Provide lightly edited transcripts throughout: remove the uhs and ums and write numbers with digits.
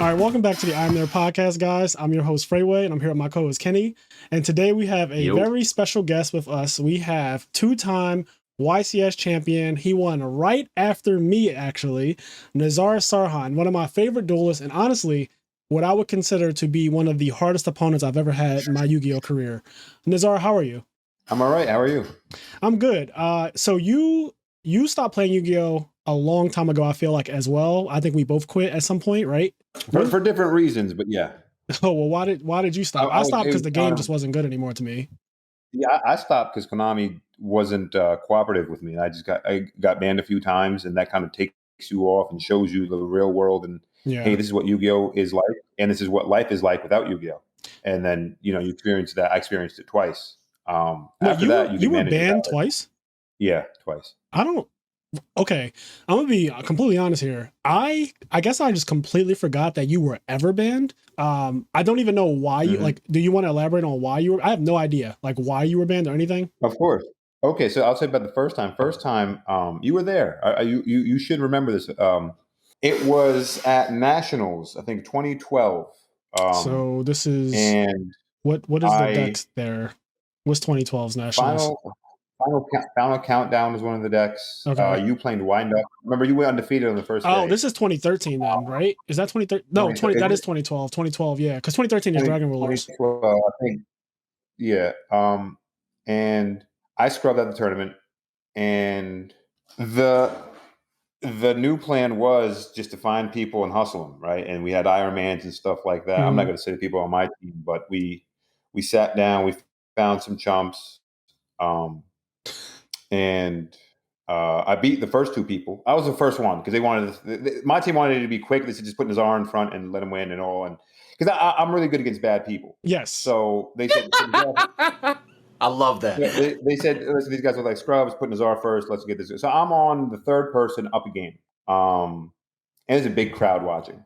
All right, welcome back to the IMNerd Podcast, guys. I'm your host, Freeway, and I'm here with my co-host, Kenny. And today we have a very special guest with us. We have two-time YCS Champion. He won right after me, actually, Nizar Sarhan, one of my favorite duelists, and honestly, what I would consider to be one of the hardest opponents I've ever had in my Yu-Gi-Oh career. Nizar, how are you? I'm all right. How are you? I'm good. So you stopped playing Yu-Gi-Oh a long time ago, I feel like, as well. I think we both quit at some point, right? For different reasons, but yeah. Oh, well, why did you stop? I stopped because the game just wasn't good anymore to me. Yeah, I stopped because Konami wasn't cooperative with me. I got banned a few times, and that kind of takes you off and shows you the real world. And hey, this is what Yu-Gi-Oh is like, and this is what life is like without Yu-Gi-Oh. And then you experience that. I experienced it twice. After that, you were banned twice. Yeah, twice. Okay, I'm gonna be completely honest here. I guess I just completely forgot that you were ever banned. I don't even know why you like. Do you want to elaborate on why you were? I have no idea, like why you were banned or anything. Of course. Okay, so I'll say about the first time. First time, you were there. You should remember this. It was at Nationals, I think 2012. So this is what is the decks there? What's 2012's Nationals? Final Countdown was one of the decks. Okay. You played Wind Up. Remember, you went undefeated on the first day. Oh, this is 2013 then, right? Is that 2013? No, that is 2012. 2012, yeah, because 2013 is Dragon Rulers. I think, yeah. And I scrubbed out the tournament, and the new plan was just to find people and hustle them, right? And we had Ironmans and stuff like that. I'm not going to say the people on my team, but we sat down, we found some chumps. And I beat the first two people. I was the first one because they wanted my team wanted it to be quick. They said just put Nizar in front and let him win and all. And because I'm really good against bad people. Yes. So they said, I love that. They said, listen, these guys are like scrubs. Put Nizar first. Let's get this. So I'm on the third person up a game. And there's a big crowd watching.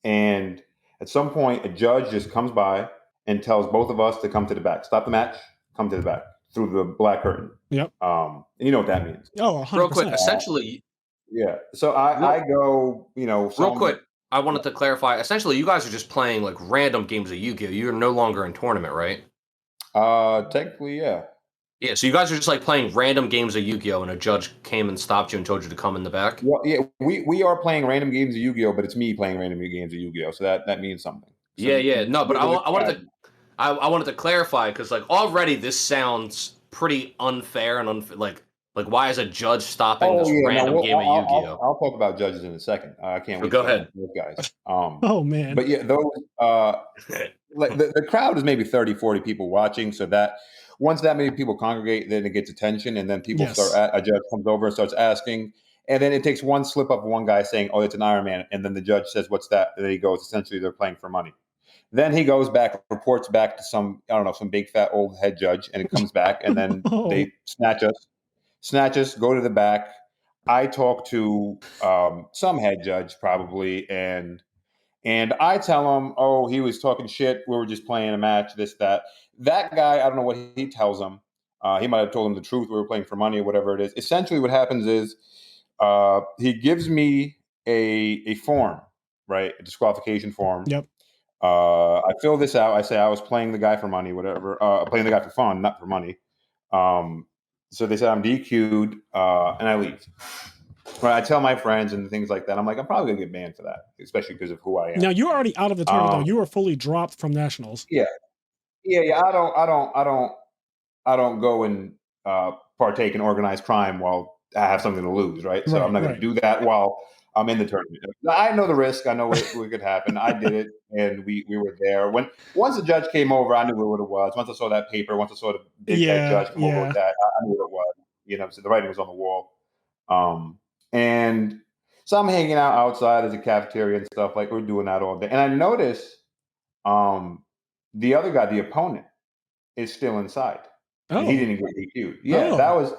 And at some point, a judge just comes by and tells both of us to come to the back. Stop the match. Come to the back. Through the black curtain. Yep. And you know what that means. Oh, 100%. Real quick, essentially. Yeah. So I go, real quick, I wanted to clarify. Essentially, you guys are just playing like random games of Yu-Gi-Oh. You're no longer in tournament, right? Technically, yeah. Yeah, so you guys are just like playing random games of Yu-Gi-Oh, and a judge came and stopped you and told you to come in the back? Well, yeah, we are playing random games of Yu-Gi-Oh, but it's me playing random games of Yu-Gi-Oh, so that means something. So yeah. No, but I wanted to clarify because like already this sounds pretty unfair and like why is a judge stopping this random game of Yu-Gi-Oh? I'll talk about judges in a second. I can't wait. Go ahead, those guys. Oh man. But yeah, those like the crowd is maybe 30, 40 people watching, so that once that many people congregate, then it gets attention, and then people a judge comes over and starts asking. And then it takes one slip up of one guy saying, "Oh, it's an Iron Man," and then the judge says, "What's that?" And then he goes, "Essentially, they're playing for money." Then he goes back, reports back to some big fat old head judge, and it comes back, and then they snatch us, go to the back. I talk to some head judge probably, and I tell him, "Oh, he was talking shit. We were just playing a match. This, that." That guy, I don't know what he tells him. He might have told him the truth. We were playing for money or whatever it is. Essentially, what happens is he gives me a form, right, a disqualification form. Yep. I fill this out. I say I was playing the guy for money, whatever. Playing the guy for fun, not for money. So they said I'm DQ'd, and I leave. Right, I tell my friends and things like that. I'm like, I'm probably gonna get banned for that, especially because of who I am. Now you're already out of the tournament, though. You were fully dropped from Nationals. Yeah. I don't go and partake in organized crime while I have something to lose, right? So I'm not going to do that while I'm in the tournament. I know the risk. I know what could happen. I did it, and we were there. Once the judge came over, I knew what it was. Once I saw that paper, once I saw the big head judge come over with that, I knew what it was. So the writing was on the wall. And so I'm hanging out outside as a cafeteria and stuff. Like we're doing that all day. And I notice the other guy, the opponent, is still inside. Oh. And he didn't get DQ'd. Yeah, that was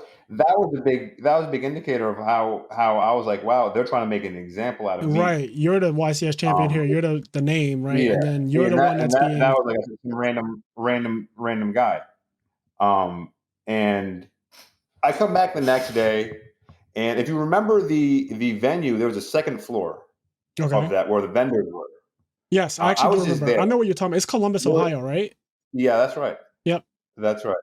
a big indicator of how I was like, wow, they're trying to make an example out of me. Right. You're the YCS champion here. You're the name, right? Yeah. And then you're the one that's being that was like a random guy. And I come back the next day, and if you remember the venue, there was a second floor. of that, where the vendors were. Yes, I actually do remember. I know what you're talking about. It's Columbus, Ohio, right? Yeah, that's right. Yep. That's right.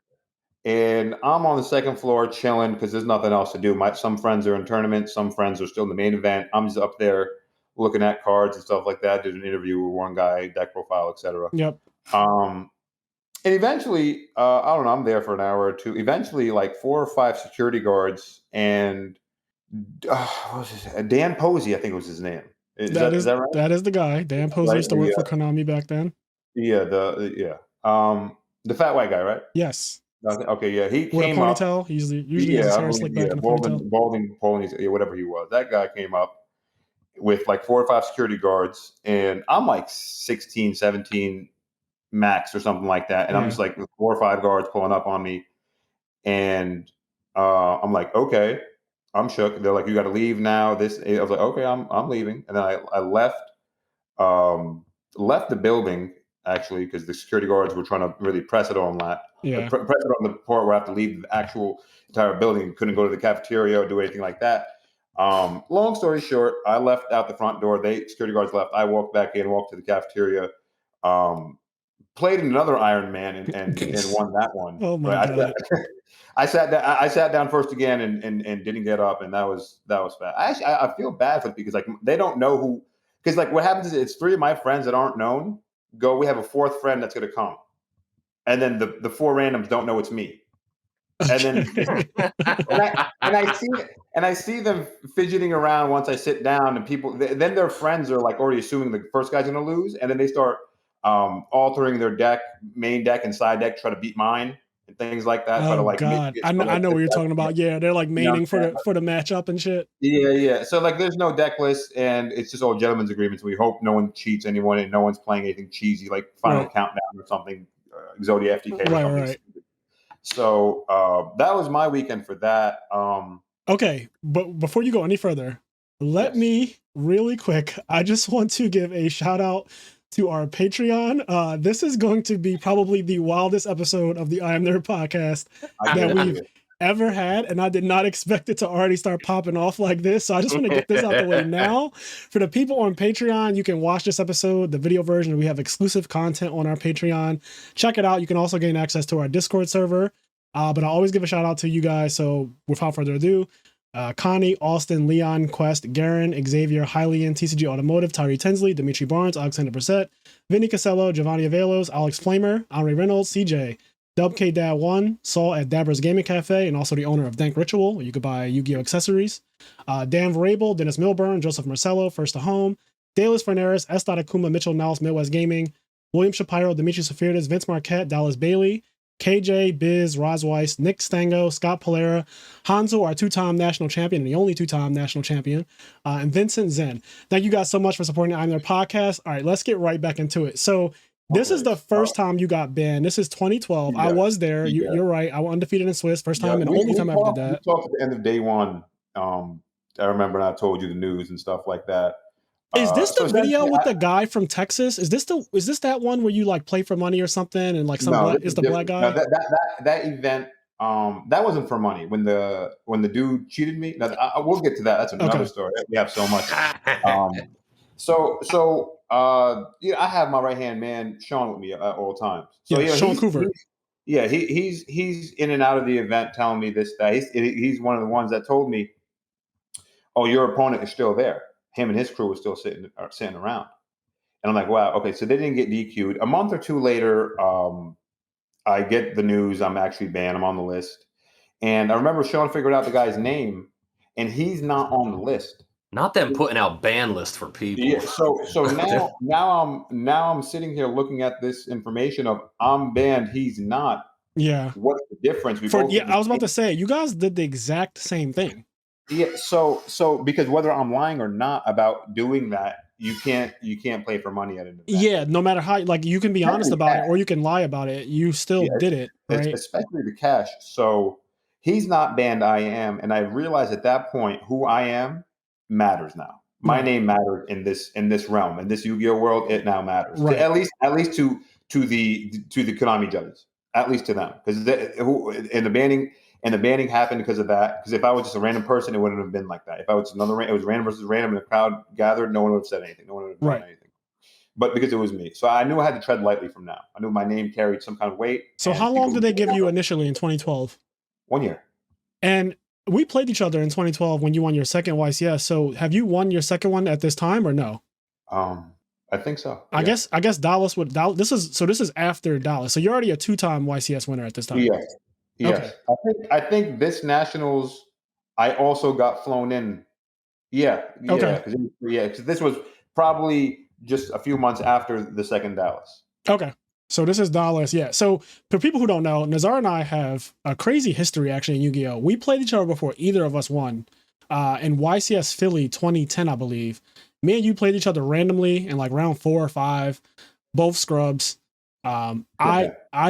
And I'm on the second floor chilling because there's nothing else to do. Some friends are in tournaments. Some friends are still in the main event. I'm just up there looking at cards and stuff like that. Did an interview with one guy, deck profile, etc. Yep. And eventually, I don't know, I'm there for an hour or two. Eventually, like 4 or 5 security guards and what was his name? Dan Posey, I think was his name. Is that right? That is the guy. Dan Posey used to work for Konami back then. Yeah, the fat white guy, right? Yes. Okay, yeah, he with came a ponytail. Up. He usually has his hair slicked back in a ponytail. Balding ponies, whatever he was. That guy came up with like 4 or 5 security guards, and I'm like 16, 17 max or something like that, and I'm just like 4 or 5 guards pulling up on me, and I'm like, okay, I'm shook. They're like, you got to leave now. I was like, okay, I'm leaving, and then I left the building. Actually, because the security guards were trying to really press it on that. Yeah. Press it on the part where I have to leave the actual entire building. Couldn't go to the cafeteria or do anything like that. Long story short, I left out the front door. Security guards left. I walked back in, walked to the cafeteria, played another Iron Man and won that one. Oh my God. I sat down first again and didn't get up, and that was bad. I feel bad for it because like they don't know who. Because like what happens is it's 3 of my friends that aren't known. We have a 4th friend that's going to come, and then the 4 randoms don't know it's me, and then I see them fidgeting around once I sit down, and then their friends are like already assuming the first guy's going to lose, and then they start altering their main deck and side deck, try to beat mine and things like that. Oh God, I know what you're talking about. Yeah, they're like maining for the matchup and shit. Yeah. So like, there's no deck list, and it's just all gentlemen's agreements. We hope no one cheats anyone, and no one's playing anything cheesy like Final Countdown or something, Zodiac FTK or something. Right. So that was my weekend for that. Okay, but before you go any further, let me really quick. I just want to give a shout out to our Patreon. This is going to be probably the wildest episode of the IMNerd Podcast that we've ever had, and I did not expect it to already start popping off like this. So I just want to get this out the way now. For the people on Patreon, you can watch this episode, the video version. We have exclusive content on our Patreon. Check it out. You can also gain access to our Discord server. But I always give a shout out to you guys. So without further ado, Connie, Austin, Leon, Quest, Garen, Xavier, Hylian, TCG Automotive, Tyree Tinsley, Dimitri Barnes, Alexander Brissett, Vinny Casello, Giovanni Avelos, Alex Flamer, Henri Reynolds, CJ, Dub K Dad 1, Saul at Dabber's Gaming Cafe, and also the owner of Dank Ritual, where you could buy Yu-Gi-Oh! Accessories, Dan Vrabel, Dennis Milburn, Joseph Marcello, First to Home, Dallas Fernaris, S. Akuma, Mitchell Niles, Midwest Gaming, William Shapiro, Dimitri Safirdas, Vince Marquette, Dallas Bailey, KJ, Biz, Rozweiss, Nick Stango, Scott Polera, Hanzo, our 2-time national champion, and the only 2-time national champion, and Vincent Zen. Thank you guys so much for supporting the IMNerd Podcast. All right, let's get right back into it. So this is the first time you got banned. This is 2012. Yeah. I was there. Yeah. You're right. I was undefeated in Swiss. First time and only time I ever did that. We talked at the end of day one. I remember I told you the news and stuff like that. Is this the video with the guy from Texas? Is this that one where you like play for money or something and like is the black guy? No, that event that wasn't for money. When the dude cheated me, we'll get to that. That's another story. We have so much. I have my right hand man Sean with me at all times. So Sean Coover. He's in and out of the event telling me this, that. He's one of the ones that told me, "Oh, your opponent is still there." Him and his crew was still sitting around. And I'm like, wow, okay, so they didn't get DQ'd. A month or 2 later, I get the news I'm actually banned. I'm on the list. And I remember Sean figured out the guy's name, and he's not on the list. Not them putting out ban lists for people. Yeah, so now I'm sitting here looking at this information of I'm banned, he's not. Yeah. What's the difference? I was about to say, you guys did the exact same thing. Yeah, so because whether I'm lying or not about doing that, you can't play for money at an event. Yeah, no matter how, like, you can be honest about it or you can lie about it. You still did it, right? Especially the cash. So he's not banned. I am, and I realized at that point who I am matters now. My name mattered in this realm, in this Yu-Gi-Oh world. It now matters, right. At least to the Konami judges, at least to them, because in the banning. And the banning happened because of that. Because if I was just a random person, it wouldn't have been like that. If I was it was random versus random, and the crowd gathered, no one would have said anything. No one would have done anything. But because it was me, so I knew I had to tread lightly from now. I knew my name carried some kind of weight. So how long did they give you initially in 2012? 1 year. And we played each other in 2012 when you won your second YCS. So have you won your second one at this time or no? I think so. I guess Dallas would. This is after Dallas. So you're already a 2-time YCS winner at this time. Yes. Yes. Okay. I think this nationals, I also got flown in. Yeah. Okay. Because this was probably just a few months after the second Dallas. Okay. So this is Dallas. Yeah. So for people who don't know, Nizar and I have a crazy history actually in Yu-Gi-Oh. We played each other before either of us won. In YCS Philly 2010, I believe. Me and you played each other randomly in like round 4 or 5, both scrubs. I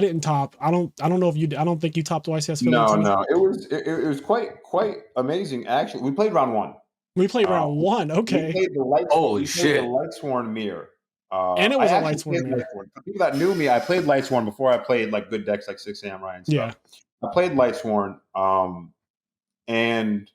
didn't top. I don't know if you. I don't think you topped YCS Philly. No. It was quite amazing actually. We played round 1. We played round 1. Okay. We played the Lightsworn mirror. And it was a Lightsworn mirror. For people that knew me, I played Lightsworn before I played like good decks like Six Samurai and stuff. Yeah. I played Lightsworn, and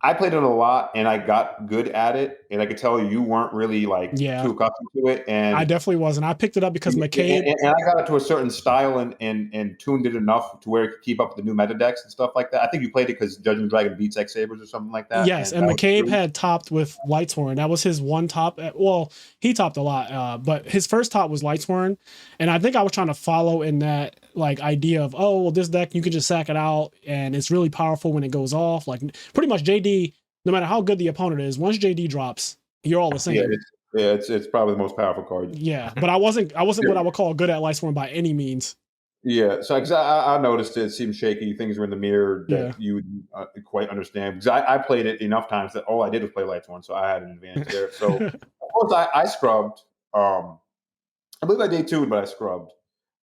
I played it a lot, and I got good at it. And I could tell you weren't really too accustomed to it. And I definitely wasn't. I picked it up because McCabe and I got it to a certain style and tuned it enough to where it could keep up with the new meta decks and stuff like that. I think you played it because Judgment Dragon beats X Sabers or something like that. Yes, and McCabe had topped with Lightsworn. That was his one top. Well, he topped a lot, but his first top was Lightsworn, and I think I was trying to follow in that like idea of this deck you can just sack it out and it's really powerful when it goes off. Like pretty much JD, no matter how good the opponent is, once JD drops, you're all the same. It's probably the most powerful card. Yeah, but I wasn't what I would call good at Lightsworn by any means. Yeah, so because I noticed it seemed shaky. Things were in the mirror that you would quite understand. Because I played it enough times that all I did was play Lightsworn, so I had an advantage there. So of course I scrubbed. I believe I day 2, but I scrubbed.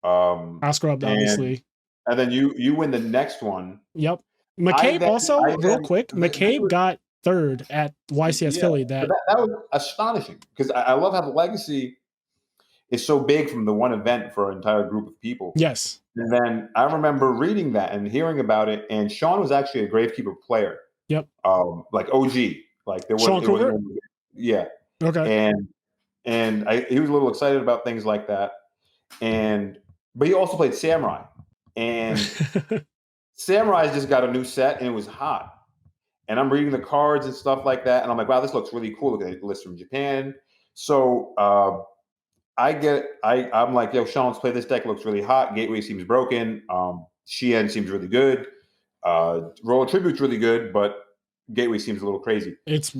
I scrubbed obviously, and then you win the next one. Yep. McCabe real quick. McCabe got 3rd at YCS Philly. That was astonishing because I love how the legacy is so big from the one event for an entire group of people. Yes. And then I remember reading that and hearing about it, and Sean was actually a Gravekeeper player. Yep. Like OG. Like there was. Sean Kruger? Yeah. Okay. And he was a little excited about things like that, but he also played Samurai, and Samurai just got a new set and it was hot. And I'm reading the cards and stuff like that, and I'm like, wow, this looks really cool. Look at the list from Japan. So I'm like, yo, Sean, let's play this deck. It looks really hot. Gateway seems broken. Shien seems really good. Royal Tribute's really good, but Gateway seems a little crazy. It's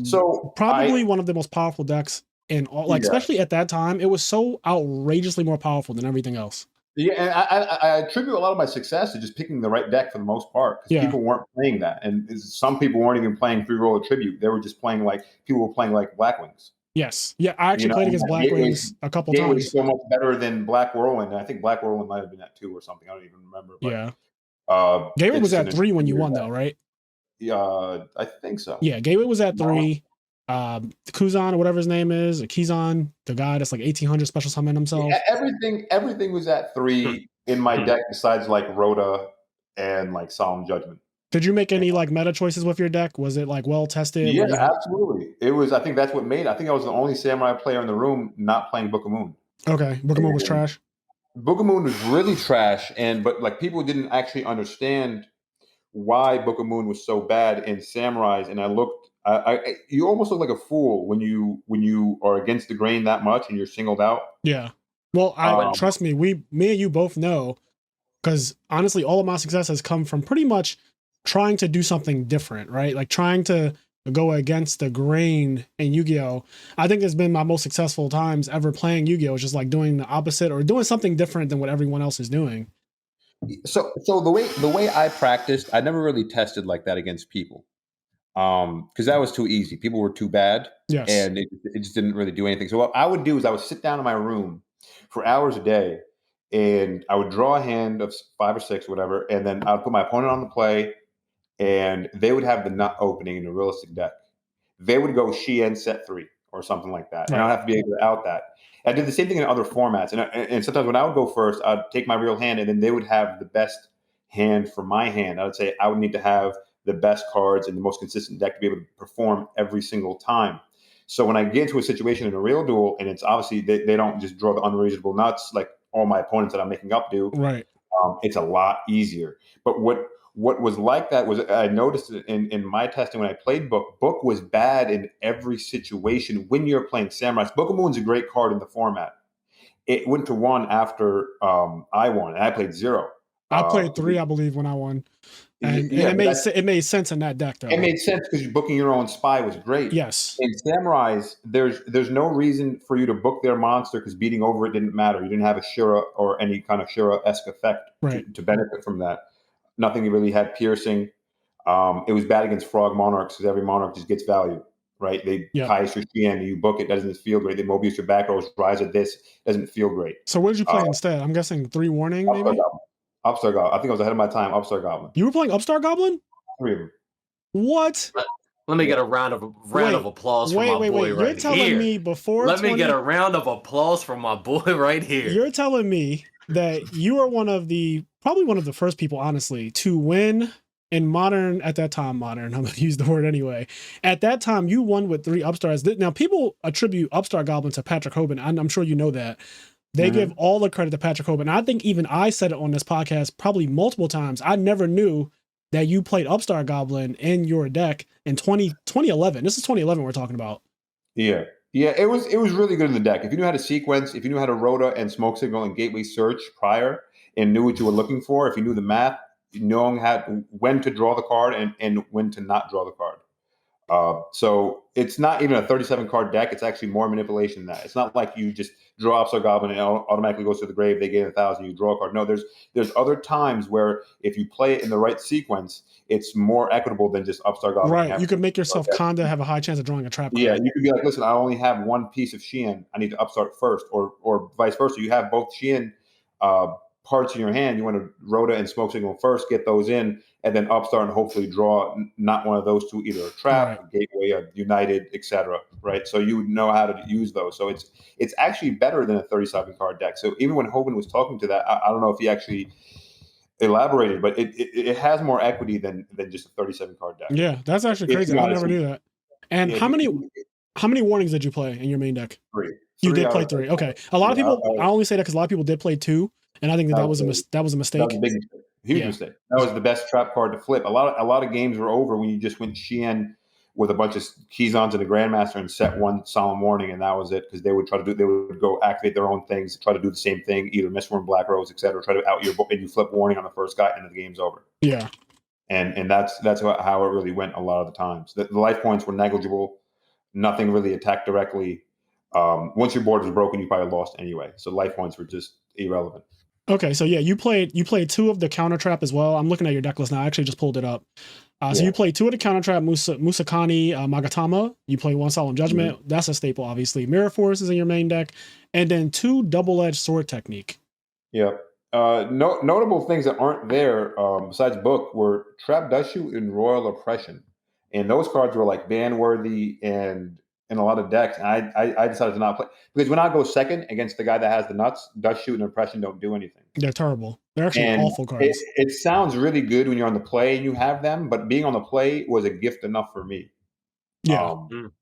probably one of the most powerful decks in all, especially at that time. It was so outrageously more powerful than everything else. Yeah, and I attribute a lot of my success to just picking the right deck for the most part, because people weren't playing that, and some people weren't even playing 3 Royal Tribute. They were just playing people were playing like Blackwings. Yes, yeah, I actually played against Blackwings a couple times. Was so much better than Black Whirlwind. I think Black Whirlwind might have been at 2 or something. I don't even remember. But, Gateway was at 3 when you won, though, right? Yeah, I think so. Yeah, Gateway was at 3. Kuzan or whatever his name is, or Kizan, the guy that's like 1800 special summon himself. Yeah, everything was at 3 in my deck besides like Rhoda and like Solemn Judgment. Did you make any like meta choices with your deck? Was it like well tested? Yeah, absolutely. It was. I think that's what made it. I think I was the only Samurai player in the room not playing Book of Moon. Okay, Book of Moon was trash. Book of Moon was really trash, but like people didn't actually understand why Book of Moon was so bad in Samurais. And I looked. You almost look like a fool when you are against the grain that much and you're singled out. Yeah. Well, trust me, me and you both know, because honestly, all of my success has come from pretty much trying to do something different, right? Like trying to go against the grain in Yu-Gi-Oh. I think it's been my most successful times ever playing Yu-Gi-Oh. Is just like doing the opposite or doing something different than what everyone else is doing. So the way I practiced, I never really tested like that against people. Because that was too easy. People were too bad. Yes. And it just didn't really do anything. So what I would do is I would sit down in my room for hours a day and I would draw a hand of 5 or 6, whatever, and then I would put my opponent on the play and they would have the nut opening in a realistic deck. They would go Shien set 3 or something like that. And I'd have to be able to out that. I did the same thing in other formats. And sometimes when I would go first, I'd take my real hand and then they would have the best hand for my hand. I would say I would need to have the best cards and the most consistent deck to be able to perform every single time. So when I get into a situation in a real duel, and it's obviously they don't just draw the unreasonable nuts like all my opponents that I'm making up do. Right. It's a lot easier. But what was like that was I noticed it in my testing when I played Book. Book was bad in every situation when you're playing Samurais. Book of Moon's a great card in the format. It went to 1 after I won, and I played 0. I played 3, I believe, when I won. And it made sense in that deck, though. It made sense because booking your own spy was great. Yes. In Samurais, there's no reason for you to book their monster because beating over it didn't matter. You didn't have a Shura or any kind of Shura-esque effect to benefit from that. Nothing really had piercing. It was bad against Frog Monarchs because every Monarch just gets value, right? They Kai's your Shien, you book it, doesn't feel great. They Mobius your back rows, rise at this, doesn't feel great. So what did you play instead? I'm guessing 3 warning, maybe? Upstart Goblin. I think I was ahead of my time. Upstart Goblin. You were playing Upstart Goblin? 3 of them. What? Let me get a round of applause for my boy right here. You're telling me before Let me get a round of applause from my boy right here. You're telling me that you are probably one of the first people, honestly, to win in modern, at that time, I'm going to use the word anyway. At that time, you won with 3 Upstarts. Now, people attribute Upstart Goblin to Patrick Hoban. I'm sure you know that. They give all the credit to Patrick Hoban. I think even I said it on this podcast probably multiple times. I never knew that you played Upstart Goblin in your deck in 2011. This is 2011 we're talking about. Yeah. Yeah, it was really good in the deck. If you knew how to sequence, if you knew how to Rhoda and Smoke Signal and Gateway Search prior and knew what you were looking for, if you knew the math, knowing when to draw the card and when to not draw the card. So it's not even a 37 card deck. It's actually more manipulation than that. It's not like you just draw Upstart Goblin and it automatically goes to the grave. They gain 1,000, you draw a card. No, there's other times where if you play it in the right sequence, it's more equitable than just Upstart Goblin. Right. You could make yourself kinda have a high chance of drawing a trap card. Yeah, you could be like, listen, I only have 1 piece of Shien. I need to Upstart first, or vice versa. You have both Shien parts in your hand. You want to Rhoda and Smoke Signal first, get those in, and then Upstart and hopefully draw not one of those two, either a trap, a gateway, a united, etc. Right? So you would know how to use those. So it's actually better than a 37 card deck. So even when Hoban was talking to that, I don't know if he actually elaborated, but it has more equity than just a 37 card deck. Yeah, that's actually crazy. I never knew that. And how many warnings did you play in your main deck? 3. You did play 3. Okay. A lot of people. I only say that because a lot of people did play 2. And I think that was a mistake. That was a big mistake. Huge mistake. That was the best trap card to flip. A lot of games were over when you just went Shien with a bunch of Keyzons and a Grandmaster and set 1 Solemn Warning, and that was it. Because they would go activate their own things, try to do the same thing, either Mistworm, Black Rose, etc. Try to out your book, and you flip Warning on the first guy, and then the game's over. Yeah. And that's how it really went a lot of the times. The life points were negligible. Nothing really attacked directly. Once your board was broken, you probably lost anyway. So life points were just irrelevant. Okay, so yeah, you played 2 of the counter trap as well. I'm looking at your deck list now. I actually just pulled it up. So you played 2 of the counter trap, Musakani, Magatama. You play 1 Solemn Judgment. Mm-hmm. That's a staple, obviously. Mirror Force is in your main deck, and then 2 double-edged sword technique. Yeah. Notable things that aren't there besides book were Trap Dust Shoot and Royal Oppression, and those cards were like ban worthy and in a lot of decks. And I decided to not play because when I go second against the guy that has the nuts, Dust Shoot and Oppression don't do anything. They're terrible. They're actually awful cards. It sounds really good when you're on the play and you have them, but being on the play was a gift enough for me. Yeah.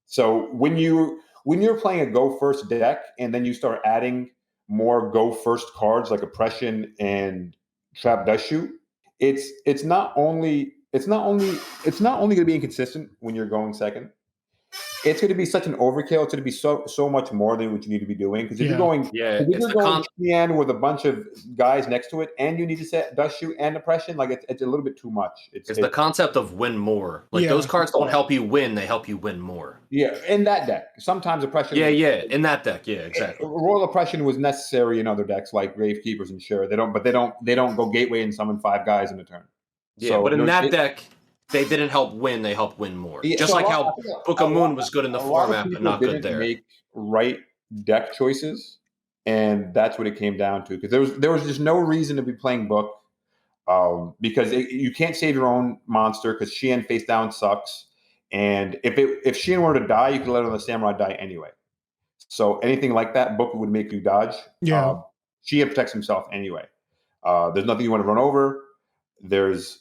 So when you're playing a go first deck and then you start adding more go first cards like Oppression and Trap Dust Shoot, it's not only going to be inconsistent when you're going second. It's going to be such an overkill. It's going to be so much more than what you need to be doing. Because if you're going Shien with a bunch of guys next to it, and you need to set Dust Shoot and Oppression, like it's a little bit too much. It's the concept of win more. Like those cards don't help you win; they help you win more. Yeah, in that deck, sometimes Oppression. In that deck, exactly. Royal Oppression was necessary in other decks like Gravekeepers and Shura. They don't go Gateway and summon 5 guys in a turn. Yeah, so, but in that deck. They didn't help win; they helped win more. Yeah, just like how Book of Moon was good in the format, but not good there. Make right deck choices, and that's what it came down to. Because there was just no reason to be playing Book, because you can't save your own monster because Shien face down sucks, and if Shien were to die, you could let it on the Samurai die anyway. So anything like that, Book would make you dodge. Yeah, Shien protects himself anyway. There's nothing you want to run over. There's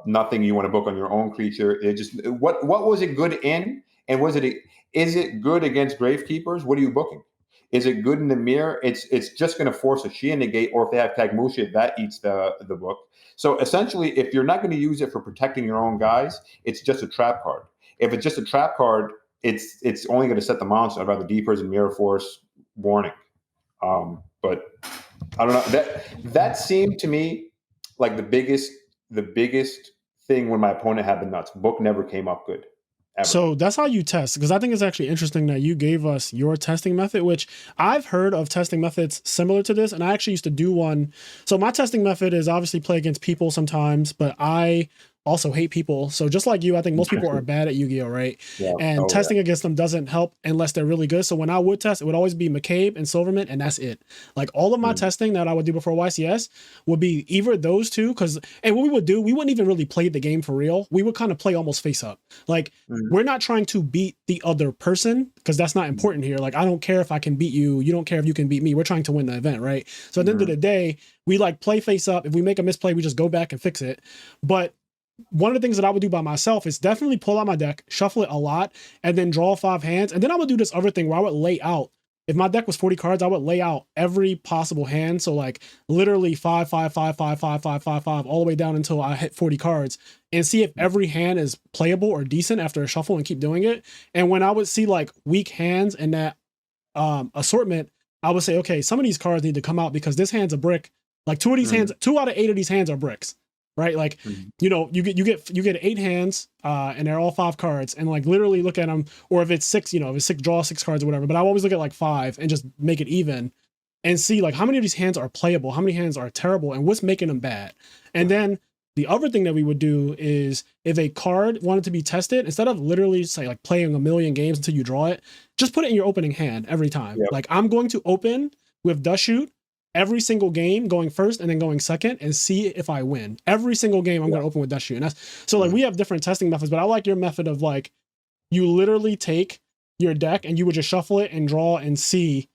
nothing you want to book on your own creature. It just what was it good in, and is it good against Gravekeepers? What are you booking? Is it good in the mirror? It's just going to force a Shia negate, or if they have Tagmusha, that eats the book. So essentially, if you're not going to use it for protecting your own guys, it's just a trap card. If it's just a trap card, it's only going to set the monster about the Deepers and Mirror Force warning. But I don't know. That seemed to me like the biggest thing when my opponent had the nuts. Book never came up good. Ever. So that's how you test, because I think it's actually interesting that you gave us your testing method, which I've heard of testing methods similar to this, and I actually used to do one. So my testing method is obviously play against people sometimes, but I also hate people. So just like you, I think most people are bad at Yu-Gi-Oh, right? Yeah. And testing against them doesn't help unless they're really good. So when I would test, it would always be McCabe and Silverman, and that's it. Like all of my testing that I would do before YCS would be either those two, and what we would do, we wouldn't even really play the game for real. We would kind of play almost face up. Like we're not trying to beat the other person, because that's not important here. Like I don't care if I can beat you. You don't care if you can beat me. We're trying to win the event, right? So at the end of the day, we like play face up. If we make a misplay, we just go back and fix it. But one of the things that I would do by myself is definitely pull out my deck, shuffle it a lot, and then draw 5 hands. And then I would do this other thing where I would lay out. If my deck was 40 cards, I would lay out every possible hand. So like literally 5, 5, 5, 5, 5, 5, 5, 5, all the way down until I hit 40 cards, and see if every hand is playable or decent after a shuffle, and keep doing it. And when I would see like weak hands in that assortment, I would say, okay, some of these cards need to come out because this hand's a brick. Like 2 of these hands, 2 out of 8 of these hands are bricks. Right, like you know, you get 8 hands, and they're all 5 cards, and like literally look at them. Or if it's 6, you know, if it's 6, draw 6 cards or whatever. But I always look at like 5 and just make it even, and see like how many of these hands are playable, how many hands are terrible, and what's making them bad. And then the other thing that we would do is, if a card wanted to be tested, instead of literally say like playing a million games until you draw it, just put it in your opening hand every time. Yep. Like I'm going to open with Dust Shoot every single game, going first and then going second, and see if I win. Every single game I'm going to open with Dust Shoot. And that's so like we have different testing methods, but I like your method of like you literally take your deck and you would just shuffle it and draw and see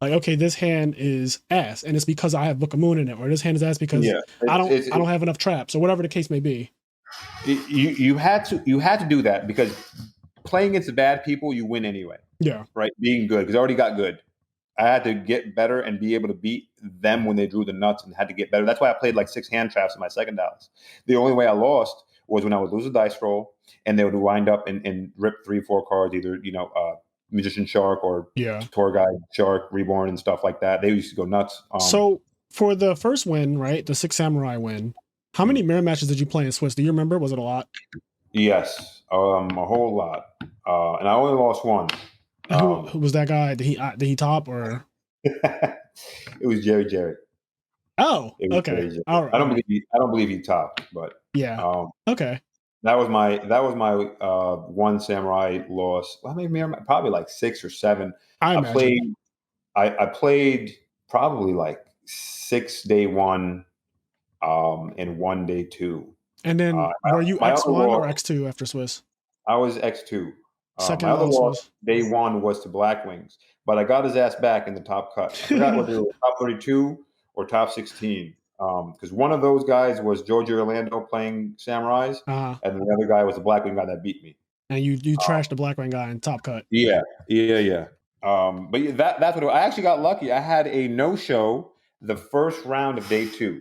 like, okay, this hand is ass, and it's because I have Book of Moon in it, or this hand is ass because I don't have enough traps, or whatever the case may be. You had to do that, because playing against the bad people, you win anyway. Yeah. Right. Being good, because I already got good. I had to get better and be able to beat them when they drew the nuts, and had to get better. That's why I played like 6 hand traps in my second Dallas. The only way I lost was when I would lose a dice roll, and they would wind up and rip 3-4 cards, either, you know, Magician Shark or Tour Guide Shark Reborn and stuff like that. They used to go nuts. So for the first win, right, the 6 Samurai win, how many mirror matches did you play in Swiss? Do you remember? Was it a lot? Yes, a whole lot. And I only lost 1. Who was that guy? Did he top, or? It was Jerry. Oh, okay. All right. I don't believe he topped, but yeah. Okay. That was my 1 Samurai loss. Well, maybe probably like 6 or 7. I played probably like 6 day 1, and 1 day 2. And then were you X1 or X2 after Swiss? I was X2. Second my other loss, day 1, was to Black Wings, but I got his ass back in the top cut. I forgot whether it was top 32 or top 16. Because one of those guys was Georgia Orlando playing Samurais, and the other guy was the Black Wing guy that beat me. And you trashed the Black Wing guy in top cut. Yeah. But that's what I actually got lucky. I had a no-show the first round of day 2.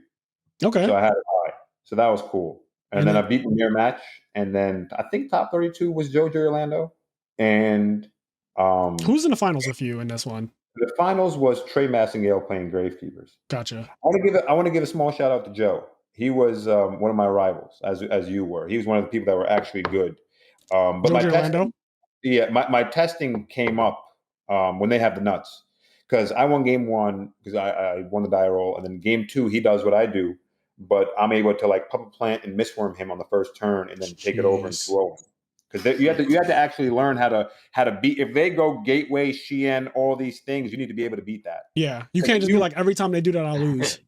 Okay. So I had it high. So that was cool. And then I beat the mirror match, and then I think top 32 was Georgia Orlando. And who's in the finals with you in this one? The finals was Trey Massingale playing Gravekeepers. Gotcha. I want to give a small shout out to Joe. He was one of my rivals, as you were. He was one of the people that were actually good. But my testing came up when they have the nuts, because I won game 1 because I won the die roll, and then game 2 he does what I do, but I'm able to like puppet plant and misworm him on the first turn, and then take it over and throw him. Because you have to actually learn how to beat. If they go Gateway, Shein, all these things, you need to be able to beat that. Yeah, you can't just be like, every time they do that, I'll lose.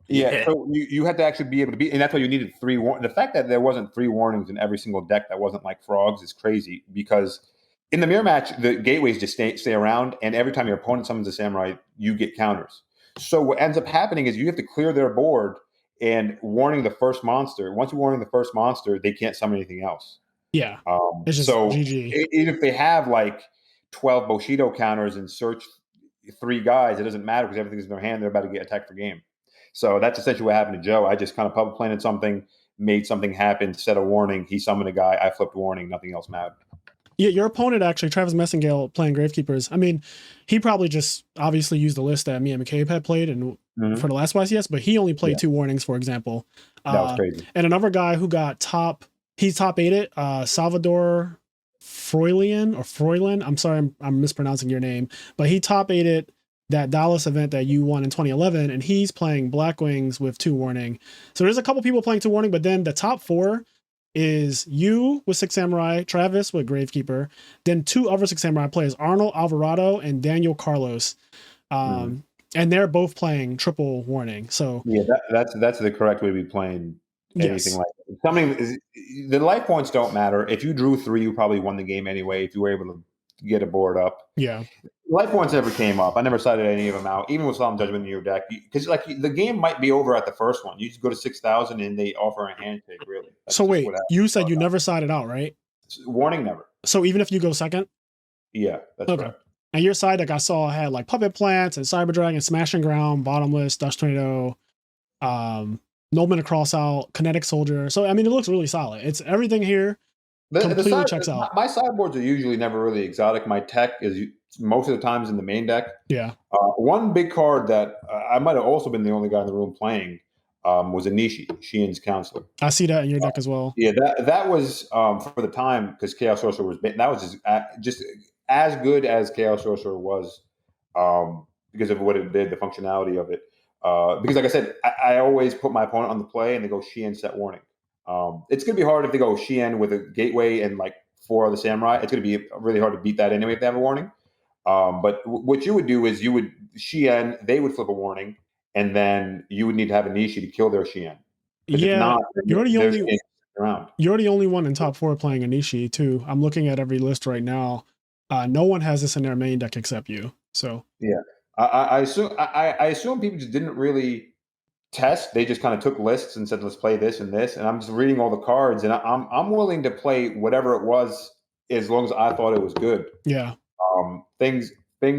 Yeah, so you have to actually be able to beat, and that's why you needed 3 warnings. The fact that there wasn't 3 warnings in every single deck that wasn't like frogs is crazy, because in the mirror match, the gateways just stay around, and every time your opponent summons a samurai, you get counters. So what ends up happening is you have to clear their board, and warning the first monster. Once you warning the first monster, they can't summon anything else. Yeah. It's just so GG. Even if they have like 12 Bushido counters and search 3 guys, it doesn't matter because everything's in their hand. They're about to get attacked for game. So that's essentially what happened to Joe. I just kind of public planted something, made something happen, set a warning. He summoned a guy. I flipped warning. Nothing else mattered. Yeah, your opponent actually, Travis Messingale, playing Gravekeepers. I mean, he probably just obviously used the list that me and McCabe had played and for the last YCS, but he only played 2 warnings, for example. That was crazy. And another guy who got top 8, Salvador Froilin. I'm sorry, I'm mispronouncing your name, but he top 8'd that Dallas event that you won in 2011, and he's playing Black Wings with 2 warning. So there's a couple people playing 2 warning, but then the top 4 is you with 6 Samurai, Travis with Gravekeeper, then 2 other 6 Samurai players, Arnold Alvarado and Daniel Carlos. And they're both playing triple warning. So yeah, that's the correct way to be playing anything like that. Something the life points don't matter. If you drew 3, you probably won the game anyway. If you were able to get a board up, life points never came up. I never cited any of them out, even with Solemn Judgment in your deck, because like the game might be over at the first one. You just go to 6,000 and they offer a handshake. Really. That's so wait, you said you never sided out, right? Warning never. So even if you go second? Yeah, that's okay. Right. And your side deck I saw had like Puppet Plants and Cyber Dragon, Smashing Ground, Bottomless, Dust Tornado, Nobleman to Cross Out, Kinetic Soldier. So I mean, it looks really solid. It's everything here. Completely checks out. My sideboards are usually never really exotic. My tech is most of the times in the main deck. Yeah. One big card that I might have also been the only guy in the room playing was Anishi, Sheehan's Counselor. I see that in your deck as well. Yeah, that was for the time because Chaos Sorcerer was that was just as good as Chaos Sorcerer was because of what it did, the functionality of it. Because like I said, I always put my opponent on the play and they go Sheehan set warning. It's going to be hard if they go Sheehan with a Gateway and like 4 other Samurai. It's going to be really hard to beat that anyway if they have a warning. But what you would do is you would Sheehan, they would flip a warning, and then you would need to have a Nishi to kill their Sheehan. Yeah, not, you're the only one in top 4 playing Anishi too. I'm looking at every list right now. No one has this in their main deck except you. So yeah, I assume people just didn't really test. They just kind of took lists and said, let's play this and this. And I'm just reading all the cards, and I'm willing to play whatever it was as long as I thought it was good. Yeah. Things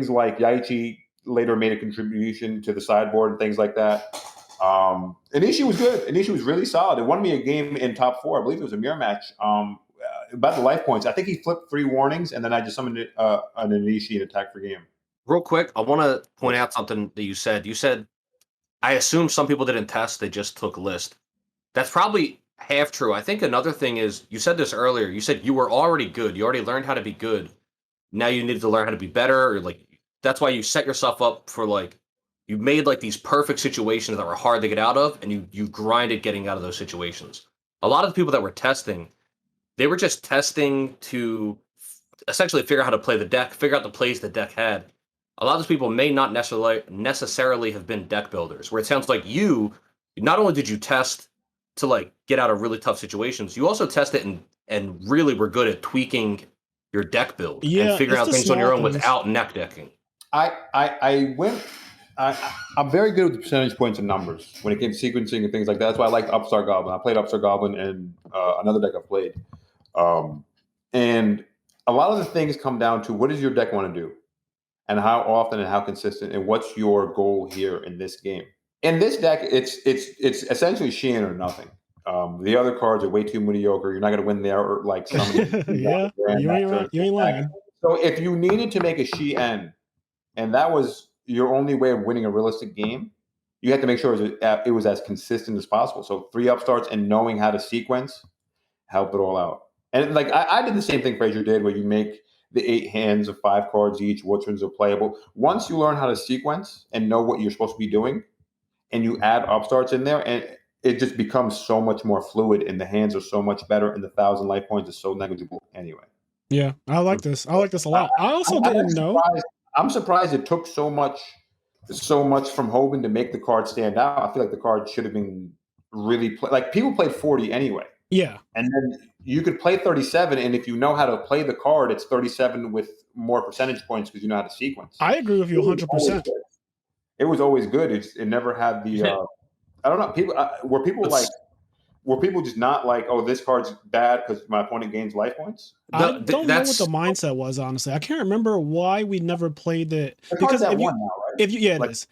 like Yaichi later made a contribution to the sideboard and things like that. Anishi was good. Anishi was really solid. It won me a game in top 4. I believe it was a mirror match. About the life points, I think he flipped 3 warnings, and then I just summoned an Anishi and attack for game. Real quick, I want to point out something that you said. You said, I assume some people didn't test, they just took list. That's probably half true. I think another thing is, you said this earlier, you said you were already good. You already learned how to be good. Now you need to learn how to be better, or like that's why you set yourself up for like you made like these perfect situations that were hard to get out of, and you grinded getting out of those situations. A lot of the people that were testing, they were just testing to essentially figure out how to play the deck, figure out the plays the deck had. A lot of those people may not necessarily have been deck builders, where it sounds like you not only did you test to like get out of really tough situations, you also tested and really were good at tweaking your deck build and figuring out things on your own without neck decking. I'm very good with the percentage points and numbers when it came to sequencing and things like that. That's why I liked Upstart Goblin. I played Upstart Goblin and another deck I played. And a lot of the things come down to what does your deck want to do? And how often and how consistent, and what's your goal here in this game? In this deck, it's essentially Sheehan or nothing. The other cards are way too mediocre. You're not going to win there, or like somebody. Yeah, you ain't lying. So if you needed to make a Sheehan, and that was your only way of winning a realistic game, you had to make sure it was as consistent as possible. So 3 upstarts and knowing how to sequence helped it all out. And like I did the same thing Frazier did, where you make the 8 hands of 5 cards each, which ones are playable. Once you learn how to sequence and know what you're supposed to be doing, and you add upstarts in there, and it just becomes so much more fluid, and the hands are so much better, and the 1,000 life points is so negligible anyway. Yeah, I like this. I like this a lot. I also didn't know. I'm surprised it took so much from Hoban to make the card stand out. I feel like the card should have been really like people played 40 anyway. Yeah, and then you could play 37, and if you know how to play the card, it's 37 with more percentage points because you know how to sequence. I agree with you 100%. It was always good. It never had the I don't know. Were people just not like, oh, this card's bad because my opponent gains life points? I don't know what the mindset was, honestly. I can't remember why we never played it. Because if you, now, right? It is.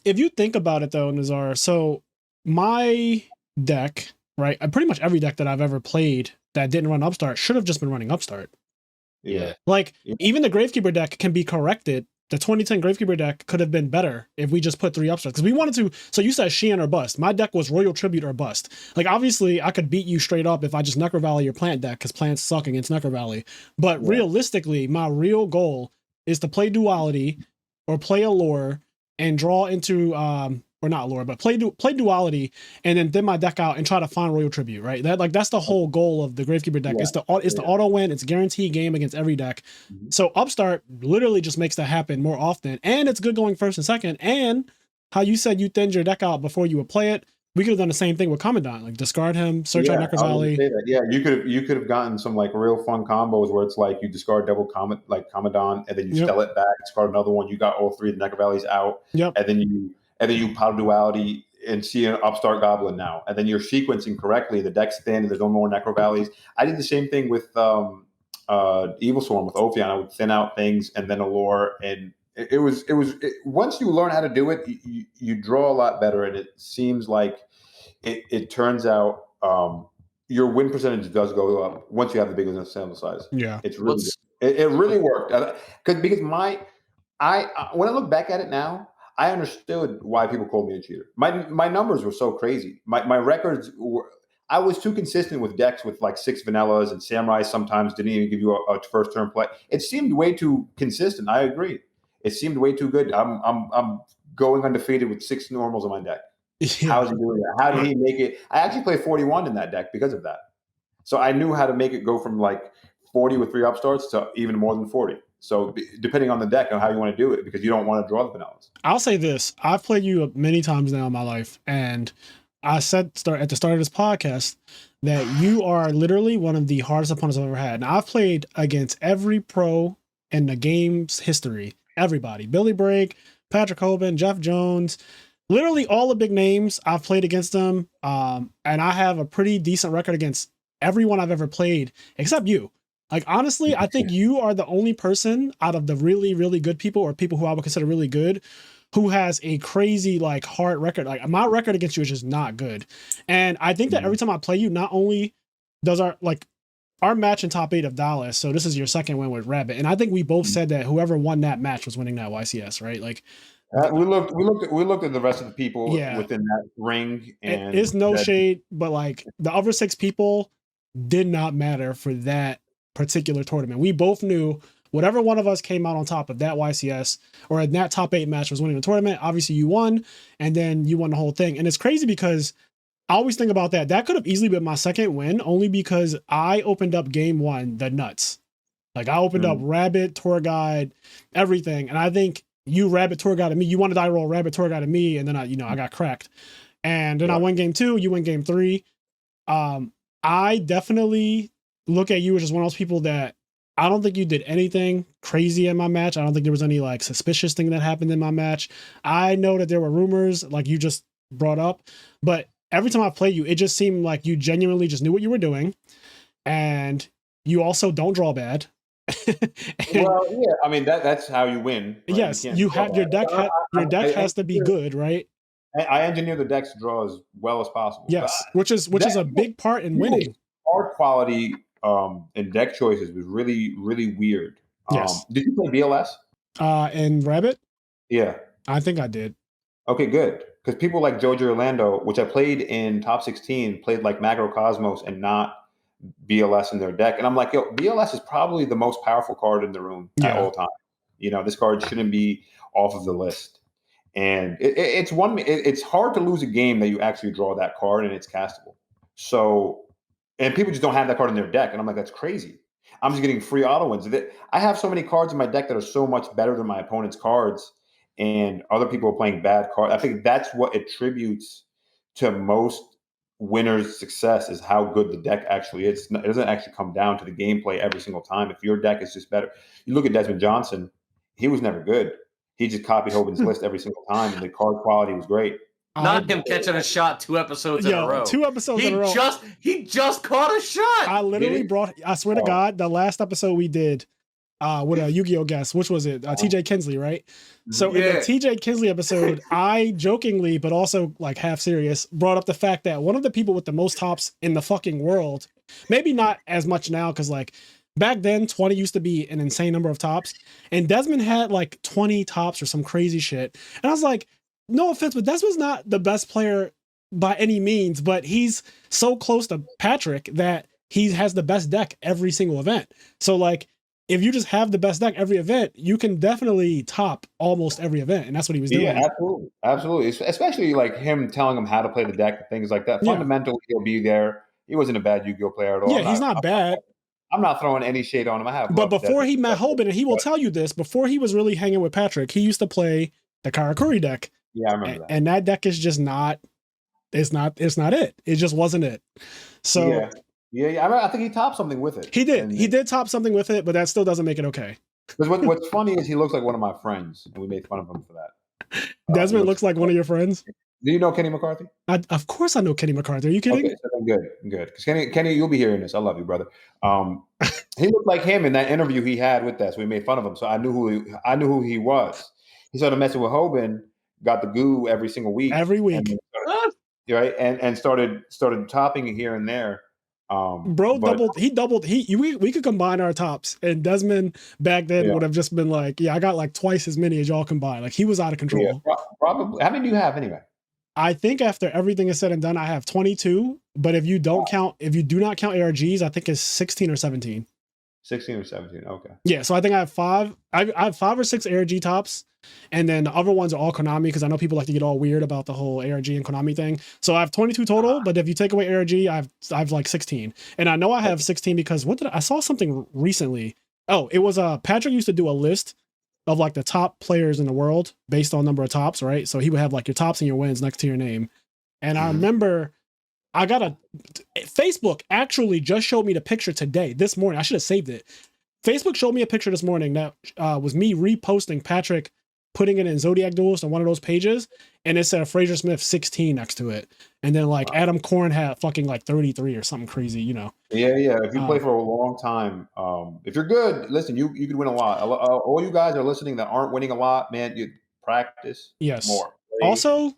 If you think about it though, Nizar, so my deck, right? Pretty much every deck that I've ever played that didn't run Upstart should have just been running Upstart. Yeah. Even the Gravekeeper deck can be corrected. The 2010 Gravekeeper deck could have been better if we just put 3 Upstarts. Because we wanted to. So you said Sheehan or bust. My deck was Royal Tribute or bust. Obviously, I could beat you straight up if I just Necro Valley your plant deck because plants suck against Necro Valley. But realistically, my real goal is to play Duality or play Allure and draw into or not Allure, but play Duality and then thin my deck out and try to find Royal Tribute, right? That's the whole goal of the Gravekeeper deck. It's the auto win. It's guaranteed game against every deck. So Upstart literally just makes that happen more often, and it's good going first and second. And how you said you thinned your deck out before you would play it, we could have done the same thing with Commandant, discard him, search out Necro Valley. Yeah, you could have gotten some real fun combos where it's you discard double Commandant and then you sell it back, discard another one. You got all 3 of the Necro Valleys out, and then you pile Duality and see an Upstart Goblin now, and then you're sequencing correctly. The deck's thin, and there's no more Necro Valleys. I did the same thing with Evil Swarm with Ophion. I would thin out things and then Allure, and it was once you learn how to do it, you draw a lot better, and it seems like it turns out your win percentage does go up once you have the big enough sample size. Yeah, it's really it really worked because when I look back at it now, I understood why people called me a cheater. My numbers were so crazy. My records were. I was too consistent with decks with 6 vanillas, and Samurai sometimes didn't even give you a first turn play. It seemed way too consistent. I agree. It seemed way too good. I'm going undefeated with 6 normals in my deck. Yeah. How is he doing that? How did he make it? I actually played 41 in that deck because of that. So I knew how to make it go from 40 with 3 upstarts to even more than 40. So depending on the deck and how you want to do it, because you don't want to draw the vanillas. I'll say this. I've played you many times now in my life, and I said at the start of this podcast that you are literally one of the hardest opponents I've ever had. Now, I've played against every pro in the game's history. Everybody. Billy Brake, Patrick Hoban, Jeff Jones, literally all the big names. I've played against them, and I have a pretty decent record against everyone I've ever played, except you. Honestly, I think you are the only person out of the really, really good people, or people who I would consider really good, who has a crazy hard record. My record against you is just not good. And I think that every time I play you, not only does our match in top 8 of Dallas, so this is your second win with Rabbit, and I think we both said that whoever won that match was winning that YCS, right? We looked at the rest of the people within that ring, and it's no shade, but the other 6 people did not matter for that particular tournament. We both knew whatever one of us came out on top of that YCS or in that top 8 match was winning the tournament. Obviously you won, and then you won the whole thing. And it's crazy because I always think about that. That could have easily been my second win, only because I opened up game 1 the nuts. I opened up Rabbit, Tour Guide, everything. And I think you Rabbit Tour Guide to me. You wanted I roll Rabbit Tour Guide to me, and then I got cracked. And then I won game 2, you win game 3. I definitely look at you as just one of those people that I don't think you did anything crazy in my match. I don't think there was any suspicious thing that happened in my match. I know that there were rumors like you just brought up, but every time I play you, it just seemed like you genuinely just knew what you were doing, and you also don't draw bad. Well, yeah, I mean that's how you win. Right? Yes, you have your deck. Your deck has to be good, right? I engineer the decks to draw as well as possible. Yes, which is a big part in winning. Card quality and deck choices was really, really weird. Yes. Did you play BLS? In Rabbit? Yeah. I think I did. Okay, good. Because people like Jojo Orlando, which I played in top 16, played Macrocosmos and not BLS in their deck. And I'm like, yo, BLS is probably the most powerful card in the room at all times. This card shouldn't be off of the list. And it's hard to lose a game that you actually draw that card and it's castable. So, and people just don't have that card in their deck. And I'm like, that's crazy. I'm just getting free auto wins. I have so many cards in my deck that are so much better than my opponent's cards, and other people are playing bad cards. I think that's what attributes to most winners' success is how good the deck actually is. It doesn't actually come down to the gameplay every single time. If your deck is just better, you look at Desmond Johnson, he was never good. He just copied Hogan's list every single time, and the card quality was great. Not him catching a shot 2 episodes in a row. 2 episodes in a row. He just caught a shot. I literally I swear to God, the last episode we did with a Yu-Gi-Oh guest, which was it? TJ Kinsley, right? So in the TJ Kinsley episode, I jokingly, but also like half serious, brought up the fact that one of the people with the most tops in the fucking world, maybe not as much now, because like back then 20 used to be an insane number of tops, and Desmond had like 20 tops or some crazy shit. And I was like, no offense, but Desmond's not the best player by any means, but he's so close to Patrick that he has the best deck every single event. So like, if you just have the best deck every event, you can definitely top almost every event. And that's what he was doing. Yeah, absolutely. Absolutely. Especially like him telling him how to play the deck and things like that. Fundamentally, he'll be there. He wasn't a bad Yu-Gi-Oh player at all. Yeah, he's not bad. I'm not throwing any shade on him. But before he met Hoban, and he will tell you this, before he was really hanging with Patrick, he used to play the Karakuri deck. Yeah, I remember that. And that deck is just not, it's not it. It just wasn't it. So yeah. I think he topped something with it. He did. He did top something with it, but that still doesn't make it okay. Because what's funny is he looks like one of my friends, and we made fun of him for that. Desmond looks like one of your friends. Do you know Kenny McCarthy? Of course I know Kenny McCarthy. Are you kidding? Okay, so good. Because Kenny, you'll be hearing this. I love you, brother. He looked like him in that interview he had with us. We made fun of him, so I knew who he was. He started messing with Hoban, got the goo every single week. Every week. Right? And started topping here and there. Bro doubled. We could combine our tops, and Desmond back then would have just been like, I got like twice as many as y'all combined. Like he was out of control. Yeah, probably. How many do you have anyway? I think after everything is said and done, I have 22. But if you do not count ARGs, I think it's 16 or 17. 16 or 17. Okay. Yeah. So I think I have 5. I have 5 or 6 ARG tops. And then the other ones are all Konami, because I know people like to get all weird about the whole ARG and Konami thing. So I have 22 total, but if you take away ARG, I have like 16. And I know I have 16 because I saw something recently. Oh, it was Patrick used to do a list of like the top players in the world based on number of tops, right? So he would have like your tops and your wins next to your name. And I remember Facebook actually just showed me the picture this morning. I should have saved it. Facebook showed me a picture this morning that was me reposting Patrick putting it in Zodiac Duels on one of those pages, and it said Fraser Smith 16 next to it. And then like Adam Korn had fucking like 33 or something crazy, you know? Yeah. If you play for a long time, if you're good, listen, you could win a lot. All you guys are listening that aren't winning a lot, man, you practice more. Also,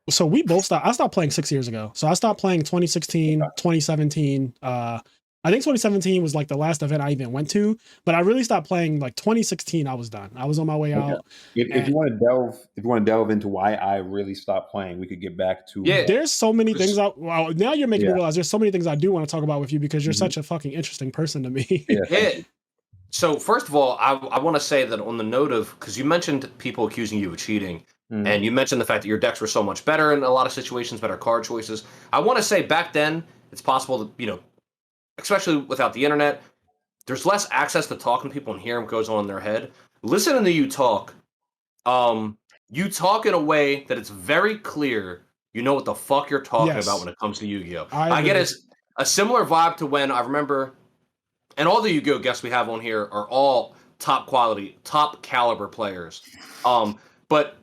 so we both stopped. I stopped playing 6 years ago. So I stopped playing 2016, 2017. I think 2017 was like the last event I even went to, but I really stopped playing like 2016. I was done. I was on my way out. If you want to delve into why I really stopped playing, we could get back to. Yeah, there's so many things. Well, now you're making me realize there's so many things I do want to talk about with you, because you're such a fucking interesting person to me. Yeah. So first of all, I want to say that on the note of, because you mentioned people accusing you of cheating, and you mentioned the fact that your decks were so much better in a lot of situations, better card choices. I want to say back then, it's possible that, especially without the internet, there's less access to talking to people and hearing what goes on in their head. Listening to you talk, you talk in a way that it's very clear you know what the fuck you're talking about when it comes to Yu-Gi-Oh! I get a similar vibe to when I remember, and all the Yu-Gi-Oh! Guests we have on here are all top quality, top caliber players. But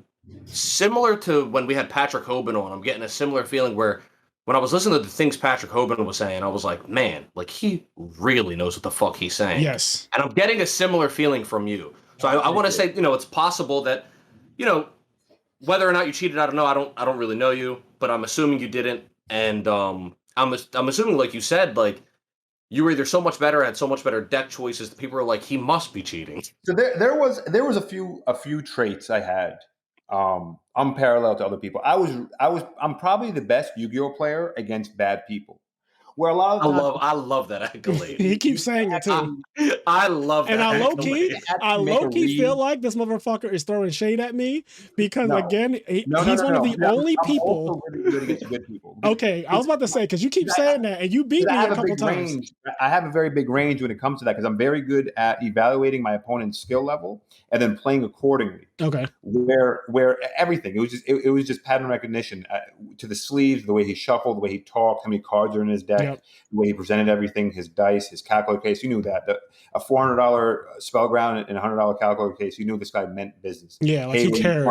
similar to when we had Patrick Hoban on, I'm getting a similar feeling where when I was listening to the things Patrick Hoban was saying, I was like, man, like he really knows what the fuck he's saying. Yes. And I'm getting a similar feeling from you. So I want to say, it's possible that, whether or not you cheated, I don't know. I don't really know you, but I'm assuming you didn't. And I'm assuming, like you said, like you were either so much better, had so much better deck choices that people were like, he must be cheating. So there was a few traits I had. I'm parallel to other people. I'm probably the best Yu-Gi-Oh player against bad people. Where a lot of times, I love that accolade. He keeps saying it too. I love that. And I low key feel like this motherfucker is throwing shade at me because he's one of the only people. Really good against good people. Okay, I was about to say, because you keep saying that and you beat me a couple times. I have a very big range when it comes to that, because I'm very good at evaluating my opponent's skill level and then playing accordingly. Okay. Where everything, it was just pattern recognition to the sleeves, the way he shuffled, the way he talked, how many cards are in his deck. The way he presented everything, his dice, his calculator case, you knew that. A $400 spell ground and a $100 calculator case, you knew this guy meant business. Yeah, like he cared.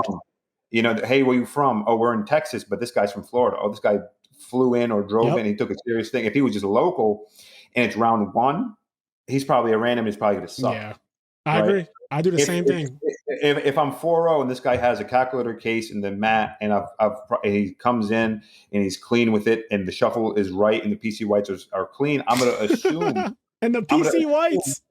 hey, where you from? Oh, we're in Texas, but this guy's from Florida. Oh, this guy flew in or drove in. He took a serious thing. If he was just a local and it's round one, he's probably a random. He's probably going to suck. Yeah, I agree. I do the same thing. If I'm 4-0 and this guy has a calculator case and the mat, and he comes in and he's clean with it, and the shuffle is right and the PC whites are clean, I'm going to assume. And the PC whites.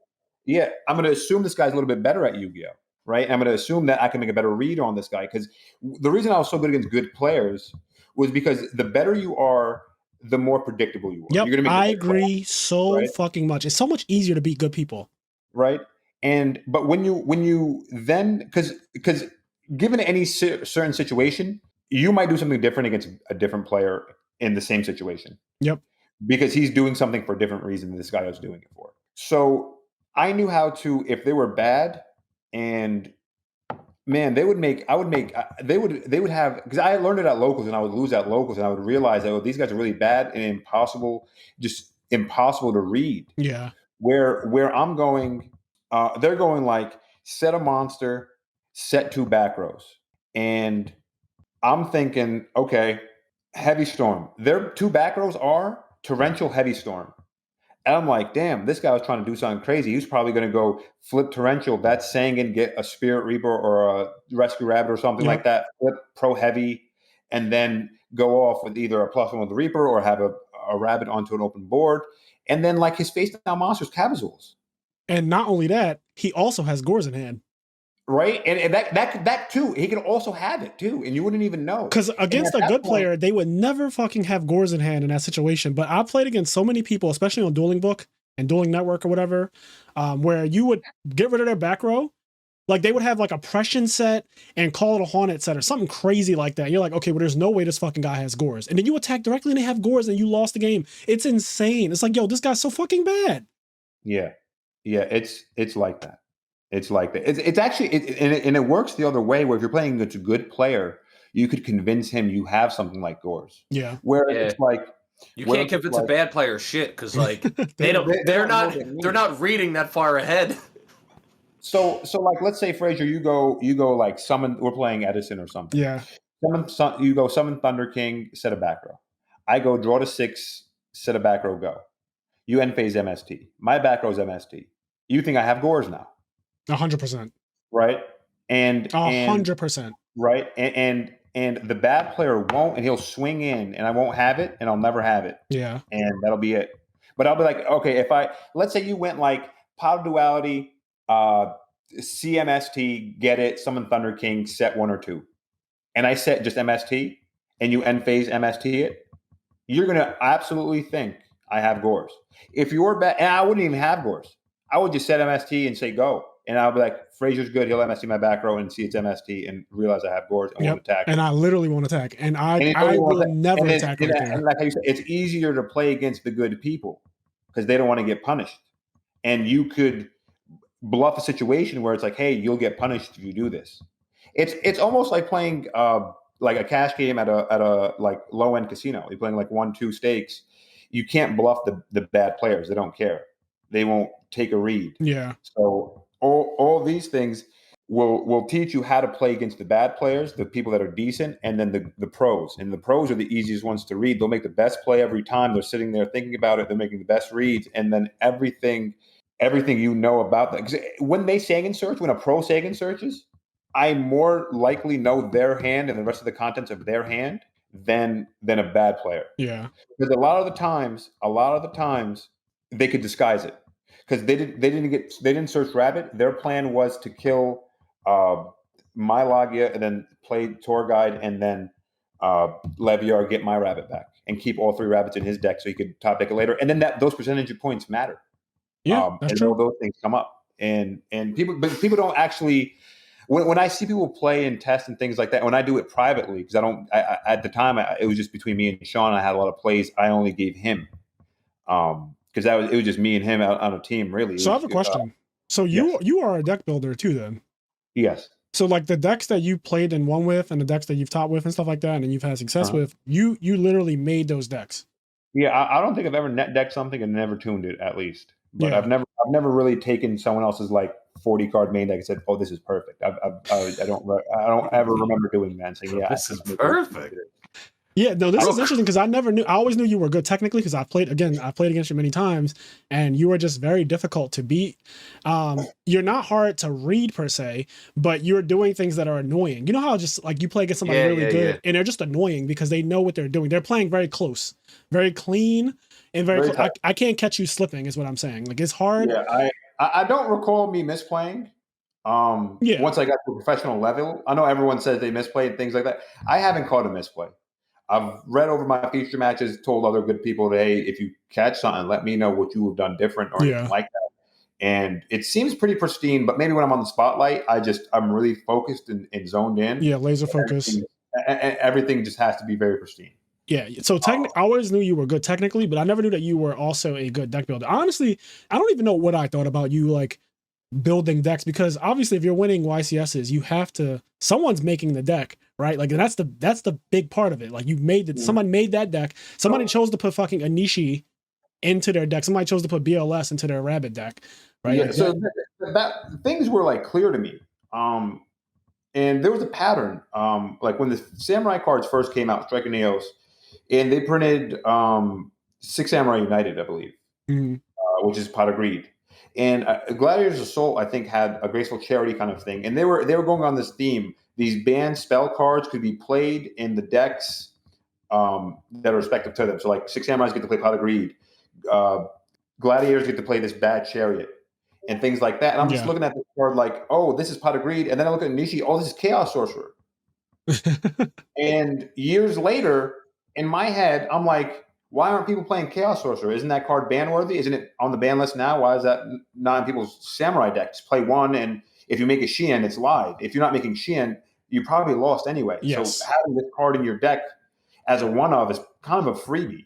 Yeah, I'm going to assume this guy's a little bit better at Yu-Gi-Oh! Right? I'm going to assume that I can make a better read on this guy, because the reason I was so good against good players was because the better you are, the more predictable you are. Yep, You're gonna make I agree fucking much. It's so much easier to beat good people. Right? But when you then, because given any certain situation, you might do something different against a different player in the same situation. Yep. Because he's doing something for a different reason than this guy was doing it for. So I knew how to, if they were bad, and man, they would have, because I learned it at locals, and I would lose at locals, and I would realize that these guys are really bad and impossible to read. Yeah. Where I'm going, they're going like set a monster, set 2 back rows. And I'm thinking, okay, heavy storm. Their 2 back rows are torrential heavy storm. And I'm like, damn, this guy was trying to do something crazy. He was probably going to go flip torrential, that's Sangan, get a Spirit Reaper or a Rescue Rabbit or something like that, flip pro heavy, and then go off with either a +1 with the Reaper or have a Rabbit onto an open board. And then like his face down monsters, Cavazools. And not only that, he also has Gores in hand. Right, and that too, he can also have it too, and you wouldn't even know. Because against a good player, they would never fucking have Gores in hand in that situation. But I played against so many people, especially on Dueling Book and Dueling Network or whatever, where you would get rid of their back row. Like they would have like a Prescient set and call it a Haunted set or something crazy like that. You're like, okay, well, there's no way this fucking guy has Gores. And then you attack directly and they have Gores and you lost the game. It's insane. It's like, yo, this guy's so fucking bad. Yeah, it's like that. It's like that. It's actually, and it works the other way, where if you're playing against a good player, you could convince him you have something like Gores. Yeah. Where it's like, you can't convince a bad player shit, because like they're not reading that far ahead. So like, let's say Frazier, you go like summon. We're playing Edison or something. Yeah. You go summon Thunder King, set a back row. I go draw to 6, set a back row, go. You end phase MST. My back row's MST. You think I have Gores now? 100%. Right. And 100%. Right. And the bad player won't, and he'll swing in, and I won't have it, and I'll never have it. Yeah. And that'll be it. But I'll be like, okay, let's say you went like Pot of Duality, CMST, get it, summon Thunder King, set 1 or 2. And I set just MST, and you end phase MST it, you're going to absolutely think I have Gores. If you're bad, and I wouldn't even have Gores. I would just set MST and say go. And I'll be like, Frazier's good. He'll MST my back row and see it's MST and realize I have Gores and won't attack. And I literally won't attack. And I will never attack right there. And like how you said, it's easier to play against the good people because they don't want to get punished. And you could bluff a situation where it's like, hey, you'll get punished if you do this. It's almost like playing like a cash game at a like low end casino. You're playing like 1-2 stakes. You can't bluff the bad players. They don't care. They won't take a read. Yeah. So all these things will teach you how to play against the bad players, the people that are decent, and then the pros. And the pros are the easiest ones to read. They'll make the best play every time. They're sitting there thinking about it. They're making the best reads, and then everything you know about that. Because when they Sagan search, when a pro Sagan searches, I more likely know their hand and the rest of the contents of their hand than a bad player. Yeah. Because a lot of the times they could disguise it. Because they didn't search Rabbit. Their plan was to kill my Lagia and then play Tour Guide and then Leviar, get my Rabbit back and keep all 3 Rabbits in his deck so he could top deck it later. And then those percentage points matter. Yeah, that's true. All those things come up, and people don't actually. When I see people play and test and things like that, when I do it privately, because at the time it was just between me and Sean. I had a lot of plays I only gave him. Because it was just me and him out on a team, really. So I have a question. So you are a deck builder too, then? Yes. So like the decks that you played and won with, and the decks that you've taught with, and stuff like that, and you've had success with, you literally made those decks. Yeah, I don't think I've ever net decked something and never tuned it, at least. But I've never really taken someone else's like 40 card main deck and said, "Oh, this is perfect." I don't ever remember doing that and saying, "Yeah, this is perfect." Yeah, no, this is interesting because I always knew you were good technically because I played against you many times and you were just very difficult to beat. You're not hard to read per se, but you're doing things that are annoying. You know how just like you play against somebody really good and they're just annoying because they know what they're doing. They're playing very close, very clean, and very I can't catch you slipping is what I'm saying. Like it's hard. Yeah, I don't recall me misplaying. Once I got to a professional level, I know everyone says they misplayed things like that. I haven't caught a misplay. I've read over my feature matches, told other good people, hey, if you catch something, let me know what you have done different or anything like that. And it seems pretty pristine, but maybe when I'm on the spotlight, I'm really focused and zoned in. Yeah, laser focus. Everything just has to be very pristine. Yeah, so I always knew you were good technically, but I never knew that you were also a good deck builder. Honestly, I don't even know what I thought about you like building decks because obviously if you're winning YCSs, you have to someone's making the deck, right? Like that's the big part of it. Like you made it, someone made that deck. Somebody chose to put fucking Anishi into their deck. Somebody chose to put BLS into their Rabbit deck, right? Yeah, like so that things were like clear to me. And there was a pattern. Like when the Samurai cards first came out, Strike and Neos, and they printed 6 Samurai United, I believe, which is Pot of Greed. And Gladiator's Assault, I think, had a Graceful Charity kind of thing. And they were going on this theme. These banned spell cards could be played in the decks that are respective to them. So like 6 Samurais get to play Pot of Greed. Gladiators get to play this Bad Chariot and things like that. And I'm just looking at the card like, oh, this is Pot of Greed. And then I look at Nishi, oh, this is Chaos Sorcerer. And years later, in my head, I'm like, why aren't people playing Chaos Sorcerer? Isn't that card ban worthy? Isn't it on the ban list now? Why is that not in people's Samurai decks? Play one, and if you make a Shien, it's live. If you're not making Shien, you probably lost anyway. Yes. So having this card in your deck as a one-of is kind of a freebie.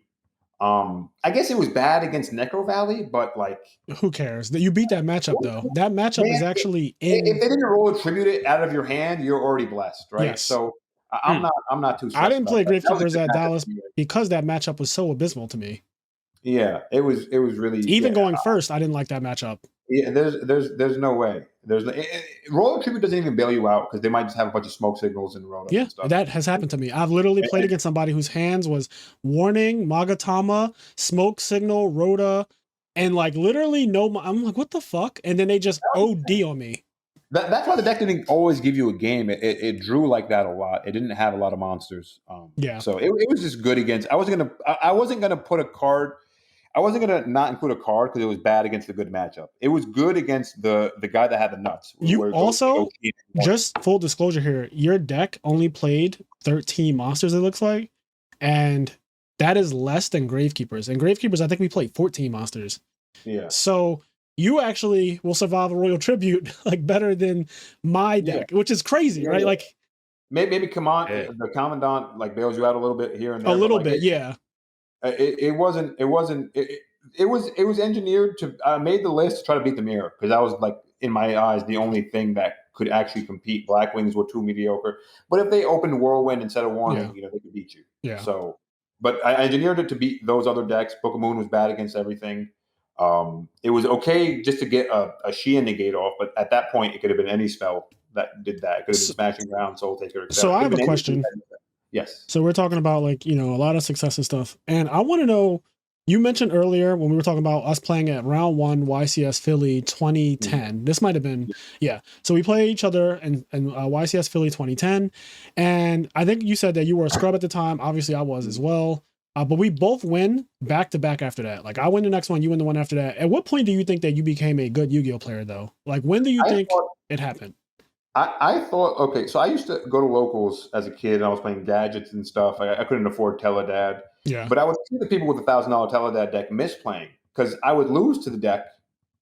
I guess it was bad against Necro Valley, but like, who cares? That you beat that matchup though. That matchup is actually in. If they didn't roll a tribute out of your hand, you're already blessed, right? Yes. So I'm not too. I didn't play Gravekeepers at Dallas because that matchup was so abysmal to me. Yeah, it was really even going first. I didn't like that matchup. Yeah, there's no way. Royal Tribute doesn't even bail you out because they might just have a bunch of smoke signals and roll. Yeah, and that has happened to me. I've literally played against somebody whose hands was Warning, Magatama, Smoke Signal, Rhoda, and like literally no. I'm like, what the fuck? And then they just OD on me. That's why the deck didn't always give you a game. It drew like that a lot. It didn't have a lot of monsters. So it was just good against. I wasn't gonna put a card. I wasn't gonna not include a card because it was bad against the good matchup. It was good against the guy that had the nuts. You also, just full disclosure here, your deck only played 13 monsters. It looks like, and that is less than Gravekeepers. And Gravekeepers, I think we played 14 monsters. Yeah. So you actually will survive a Royal Tribute like better than my deck, which is crazy, right? Like maybe the Commandant like bails you out a little bit here and there. A little bit, yeah. It was engineered to. I made the list to try to beat the mirror because that was like in my eyes the only thing that could actually compete. Black Wings were too mediocre, but if they opened Whirlwind instead of Warning, they could beat you. Yeah. So, but I engineered it to beat those other decks. Book of Moon was bad against everything. It was okay just to get a Shia negate off, but at that point it could have been any spell that did that. It could have been Smashing Ground, Soul Taker. So I have a question. Yes. So we're talking about like, a lot of success and stuff. And I want to know, you mentioned earlier when we were talking about us playing at round 1 YCS Philly 2010. This might have been, So we played each other in YCS Philly 2010. And I think you said that you were a scrub at the time. Obviously I was as well. But we both win back to back after that. Like I win the next one, you win the one after that. At what point do you think that you became a good Yu-Gi-Oh player though? Like when do you think it happened? I thought, okay, so I used to go to locals as a kid and I was playing gadgets and stuff. I couldn't afford Teledad. Yeah. But I would see the people with $1,000 Teledad deck misplaying because I would lose to the deck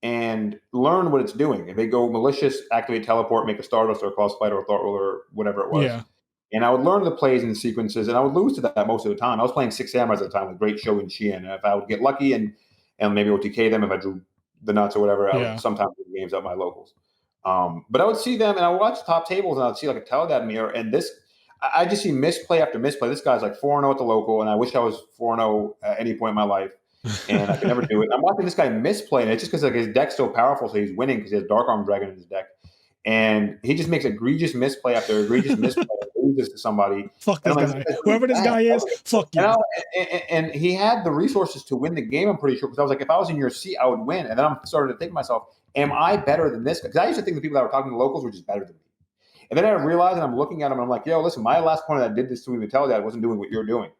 and learn what it's doing. If they go malicious, activate teleport, make a Stardust or a Claw Spider or Thought Roller or whatever it was. Yeah. And I would learn the plays and sequences and I would lose to that most of the time. I was playing 6 Samurais at the time with Great Show and Shien. And if I would get lucky and maybe OTK them if I drew the nuts or whatever, I would sometimes do games at my locals. But I would see them and I would watch top tables and I would see like a Teledad mirror and I just see misplay after misplay. This guy's like 4-0 at the local and I wish I was 4-0 at any point in my life. and I could never do it. I'm watching this guy misplay, and it's just because like his deck's so powerful, so he's winning because he has Dark Arm Dragon in his deck, and he just makes egregious misplay after egregious misplay, and loses to somebody. Fuck this guy. Whoever this guy is, fuck you. And he had the resources to win the game. I'm pretty sure because I was like, if I was in your seat, I would win. And then I'm starting to think to myself, am I better than this guy? Because I used to think the people that were talking to locals were just better than me. And then I realized, and I'm looking at him, and I'm like, yo, listen, my last opponent that did this to me, Teledad, wasn't doing what you're doing.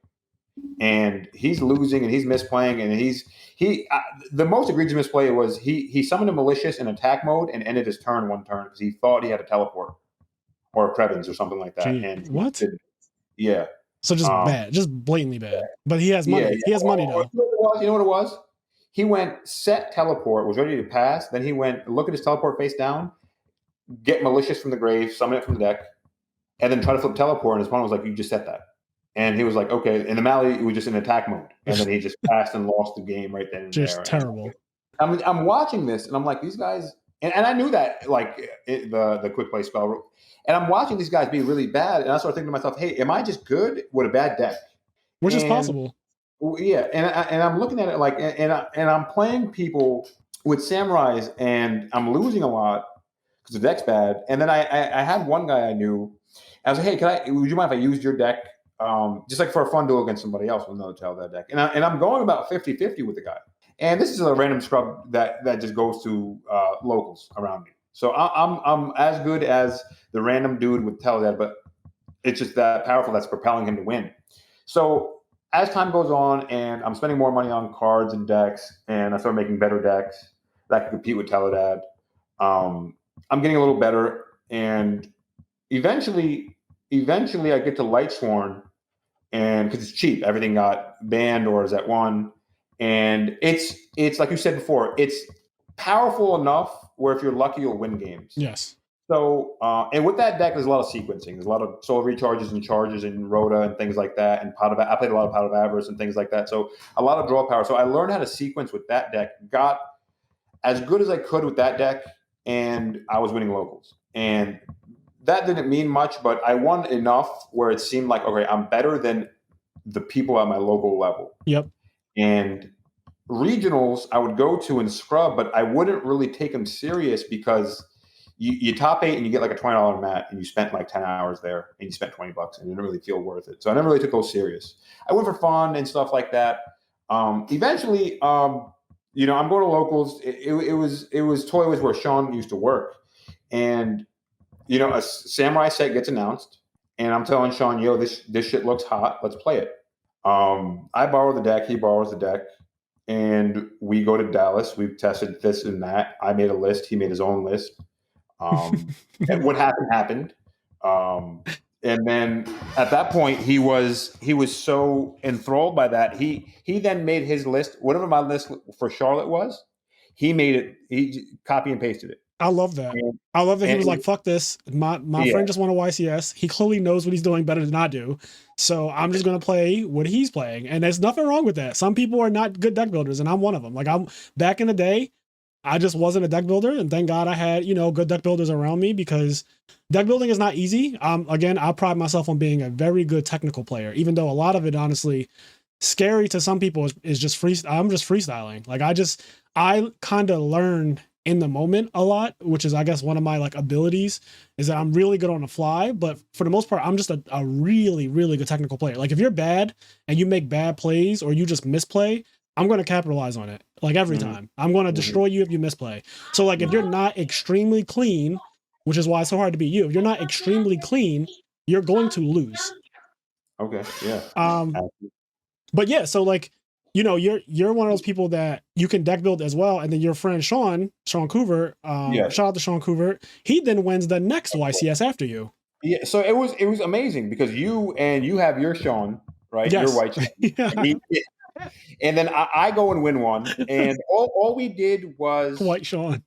And he's losing, and he's misplaying, and the most egregious misplay was he summoned a Malicious in attack mode and ended his turn one turn because he thought he had a teleport or a Krebins or something like that. Gee, and what? Yeah. So just bad, just blatantly bad. But he has money. Yeah. He has money though. You know what it was? He went set teleport, was ready to pass. Then he went look at his teleport face down, get Malicious from the grave, summon it from the deck, and then try to flip teleport. And his opponent was like, "You just set that." And he was like, okay. And the Mally was just in attack mode. And then he just passed and lost the game right then and just there. Terrible. I'm watching this, and I'm like, these guys, and I knew that, like, the quick play spell. And I'm watching these guys be really bad. And I started thinking to myself, hey, am I just good with a bad deck? Which is possible. Yeah. And I'm looking at it like, and I'm playing people with Samurais, and I'm losing a lot because the deck's bad. And then I had one guy I knew. I was like, hey, would you mind if I used your deck? Just like for a fun duel against somebody else with another Teledad deck. And I'm going about 50-50 with the guy. And this is a random scrub that just goes to locals around me. So I'm as good as the random dude with Teledad, but it's just that powerful that's propelling him to win. So as time goes on and I'm spending more money on cards and decks, and I start making better decks that can compete with Teledad, I'm getting a little better. And eventually I get to Lightsworn, and because it's cheap, everything got banned or is at one. And it's like you said before, it's powerful enough where if you're lucky, you'll win games. Yes. So, and with that deck, there's a lot of sequencing. There's a lot of soul recharges and charges and Rhoda and things like that. And I played a lot of Pot of Avarice and things like that. So a lot of draw power. So I learned how to sequence with that deck, got as good as I could with that deck, and I was winning locals. And that didn't mean much, but I won enough where it seemed like, okay, I'm better than the people at my local level. Yep. And regionals I would go to and scrub, but I wouldn't really take them serious because you top 8 and you get like a $20 mat, and you spent like 10 hours there and you spent $20 and it didn't really feel worth it. So I never really took those serious. I went for fun and stuff like that. Eventually, I'm going to locals. It was Toy Wiz where Sean used to work, and a Samurai set gets announced, and I'm telling Sean, yo, this shit looks hot. Let's play it. I borrow the deck. He borrows the deck. And we go to Dallas. We've tested this and that. I made a list. He made his own list. And what happened. And then at that point, he was so enthralled by that. He then made his list, whatever my list for Charlotte was, he made it. He copy and pasted it. I love that. I love that he was like, fuck this. My friend just won a YCS. He clearly knows what he's doing better than I do. So I'm just going to play what he's playing. And there's nothing wrong with that. Some people are not good deck builders, and I'm one of them. Like, I'm back in the day, I just wasn't a deck builder. And thank God I had, good deck builders around me, because deck building is not easy. Again, I pride myself on being a very good technical player, even though a lot of it, honestly, scary to some people is just I'm just freestyling. Like, I kind of learn in the moment a lot, which is, I guess, one of my like abilities, is that I'm really good on the fly. But for the most part, I'm just a really, really good technical player. Like, if you're bad and you make bad plays or you just misplay, I'm going to capitalize on it. Like, every time I'm going to destroy you if you misplay. So like, if you're not extremely clean, which is why it's so hard to beat you, if you're not extremely clean, you're going to lose. Okay. Yeah. But yeah, so like, you're one of those people that you can deck build as well. And then your friend Sean Couvert, shout out to Sean Couvert, he then wins the next YCS after you. Yeah, so it was amazing because you have your Sean, right? Yes. Your white Sean. And then I go and win one. And all we did was White Sean.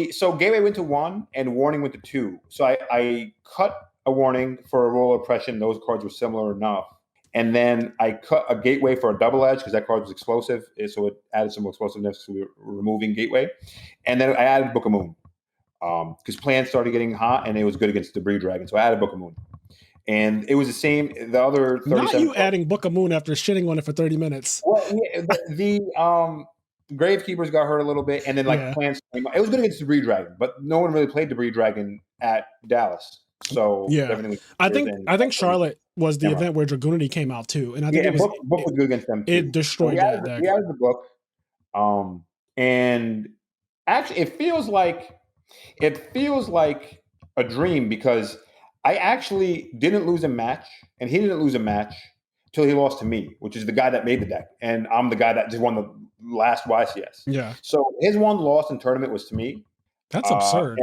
So Gateway went to 1 and Warning went to 2. So I cut a Warning for a roll oppression. Those cards were similar enough. And then I cut a Gateway for a double edge because that card was explosive. So it added some explosiveness to removing Gateway. And then I added Book of Moon because plans started getting hot and it was good against Debris Dragon. So I added Book of Moon. And it was the same. The other 37. Not you adding Book of Moon after shitting on it for 30 minutes. Well, yeah, the Gravekeepers got hurt a little bit, and then Plants. It was good against Debris Dragon, but no one really played Debris Dragon at Dallas. So everything was I think Charlotte was the event where Dragoonity came out too, and I think Book was good against them too. It destroyed that deck. We added the Book, and actually, it feels like a dream because I actually didn't lose a match, and he didn't lose a match till he lost to me, which is the guy that made the deck, and I'm the guy that just won the last YCS. Yeah. So his one loss in tournament was to me. That's absurd.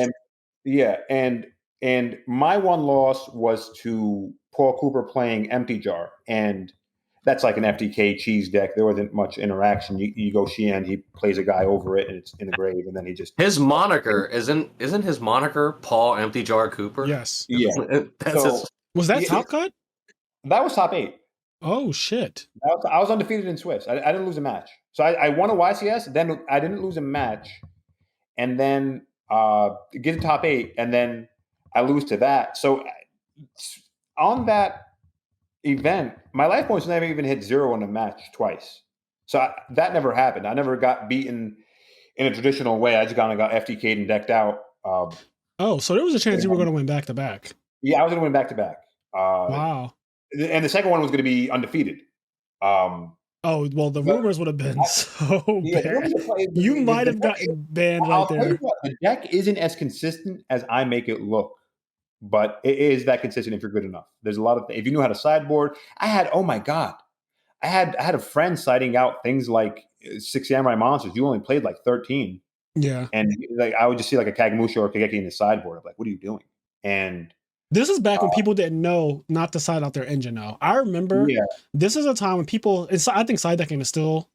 And my one loss was to Paul Cooper playing Empty Jar, and that's like an FTK cheese deck. There wasn't much interaction. You go Sheehan, he plays a guy over it, and it's in the grave, and then he just his moniker isn't his moniker Paul Empty Jar Cooper? Yes. Yeah. Was that top cut? That was top 8. Oh shit! I was undefeated in Swiss. I didn't lose a match. So I won a YCS. Then I didn't lose a match, and then get to top 8, and then I lose to that. So on that event, my life points never even hit 0 in a match twice. So that never happened. I never got beaten in a traditional way. I just got FTK'd and decked out. So there was a chance you were going to win back to back. Yeah, I was going to win back to back. Wow. And the second one was going to be undefeated. The rumors would have been so bad. You might have gotten banned right there. The deck isn't as consistent as I make it look, but it is that consistent if you're good enough. There's a lot of if you knew how to sideboard. I had a friend citing out things like 6 Samurai Monsters. You only played like 13. Yeah, and I would just see like a Kagemusha or Kageki in the sideboard. I'm like, what are you doing? And this is back when people didn't know not to side out their engine now. I remember this is a time when people, I think side decking is still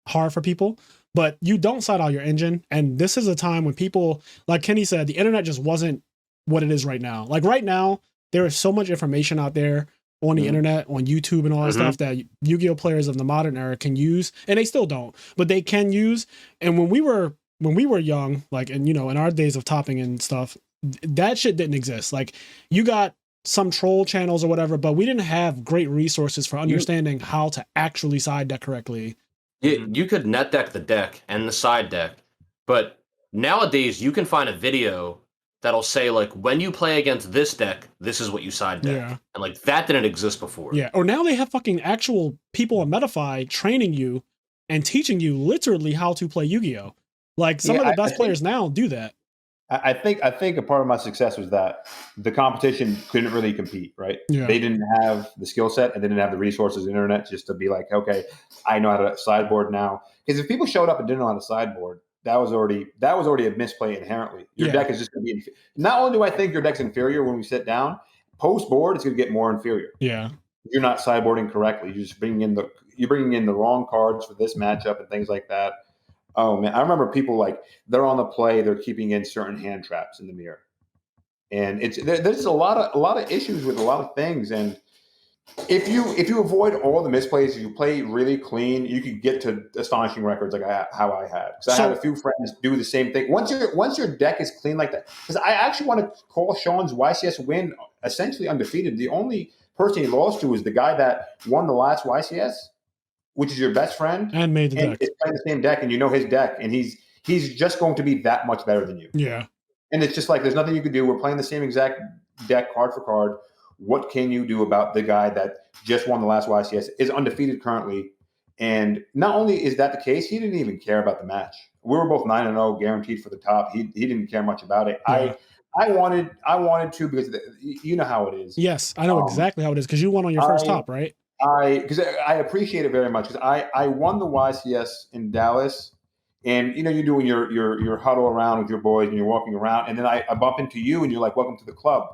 hard for people, but you don't side out your engine. And this is a time when people, like Kenny said, the internet just wasn't what it is right now. Like right now, there is so much information out there on the internet, on YouTube and all that stuff that Yu-Gi-Oh players of the modern era can use. And they still don't, but they can use. And when we were young, like, and in our days of topping and stuff, that shit didn't exist. Like you got some troll channels or whatever, but we didn't have great resources for understanding how to actually side deck correctly. You could net deck the deck and the side deck, but nowadays you can find a video that'll say like, when you play against this deck, this is what you side deck. Yeah. And like that didn't exist before. Yeah. Or now they have fucking actual people on Metafy training you and teaching you literally how to play Yu-Gi-Oh. Like some of the best players now do that. I think a part of my success was that the competition couldn't really compete, right? Yeah. They didn't have the skill set and they didn't have the resources, the internet, just to be like, okay, I know how to sideboard now. Because if people showed up and didn't know how to sideboard, that was already a misplay inherently. Your deck is just going to be. Not only do I think your deck's inferior when we sit down, post board it's going to get more inferior. Yeah, you're not sideboarding correctly. You're just bringing in the wrong cards for this matchup and things like that. Oh man, I remember people like they're on the play, they're keeping in certain hand traps in the mirror, and there's a lot of issues with a lot of things. And if you avoid all the misplays, if you play really clean, you could get to astonishing records like how I had. Because I have a few friends do the same thing. Once your deck is clean like that, because I actually want to call Sean's YCS win essentially undefeated. The only person he lost to was the guy that won the last YCS, which is your best friend, and made the deck. It's playing the same deck, and you know his deck, and he's just going to be that much better than you. Yeah. And it's just like there's nothing you can do. We're playing the same exact deck, card for card. What can you do about the guy that just won the last YCS, is undefeated currently? And not only is that the case, he didn't even care about the match. We were both 9-0, guaranteed for the top. He didn't care much about it. Yeah. I wanted to because you know how it is. Yes, I know exactly how it is because you won on your first top, right? Because I appreciate it very much because I won the YCS in Dallas, and you're doing your huddle around with your boys and you're walking around, and then I bump into you and you're like, welcome to the club.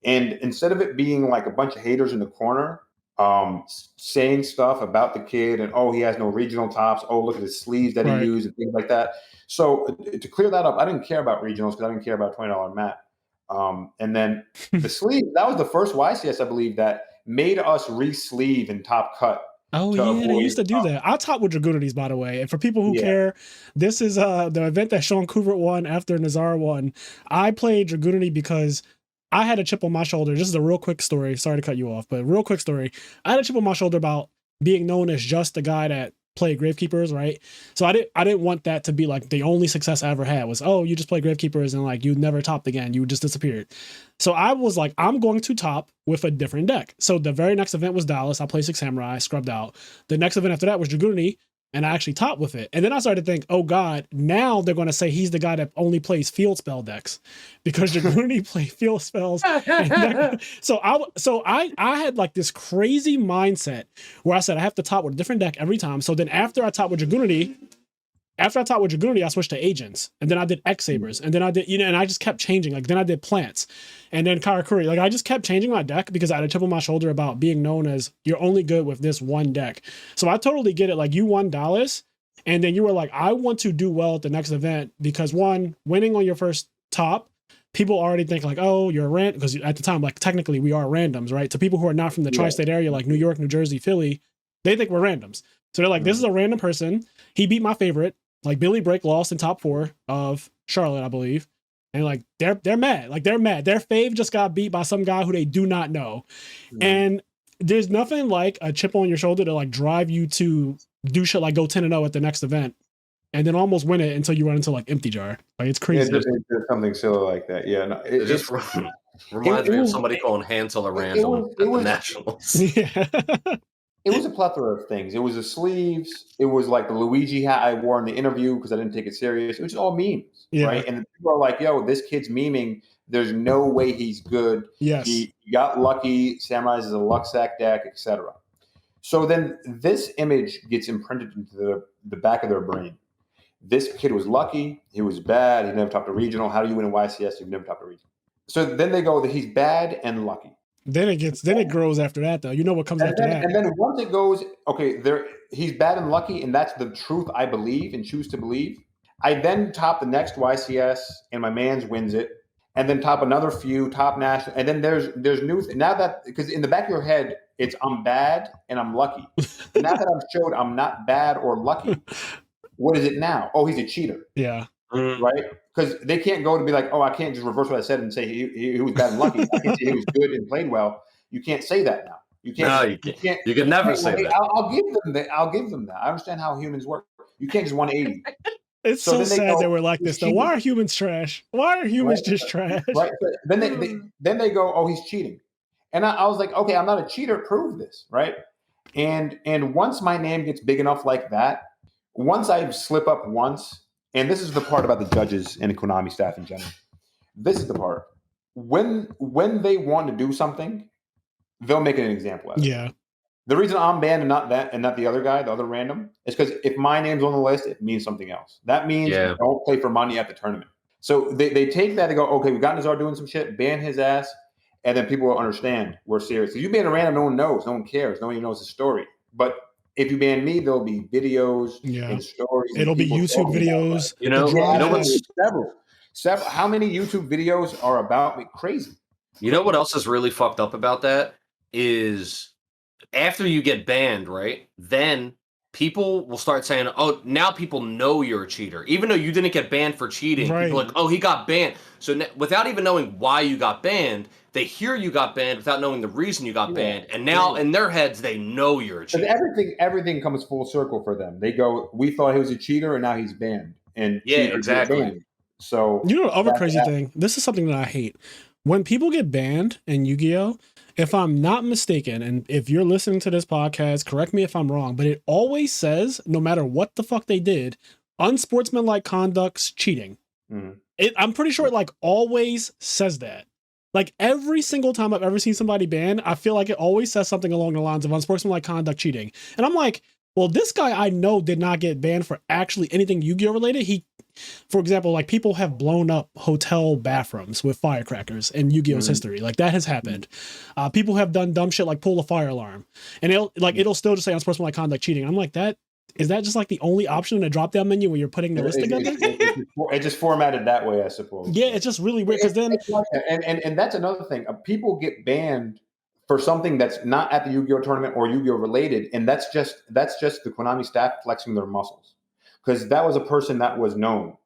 And instead of it being like a bunch of haters in the corner saying stuff about the kid and, oh, he has no regional tops, oh, look at his sleeves that he used and things like that. So to clear that up, I didn't care about regionals because I didn't care about $20 mat. And then the sleeve, that was the first YCS, I believe, that made us re-sleeve and top cut. Oh yeah, they used to do that. I'll top with Dragoonities, by the way. And for people who care, this is the event that Sean Kubert won after Nizar won. I played Dragoonity because I had a chip on my shoulder. This is a real quick story. Sorry to cut you off, but real quick story. I had a chip on my shoulder about being known as just the guy that played Gravekeepers, right? So I didn't want that to be like the only success I ever had was, oh, you just play Gravekeepers and like you never topped again. You just disappeared. So I was like, I'm going to top with a different deck. So the very next event was Dallas. I played 6 Samurai, scrubbed out. The next event after that was Dragooney, and I actually topped with it. And then I started to think, oh God, now they're going to say he's the guy that only plays field spell decks because Dragooney play field spells. So I had like this crazy mindset where I said I have to top with a different deck every time. So then after I topped with Dragooney, I switched to agents, and then I did X Sabers, and then I did, and I just kept changing. Like then I did plants, and then Karakuri. Like I just kept changing my deck because I had a chip on my shoulder about being known as you're only good with this one deck. So I totally get it. Like you won Dallas, and then you were like, I want to do well at the next event because one, winning on your first top, people already think like, oh, you're a random, because at the time, like technically we are randoms, right? To people who are not from the tri-state area, like New York, New Jersey, Philly, they think we're randoms. So they're like, this is a random person. He beat my favorite. Like Billy Break lost in top 4 of Charlotte, I believe. And like they're mad. Like they're mad. Their fave just got beat by some guy who they do not know. And there's nothing like a chip on your shoulder to like drive you to do shit like go 10-0 at the next event and then almost win it until you run into like empty jar. Like it's crazy. Yeah, there's something silly like that. Yeah. No, it just reminds me of somebody calling Hansel a random at the Nationals. Yeah. It was a plethora of things. It was the sleeves. It was like the Luigi hat I wore in the interview because I didn't take it serious. It was all memes, right? And people are like, yo, this kid's memeing. There's no way he's good. Yes. He got lucky. Samurai's is a luck sack deck, etc. So then this image gets imprinted into the back of their brain. This kid was lucky. He was bad. He never topped a regional. How do you win in YCS? You've never topped a regional. So then they go that he's bad and lucky. Then it grows after that, though. You know what comes after that. And then once it goes, okay, he's bad and lucky, and that's the truth I believe and choose to believe. I then top the next YCS, and my man's wins it, and then top another few, top national, and then there's new now that because in the back of your head it's I'm bad and I'm lucky. Now that I've showed I'm not bad or lucky, what is it now? Oh, he's a cheater. Yeah. Right? Because they can't go to be like, oh, I can't just reverse what I said and say he was bad and lucky. I can say he was good and played well. You can't say that now. You can't. No, you can't. You can never say that. I'll give them that. I'll give them that. I understand how humans work. You can't just 180. It's so sad that we're like this, though. Why are humans trash? Why are humans just trash? Right. Then they go, oh, he's cheating. And I was like, okay, I'm not a cheater. Prove this, right? And once my name gets big enough like that, once I slip up once. And this is the part about the judges and the Konami staff in general. This is the part. When they want to do something, they'll make an example out of it. Yeah. The reason I'm banned and not that and not the other guy, the other random, is because if my name's on the list, it means something else. That means don't play for money at the tournament. So they take that and go, okay, we got Nizar doing some shit, ban his ass, and then people will understand we're serious. If you ban a random, no one knows, no one cares, no one even knows the story. But if you ban me, there'll be videos and stories. It'll be YouTube videos. You know what's several. How many YouTube videos are about me? Crazy. You know what else is really fucked up about that is after you get banned, right? Then people will start saying, "Oh, now people know you're a cheater," even though you didn't get banned for cheating. Right. People are like, "Oh, he got banned." So without even knowing why you got banned. They hear you got banned without knowing the reason you got banned, and now in their heads they know you're a cheater. But everything comes full circle for them. They go, "We thought he was a cheater, and now he's banned." And exactly. Banned. So you know, the other crazy thing. This is something that I hate when people get banned in Yu-Gi-Oh. If I'm not mistaken, and if you're listening to this podcast, correct me if I'm wrong, but it always says, no matter what the fuck they did, unsportsmanlike conduct's cheating. I'm pretty sure it like always says that. Like every single time I've ever seen somebody banned, I feel like it always says something along the lines of unsportsmanlike conduct cheating. And I'm like, well, this guy I know did not get banned for actually anything Yu-Gi-Oh related. For example, like people have blown up hotel bathrooms with firecrackers in Yu-Gi-Oh's history. Like that has happened. People have done dumb shit like pull a fire alarm. And it'll still just say unsportsmanlike conduct cheating. I'm like, is that just like the only option in the drop-down menu when you're putting the list together? It's just formatted that way, I suppose. Yeah, it's just really weird because then... And that's another thing. People get banned for something that's not at the Yu-Gi-Oh tournament or Yu-Gi-Oh related, and that's just the Konami staff flexing their muscles. Because that was a person that was known.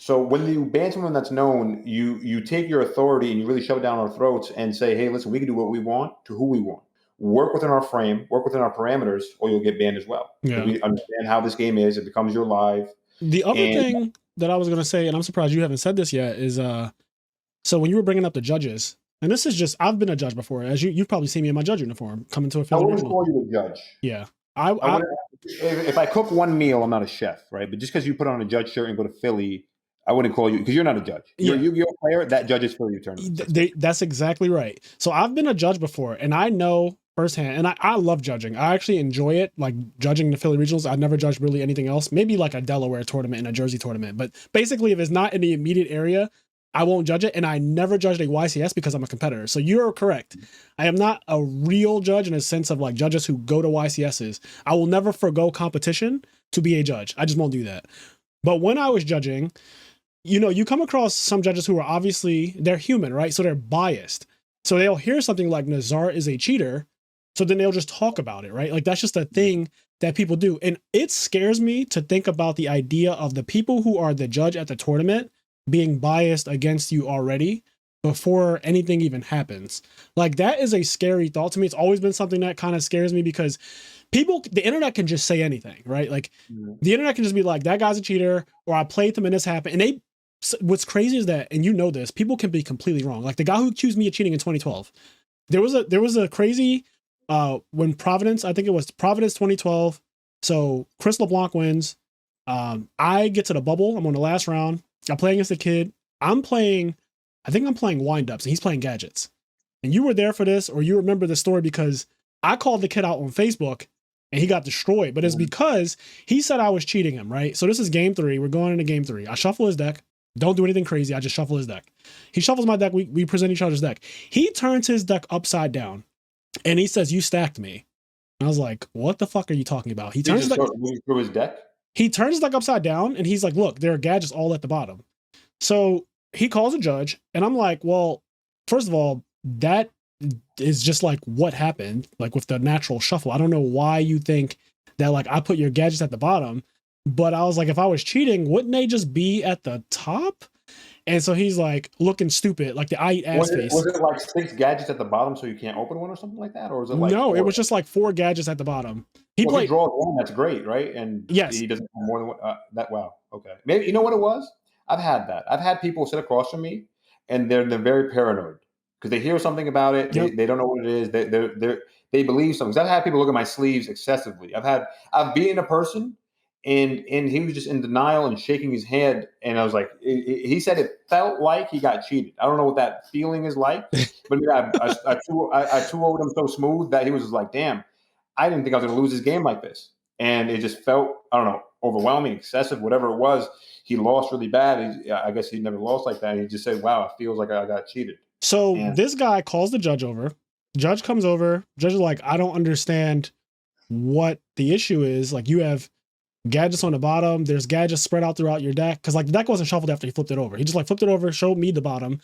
So when you ban someone that's known, you take your authority and you really shove it down our throats and say, hey, listen, we can do what we want to who we want. Work within our frame, work within our parameters, or you'll get banned as well. Yeah. We understand how this game is. It becomes your live. The other thing that I was going to say, and I'm surprised you haven't said this yet, is so when you were bringing up the judges, and this is just, I've been a judge before, as you've probably seen me in my judge uniform coming to a Philly. I wouldn't call you a judge. Yeah. If I cook one meal, I'm not a chef, right? But just because you put on a judge shirt and go to Philly, I wouldn't call you, because you're not a judge. You're a Yu-Gi-Oh player. That judge is Philly tournament. That's exactly right. So I've been a judge before, and I know firsthand, and I love judging. I actually enjoy it, like judging the Philly regionals. I've never judged really anything else. Maybe like a Delaware tournament and a Jersey tournament. But basically, if it's not in the immediate area, I won't judge it. And I never judged a YCS because I'm a competitor. So you're correct. I am not a real judge in a sense of like judges who go to YCSs. I will never forgo competition to be a judge. I just won't do that. But when I was judging, you come across some judges who are obviously, they're human, right? So they're biased. So they'll hear something like Nizar is a cheater. So then they'll just talk about it, right? Like that's just a thing that people do. And it scares me to think about the idea of the people who are the judge at the tournament being biased against you already before anything even happens. Like that is a scary thought to me. It's always been something that kind of scares me because the internet can just say anything, right? Like the internet can just be like, that guy's a cheater, or I played them and this happened. And what's crazy is that, and you know this, people can be completely wrong. Like the guy who accused me of cheating in 2012, there was a crazy, when Providence, I think it was Providence 2012. So Chris LeBlanc wins. I get to the bubble. I'm on the last round. I play against the kid. I think I'm playing windups and he's playing gadgets. And you were there for this, or you remember the story because I called the kid out on Facebook and he got destroyed, but it's because he said I was cheating him, right? So this is game 3. We're going into game 3. I shuffle his deck. Don't do anything crazy. I just shuffle his deck. He shuffles my deck. We present each other's deck. He turns his deck upside down and he says, you stacked me. And I was like, what the fuck are you talking about? He turns through his deck. He turns his deck upside down and he's like, look, there are gadgets all at the bottom. So he calls a judge and I'm like, well, first of all, that is just like what happened, like with the natural shuffle. I don't know why you think that like I put your gadgets at the bottom, but I was like, if I was cheating, wouldn't they just be at the top? And so he's like looking stupid, like the I eat ass face. Was it like 6 gadgets at the bottom so you can't open one or something like that? Or was it like no, 4? It was just like 4 gadgets at the bottom. He draws one, that's great, right? And yes, he doesn't have more than one. That wow, okay. Maybe you know what it was? I've had that. I've had people sit across from me and they're very paranoid because they hear something about it. Yep. They don't know what it is. They believe something. I've had people look at my sleeves excessively. I've beaten a person and he was just in denial and shaking his head. And I was like, he said it felt like he got cheated. I don't know what that feeling is like, but I threw over him so smooth that he was just like, damn, I didn't think I was going to lose this game like this. And it just felt, I don't know, overwhelming, excessive, whatever it was. He lost really bad. I guess he never lost like that. He just said, wow, it feels like I got cheated. So this guy calls the judge over. Judge comes over. Judge is like, I don't understand what the issue is. Like you have gadgets on the bottom. There's gadgets spread out throughout your deck. Cause like the deck wasn't shuffled after he flipped it over. He just like flipped it over, showed me the bottom.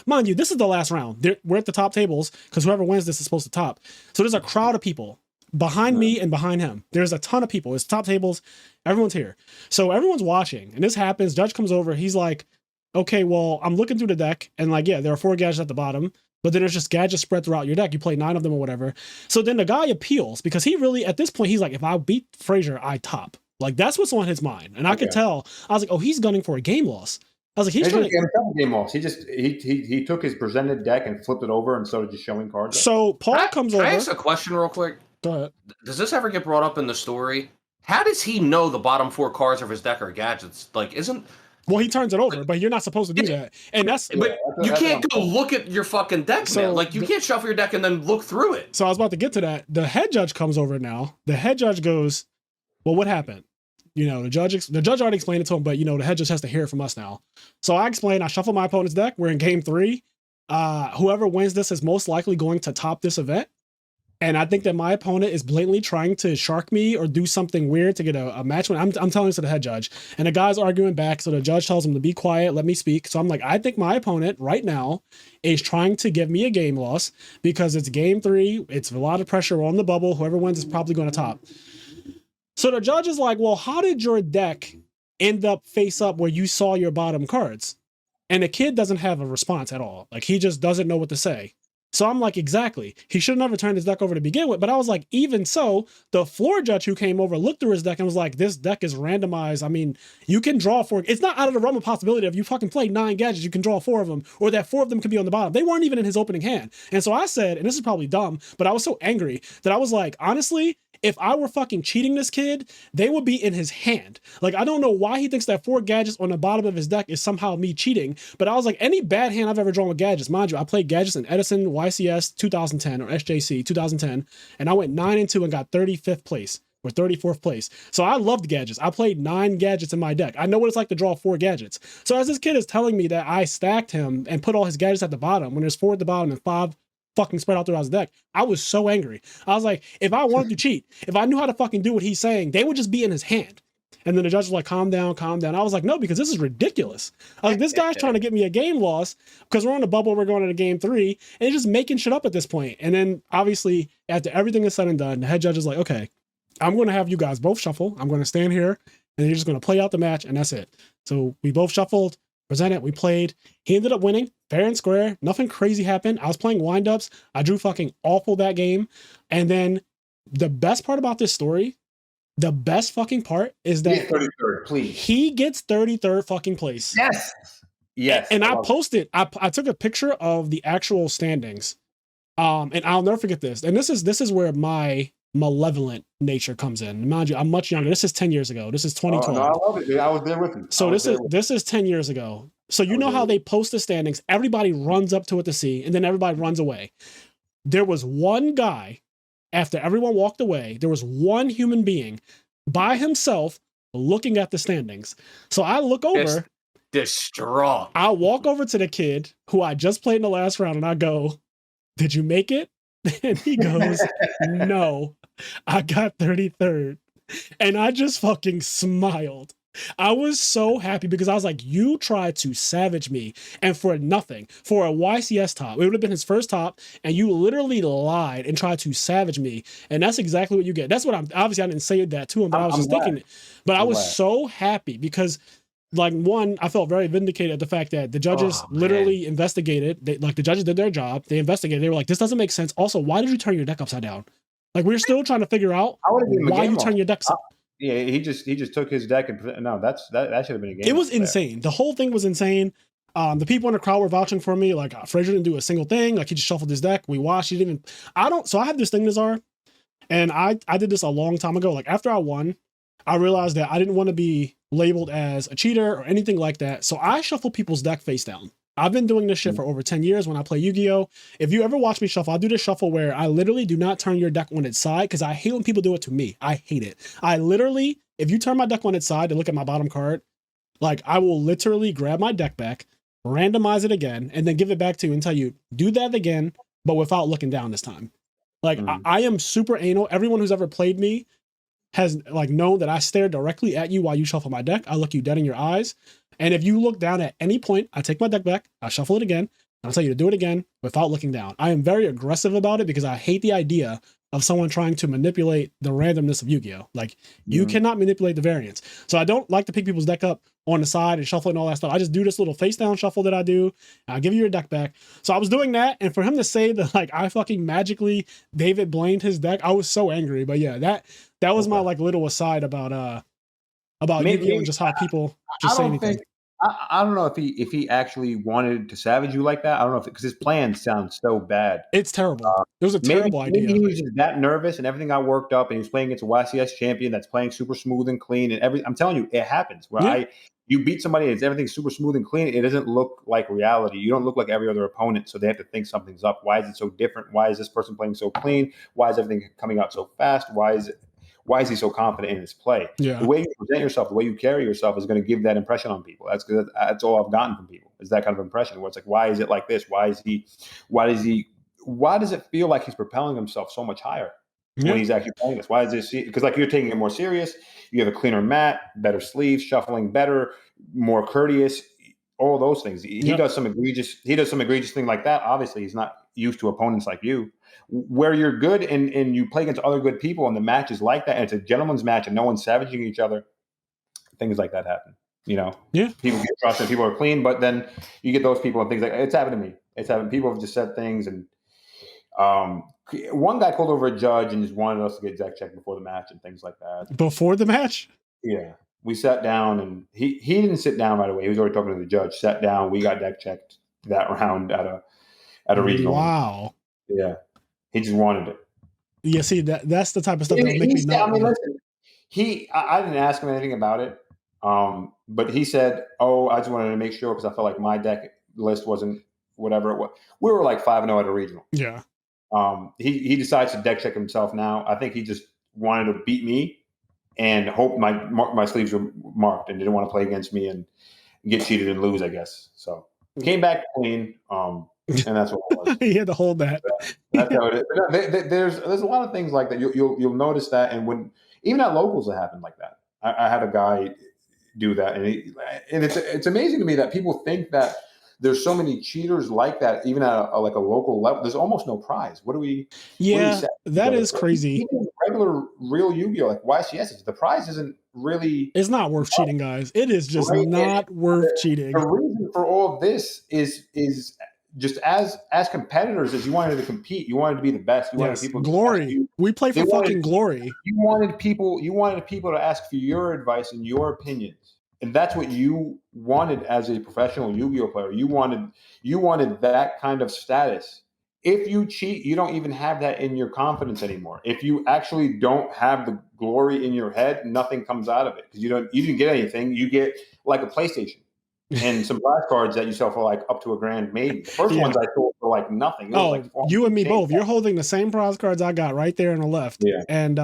Mind you, this is the last round. We're at the top tables because whoever wins this is supposed to top. So there's a crowd of people behind me and behind him. There's a ton of people. It's top tables. Everyone's here. So everyone's watching. And this happens. Judge comes over. He's like, okay, well, I'm looking through the deck. And like, yeah, there are 4 gadgets at the bottom. But then there's just gadgets spread throughout your deck. You play 9 of them or whatever. So then the guy appeals because he really, at this point, he's like, if I beat Frazier, I top. Like, that's what's on his mind. And I could tell. I was like, oh, he's gunning for a game loss. I was like, he's trying to game loss. He took his presented deck and flipped it over and started just showing cards. So Paul comes over. Can I ask a question real quick? Go ahead. Does this ever get brought up in the story? How does he know the bottom 4 cards of his deck are gadgets? Like, well, he turns it over, but you're not supposed to do that. And but you can't go look at your fucking deck, man. Like, you can't shuffle your deck and then look through it. So I was about to get to that. The head judge comes over now. The head judge goes, well, what happened? The judge already explained it to him, but the head judge has to hear it from us now. So I explained, I shuffle my opponent's deck. We're in game 3. Whoever wins this is most likely going to top this event. And I think that my opponent is blatantly trying to shark me or do something weird to get a match win. I'm telling this to the head judge. And the guy's arguing back. So the judge tells him to be quiet, let me speak. So I'm like, I think my opponent right now is trying to give me a game loss because it's game 3. It's a lot of pressure on the bubble. Whoever wins is probably going to top. So the judge is like, well, how did your deck end up face up where you saw your bottom cards. And the kid doesn't have a response at all. Like, he just doesn't know what to say. So I'm like, exactly. He should have never turned his deck over to begin with. But I was like, even so, the floor judge who came over looked through his deck and was like, this deck is randomized. I mean, you can draw 4. It's not out of the realm of possibility. If you fucking play 9 gadgets, you can draw 4 of them, or that 4 of them could be on the bottom. They weren't even in his opening hand. And so I said, and this is probably dumb, but I was so angry that I was like, honestly, if I were fucking cheating this kid, they would be in his hand. Like, I don't know why he thinks that 4 gadgets on the bottom of his deck is somehow me cheating, but I was like, any bad hand I've ever drawn with gadgets, mind you, I played gadgets in Edison, YCS 2010, or SJC 2010, and I went 9-2 and got 35th place, or 34th place. So I loved gadgets. I played 9 gadgets in my deck. I know what it's like to draw 4 gadgets. So as this kid is telling me that I stacked him and put all his gadgets at the bottom, when there's 4 at the bottom and 5 fucking spread out throughout his deck, I was so angry. I was like, if I wanted to cheat, if I knew how to fucking do what he's saying, they would just be in his hand. And then the judge was like, calm down, calm down. I was like, no, because this is ridiculous. I was like, this guy's trying to get me a game loss because we're on the bubble, we're going into game 3, and he's just making shit up at this point. And then obviously, after everything is said and done, the head judge is like, okay, I'm going to have you guys both shuffle. I'm going to stand here, and you're just going to play out the match, and that's it. So we both shuffled, presented, we played. He ended up winning fair and square. Nothing crazy happened. I was playing windups. I drew fucking awful that game. And then the best part about this story, the best fucking part is that 33rd, please. He gets 33rd fucking place. Yes. Yes. And I posted, I took a picture of the actual standings. And I'll never forget this. And this is where my malevolent nature comes in. Mind you, I'm much younger. This is 10 years ago. This is 2012. No, I love it, dude. I was there with you. So this is 10 years ago. So you know how they post the standings, everybody runs up to it to see, and then everybody runs away. There was one guy, after everyone walked away, there was one human being by himself looking at the standings. So I look over, distraught. I walk over to the kid who I just played in the last round, and I go, did you make it? And he goes, no, I got 33rd. And I just fucking smiled. I was so happy because I was like, you tried to savage me, and for nothing, for a YCS top. It would have been his first top, and you literally lied and tried to savage me. And that's exactly what you get. That's what I'm, obviously I didn't say that to him, but I was just thinking it. But I was so happy because, like, one, I felt very vindicated at the fact that the judges literally investigated. The judges did their job. They investigated. They were like, this doesn't make sense. Also, why did you turn your deck upside down? Like, we're still trying to figure out why you turn your deck upside. Yeah, he just took his deck and no, that should have been a game. It was insane. The whole thing was insane. The people in the crowd were vouching for me. Like, Frazier didn't do a single thing. Like, he just shuffled his deck. We watched. He didn't even. So I have this thing, Nizar, and I did this a long time ago. Like, after I won, I realized that I didn't want to be labeled as a cheater or anything like that. So I shuffle people's deck face down. I've been doing this shit for over 10 years when I play Yu-Gi-Oh! If you ever watch me shuffle, I'll do this shuffle where I literally do not turn your deck on its side because I hate when people do it to me. I hate it. I literally, if you turn my deck on its side to look at my bottom card, like, I will literally grab my deck back, randomize it again, and then give it back to you and tell you, do that again, but without looking down this time. Like, I am super anal. Everyone who's ever played me has, like, known that I stare directly at you while you shuffle my deck. I look you dead in your eyes. And if you look down at any point, I take my deck back, I shuffle it again, and I'll tell you to do it again without looking down. I am very aggressive about it because I hate the idea of someone trying to manipulate the randomness of Yu-Gi-Oh! Like, you cannot manipulate the variance. So I don't like to pick people's deck up on the side and shuffle it and all that stuff. I just do this little face down shuffle that I do, and I'll give you your deck back. So I was doing that, and for him to say that, like, I fucking magically David blamed his deck, I was so angry. But yeah, that was my, like, little aside about Yu-Gi-Oh! And just how people just say anything. I don't know if he actually wanted to savage you like that. I don't know if because his plan sounds so bad. It's terrible. It was a terrible idea. Maybe he was just that nervous and everything got worked up, and he was playing against a YCS champion that's playing super smooth and clean. And I'm telling you, it happens. Where you beat somebody and it's everything super smooth and clean. It doesn't look like reality. You don't look like every other opponent, so they have to think something's up. Why is it so different? Why is this person playing so clean? Why is everything coming out so fast? Why is he so confident in his play? Yeah. The way you present yourself, the way you carry yourself is going to give that impression on people. That's all I've gotten from people is that kind of impression where it's like, why is it like this? Why does it feel like he's propelling himself so much higher when he's actually playing this? Why is this? Because, like, you're taking it more serious. You have a cleaner mat, better sleeves, shuffling better, more courteous, all those things. He does some egregious thing like that. Obviously, he's not used to opponents like you. Where you're good and you play against other good people and the match is like that and it's a gentleman's match and no one's savaging each other, things like that happen. Yeah. People get trusted, people are clean, but then you get those people and things like it's happened to me. It's happened. People have just said things, and one guy called over a judge and just wanted us to get deck checked before the match and things like that. Before the match? Yeah. We sat down, and he didn't sit down right away. He was already talking to the judge. Sat down. We got deck checked that round at a regional. Wow. Yeah. He just wanted it. Yeah. See, that's the type of stuff that make me know. I mean, listen. I didn't ask him anything about it. But he said, "Oh, I just wanted to make sure because I felt like my deck list wasn't whatever it was." We were like 5-0 at a regional. Yeah. He decides to deck check himself now. I think he just wanted to beat me and hope my sleeves were marked and didn't want to play against me and get cheated and lose, I guess. So came back clean, and that's what it was. He had to hold that. That's how it is. There's a lot of things like that. You'll notice that, and when even at locals it happened like that. I had a guy do that, and it's amazing to me that people think that there's so many cheaters like that, even at a local level. There's almost no prize. What do we? Yeah, that is crazy. Even regular real Yu-Gi-Oh, like YCS, the prize isn't really. It's not worth cheating, guys. It is just not worth cheating. The reason for all of this is just as competitors, as you wanted to compete, you wanted to be the best. You wanted people glory. We play for fucking glory. You wanted people to ask for your advice and your opinions. And that's what you wanted as a professional Yu-Gi-Oh player. You wanted that kind of status. If you cheat, you don't even have that in your confidence anymore. If you actually don't have the glory in your head, nothing comes out of it because you didn't get anything. You get like a PlayStation and some prize cards that you sell for like up to $1,000 maybe. The first ones I sold for like nothing. You and me both. You're holding the same prize cards I got right there on the left. Yeah. And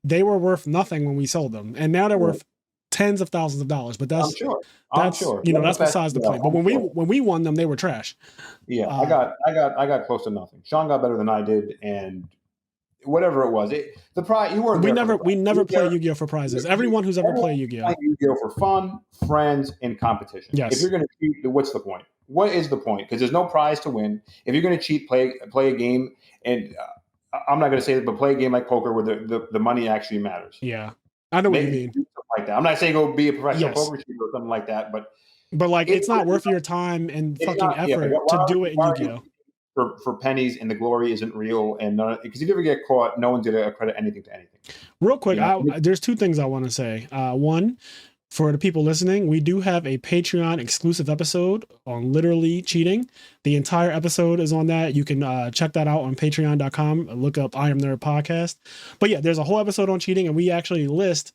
they were worth nothing when we sold them. And now they're worth tens of thousands of dollars, but I'm sure. That's besides the point. But when we won them, they were trash. Yeah, I got close to nothing. Sean got better than I did, and whatever it was, the prize you weren't. We never play Yu-Gi-Oh for prizes. Everyone who's ever played Yu-Gi-Oh, Yu-Gi-Oh for fun, friends, and competition. Yes. If you're going to cheat, what's the point? What is the point? Because there's no prize to win. If you're going to cheat, play a game, and I'm not going to say it, but play a game like poker where the money actually matters. Yeah, I know what you mean. Like that. I'm not saying go be a professional poker shooter or something like that, but like it's not worth your time and fucking effort to do it in Yu-Gi-Oh. For pennies, and the glory isn't real, and because if you ever get caught, no one's gonna credit anything to anything. Real quick, there's two things I want to say. One, for the people listening, we do have a Patreon exclusive episode on literally cheating. The entire episode is on that. You can check that out on patreon.com. Look up IMNerd Podcast. But yeah, there's a whole episode on cheating, and we actually list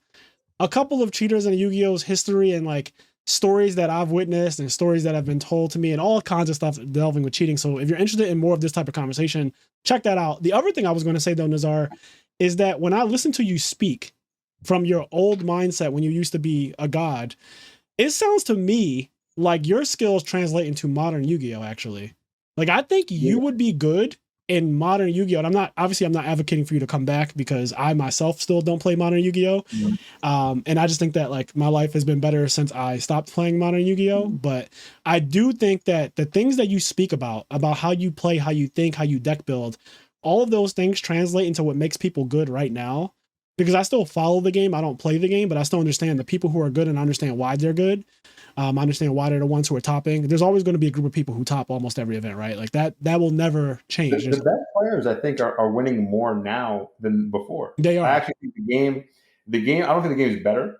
a couple of cheaters in Yu-Gi-Oh's history and like stories that I've witnessed and stories that have been told to me and all kinds of stuff delving with cheating. So if you're interested in more of this type of conversation, check that out. The other thing I was going to say though, Nizar, is that when I listen to you speak from your old mindset when you used to be a god, it sounds to me like your skills translate into modern Yu-Gi-Oh actually. Like I think you would be good in modern Yu-Gi-Oh! And I'm not advocating for you to come back because I myself still don't play modern Yu-Gi-Oh! Mm-hmm. And I just think that like my life has been better since I stopped playing modern Yu-Gi-Oh! Mm-hmm. But I do think that the things that you speak about how you play, how you think, how you deck build, all of those things translate into what makes people good right now. Because I still follow the game. I don't play the game, but I still understand the people who are good and understand why they're good. I understand why they're the ones who are topping. There's always going to be a group of people who top almost every event, right? Like that will never change. The best players, I think, are winning more now than before. They are. I actually think the game, I don't think the game is better.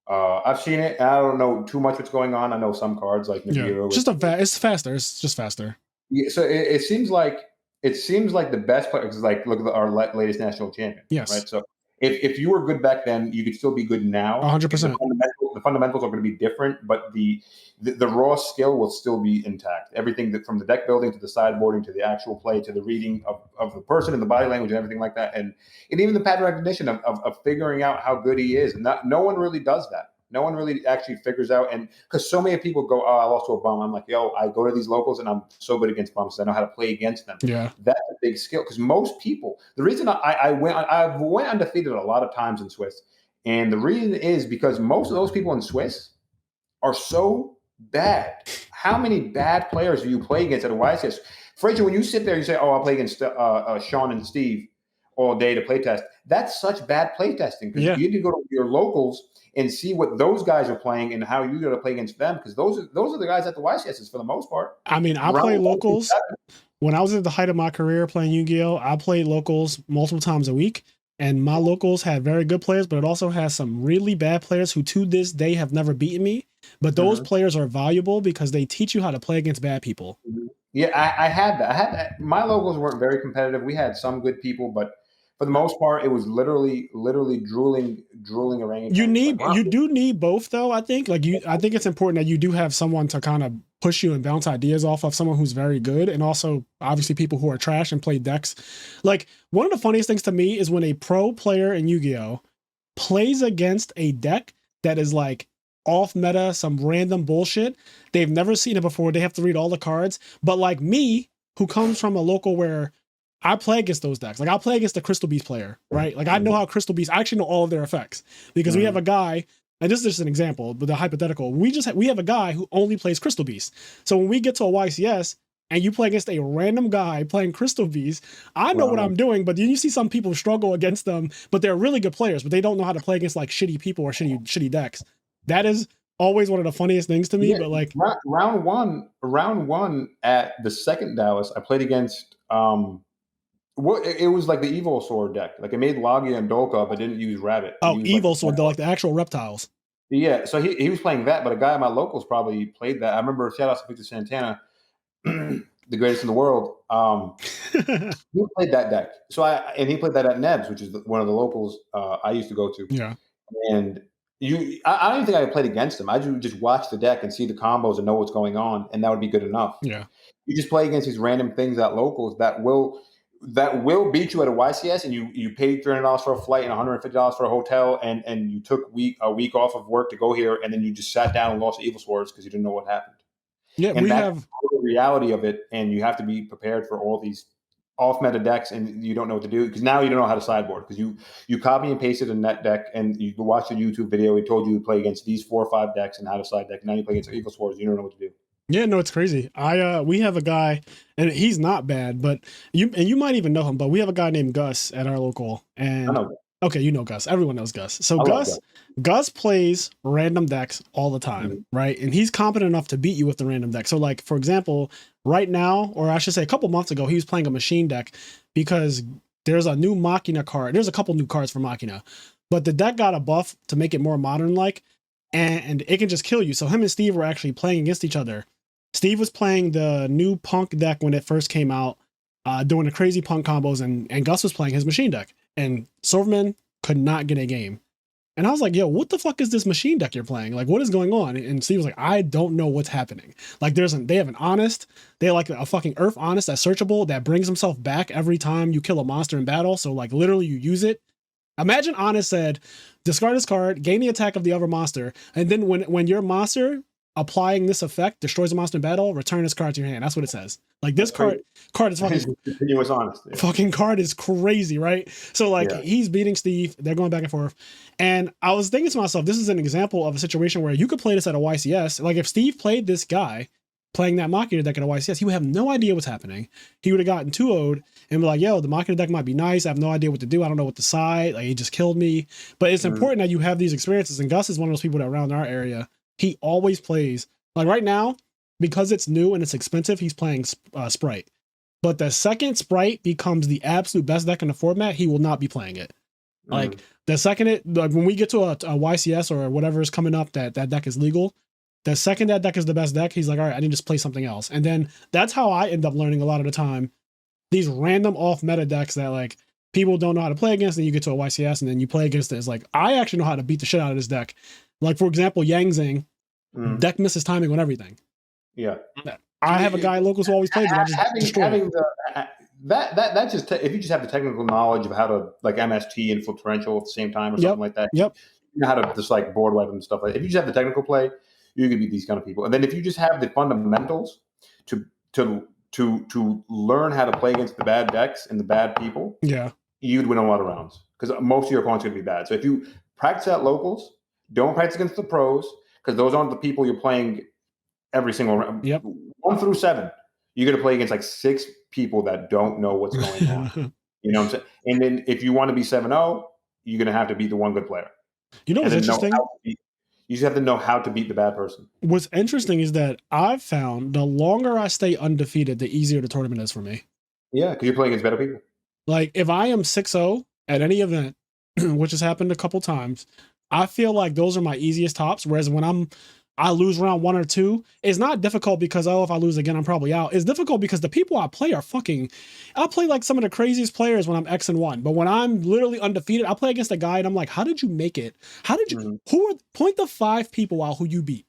I've seen it. And I don't know too much what's going on. I know some cards like Yugioh. It's faster. It's just faster. Yeah, so it seems like the best players, like look at our latest national champion. Yes. Right. So if you were good back then, you could still be good now. 100%. The fundamentals are going to be different, but the raw skill will still be intact. Everything from the deck building to the sideboarding to the actual play to the reading of the person and the body language and everything like that, and even the pattern recognition of figuring out how good he is. And no one really does that. No one really actually figures out, and because so many people go, "Oh, I lost to a bum." I'm like, "Yo, I go to these locals and I'm so good against bums. I know how to play against them." Yeah, that's a big skill. Because most people, the reason I've went undefeated a lot of times in Swiss, and the reason is because most of those people in Swiss are so bad. How many bad players do you play against at a YCS? For instance, when you sit there, you say, "Oh, I'll play against Sean and Steve all day to play test." That's such bad play testing because you need to go to your locals and see what those guys are playing and how you got to play against them, because those are the guys at the YCSs for the most part. I mean, I play locals. When I was at the height of my career playing Yu-Gi-Oh, I played locals multiple times a week, and my locals had very good players, but it also has some really bad players who to this day have never beaten me. But those players are valuable because they teach you how to play against bad people. Yeah, I had that. My locals weren't very competitive. We had some good people, but for the most part, it was literally drooling around. You do need both, though. I think I think it's important that you do have someone to kind of push you and bounce ideas off of, someone who's very good, and also obviously people who are trash and play decks. Like, one of the funniest things to me is when a pro player in Yu-Gi-Oh plays against a deck that is like off meta, some random bullshit. They've never seen it before. They have to read all the cards. But like me, who comes from a local where I play against those decks. Like, I'll play against the Crystal Beast player, right? Like, I know how Crystal Beast, I actually know all of their effects because we have a guy, and this is just an example, but the hypothetical, we have a guy who only plays Crystal Beast. So when we get to a YCS and you play against a random guy playing Crystal Beast, I know what I'm doing, but then you see some people struggle against them, but they're really good players, but they don't know how to play against like shitty people or shitty decks. That is always one of the funniest things to me. Yeah, but like round one at the second Dallas, I played against it was like the Evil Sword deck. Like, it made Logia and Dolka, but didn't use Rabbit. Oh, Evil Sword, like the actual reptiles. Yeah, so he was playing that, but a guy at my locals probably played that. I remember, shout out to Victor Santana, the greatest in the world. He played that deck. So he played that at Nebs, which is one of the locals I used to go to. Yeah, and I don't even think I played against him. I just watch the deck and see the combos and know what's going on, and that would be good enough. Yeah, you just play against these random things at locals that will beat you at a YCS, and you paid $300 for a flight and $150 for a hotel, and you took a week off of work to go here, and then you just sat down and lost to Evil Swords because you didn't know what happened. Yeah, and that's the reality of it, and you have to be prepared for all these off-meta decks, and you don't know what to do because now you don't know how to sideboard because you copy and pasted a net deck, and you watch a YouTube video. He told you to play against these 4 or 5 decks and how to side deck. Now you play against Evil Swords, you don't know what to do. Yeah, no, it's crazy. We have a guy, and he's not bad, but you might even know him, but we have a guy named Gus at our local. And I know. Okay, you know Gus. Everyone knows Gus. So Gus plays random decks all the time, right? And he's competent enough to beat you with the random deck. So like, for example, right now, or I should say a couple months ago, he was playing a machine deck because there's a new Machina card. There's a couple new cards for Machina, but the deck got a buff to make it more modern-like, and it can just kill you. So him and Steve were actually playing against each other. Steve was playing the new Punk deck when it first came out, doing the crazy Punk combos, and Gus was playing his machine deck. And Silverman could not get a game. And I was like, yo, what the fuck is this machine deck you're playing? Like, what is going on? And Steve was like, I don't know what's happening. Like, they have an Honest. They have like a fucking Earth Honest that's searchable that brings himself back every time you kill a monster in battle. So like, literally you use it. Imagine Honest said, discard this card, gain the attack of the other monster. And then when your monster applying this effect destroys a monster in battle, return this card to your hand. That's what it says. Like, this card is fucking continuous Honest. Yeah. Fucking card is crazy, right? So like, he's beating Steve. They're going back and forth. And I was thinking to myself, this is an example of a situation where you could play this at a YCS. Like, if Steve played this guy playing that Machina deck at a YCS, he would have no idea what's happening. He would have gotten 2-0'd and be like, yo, the Machina deck might be nice. I have no idea what to do. I don't know what to side. Like, he just killed me. But it's important that you have these experiences. And Gus is one of those people that around our area, he always plays. Like, right now, because it's new and it's expensive, he's playing Sprite. But the second Sprite becomes the absolute best deck in the format, he will not be playing it. Like, the second when we get to a YCS or whatever is coming up that deck is legal, the second that deck is the best deck, he's like, all right, I need to just play something else. And then that's how I end up learning a lot of the time. These random off-meta decks that, like, people don't know how to play against, and you get to a YCS, and then you play against it. It's like, I actually know how to beat the shit out of this deck. Like, for example, Yang Zing, deck misses timing on everything. Yeah. I have a guy locals who always plays it. I just destroy it. That just if you just have the technical knowledge of how to, like, MST and flip torrential at the same time or something like that. Yep. You know how to just like board wipe and stuff like that. If you just have the technical play, you can beat these kind of people. And then if you just have the fundamentals to learn how to play against the bad decks and the bad people, you'd win a lot of rounds because most of your opponents are going to be bad. So if you practice at locals, don't practice against the pros because those aren't the people you're playing every single round. 1 through 7, you're going to play against like 6 people that don't know what's going on. You know what I'm saying? And then if you want to be 7-0, you're going to have to beat the one good player. You know what's interesting? You just have to know how to beat the bad person. What's interesting is that I've found the longer I stay undefeated, the easier the tournament is for me. Yeah, because you're playing against better people. Like if I am 6-0 at any event, which has happened a couple times, I feel like those are my easiest tops. Whereas when I lose round 1 or 2, it's not difficult because, if I lose again, I'm probably out. It's difficult because the people I play are I play like some of the craziest players when I'm X-1. But when I'm literally undefeated, I play against a guy and I'm like, how did you make it? How did you, point the 5 people out who you beat?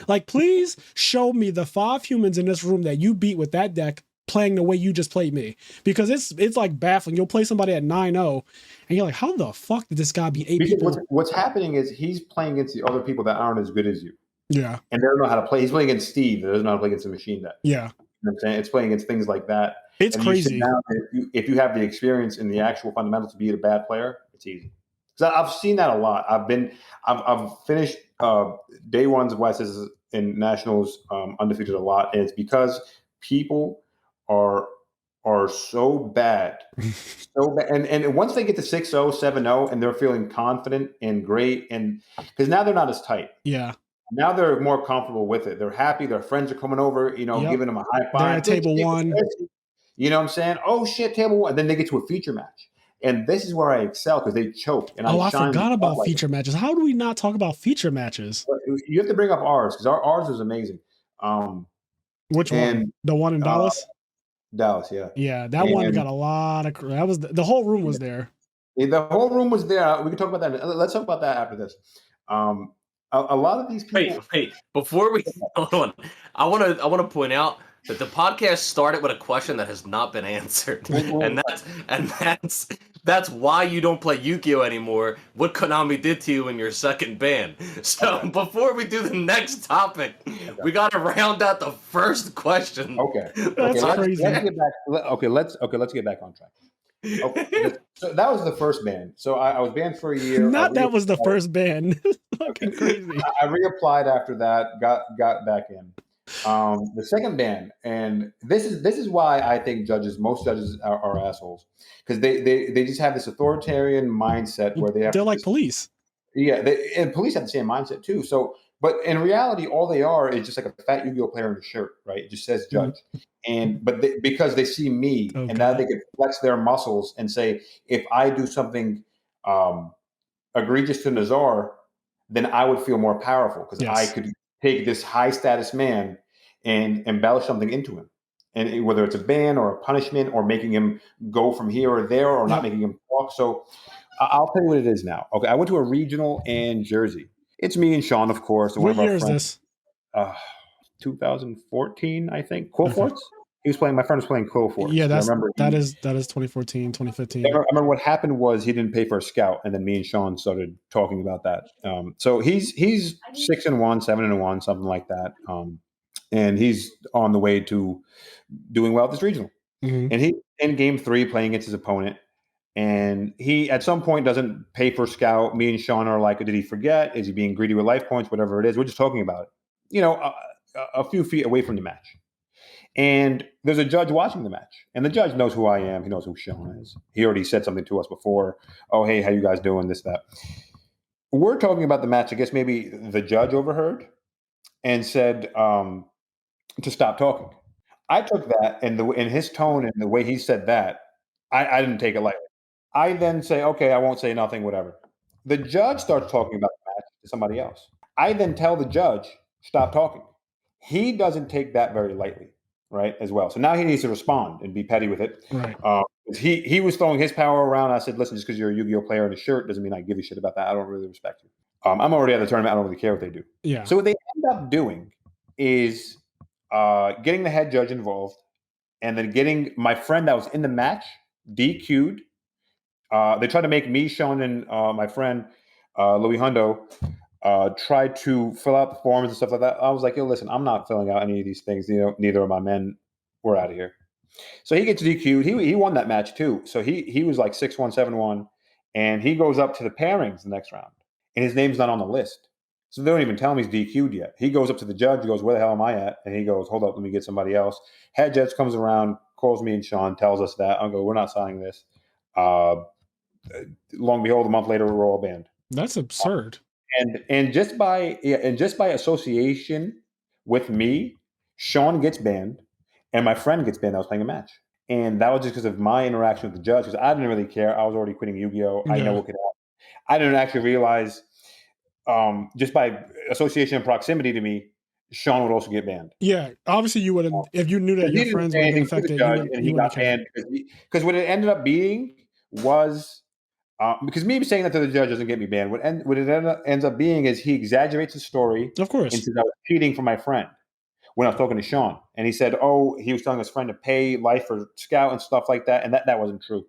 Like, please show me the 5 humans in this room that you beat with that deck playing the way you just played me, because it's like baffling. You'll play somebody at 9-0 and you're like, how the fuck did this guy beat 8 people? What's happening is he's playing against the other people that aren't as good as you. Yeah. And they don't know how to play. He's playing against Steve that doesn't know how to play against a machine deck. Yeah. You know what I'm saying? It's playing against things like that. It's crazy. If you have the experience in the actual fundamentals to be a bad player, it's easy. Because I've seen that a lot. I've finished day ones of YCS in nationals undefeated a lot, and it's because people are so bad, so bad. And once they get to 6-0, 7-0, and they're feeling confident and great, and because now they're not as tight. Yeah. Now they're more comfortable with it. They're happy. Their friends are coming over, giving them a high five. They're at table 1. You know what I'm saying? Oh shit, table 1. And then they get to a feature match. And this is where I excel because they choke. And I forgot about feature matches. How do we not talk about feature matches? You have to bring up ours because ours was amazing. Which one? The one in Dallas? Dallas, yeah. Yeah, that one got a lot of. That was the whole room was there. The whole room was there. We can talk about that. Let's talk about that after this. A lot of these people. Wait. Before we hold on, I want to point out that the podcast started with a question that has not been answered, and that's why you don't play Yugioh anymore. What Konami did to you in your second ban. So before we do the next topic, we got to round out the first question. Okay, that's crazy. Let's get back on track. Okay, so that was the first ban. So I was banned for a year. That was the first ban. Fucking crazy. I reapplied after that. Got back in. The second ban, and this is why I think most judges are assholes, because they just have this authoritarian mindset where they're like police. Yeah, and police have the same mindset too. So, but in reality, all they are is just like a fat Yu-Gi-Oh player in a shirt, right? It just says judge. Because they see me, and now they can flex their muscles and say, if I do something egregious to Nizar, then I would feel more powerful because I could take this high status man and embellish something into him. And whether it's a ban or a punishment or making him go from here or there or not making him talk. So I'll tell you what it is now. Okay, I went to a regional in Jersey. It's me and Sean, of course. What year is this? 2014, I think. Quill Forts? My friend was playing Quill Forts. Yeah, that is 2014, 2015. I remember what happened was he didn't pay for a scout, and then me and Sean started talking about that. So he's 6-1, 7-1, something like that. And he's on the way to doing well at this regional. Mm-hmm. And he in game 3 playing against his opponent. And he at some point doesn't pay for scout. Me and Sean are like, did he forget? Is he being greedy with life points? Whatever it is. We're just talking about it. A few feet away from the match. And there's a judge watching the match. And the judge knows who I am. He knows who Sean is. He already said something to us before. Oh, hey, how you guys doing? This, that. We're talking about the match. I guess maybe the judge overheard and said to stop talking. I took that and in his tone and the way he said that, I didn't take it lightly. I then say, okay, I won't say nothing, whatever. The judge starts talking about the match to somebody else. I then tell the judge, stop talking. He doesn't take that very lightly, right, as well. So now he needs to respond and be petty with it. Right. He was throwing his power around. I said, listen, just because you're a Yu-Gi-Oh player in a shirt doesn't mean I give a shit about that. I don't really respect you. I'm already at the tournament. I don't really care what they do. Yeah. So what they end up doing is getting the head judge involved and then getting my friend that was in the match DQ'd. They tried to make me, Sean, and my friend Louis Hundo try to fill out the forms and stuff like that. I was like, yo, listen, I'm not filling out any of these things. Neither of my men. We're out of here. So he gets DQ'd. He won that match too. So he was like 6-1, 7-1, and he goes up to the pairings the next round, and his name's not on the list. So they don't even tell him he's DQ'd yet. He goes up to the judge. He goes, where the hell am I at? And he goes, hold up, let me get somebody else. Head judge comes around, calls me and Sean, tells us that. I go, we're not signing this. Long and behold, a month later, we're all banned. That's absurd. And just by association with me, Sean gets banned, and my friend gets banned. I was playing a match, and that was just because of my interaction with the judge. Because I didn't really care. I was already quitting Yu-Gi-Oh. I know what could happen. I didn't actually realize, just by association and proximity to me, Sean would also get banned. Yeah, obviously you would have, if you knew that your friends would have been affected, and he got banned because what it ended up being was. Because me saying that to the judge doesn't get me banned. What it ends up being is he exaggerates the story. Of course. And says I was cheating for my friend when I was talking to Sean. And he said, oh, he was telling his friend to pay life for Scout and stuff like that. And that wasn't true.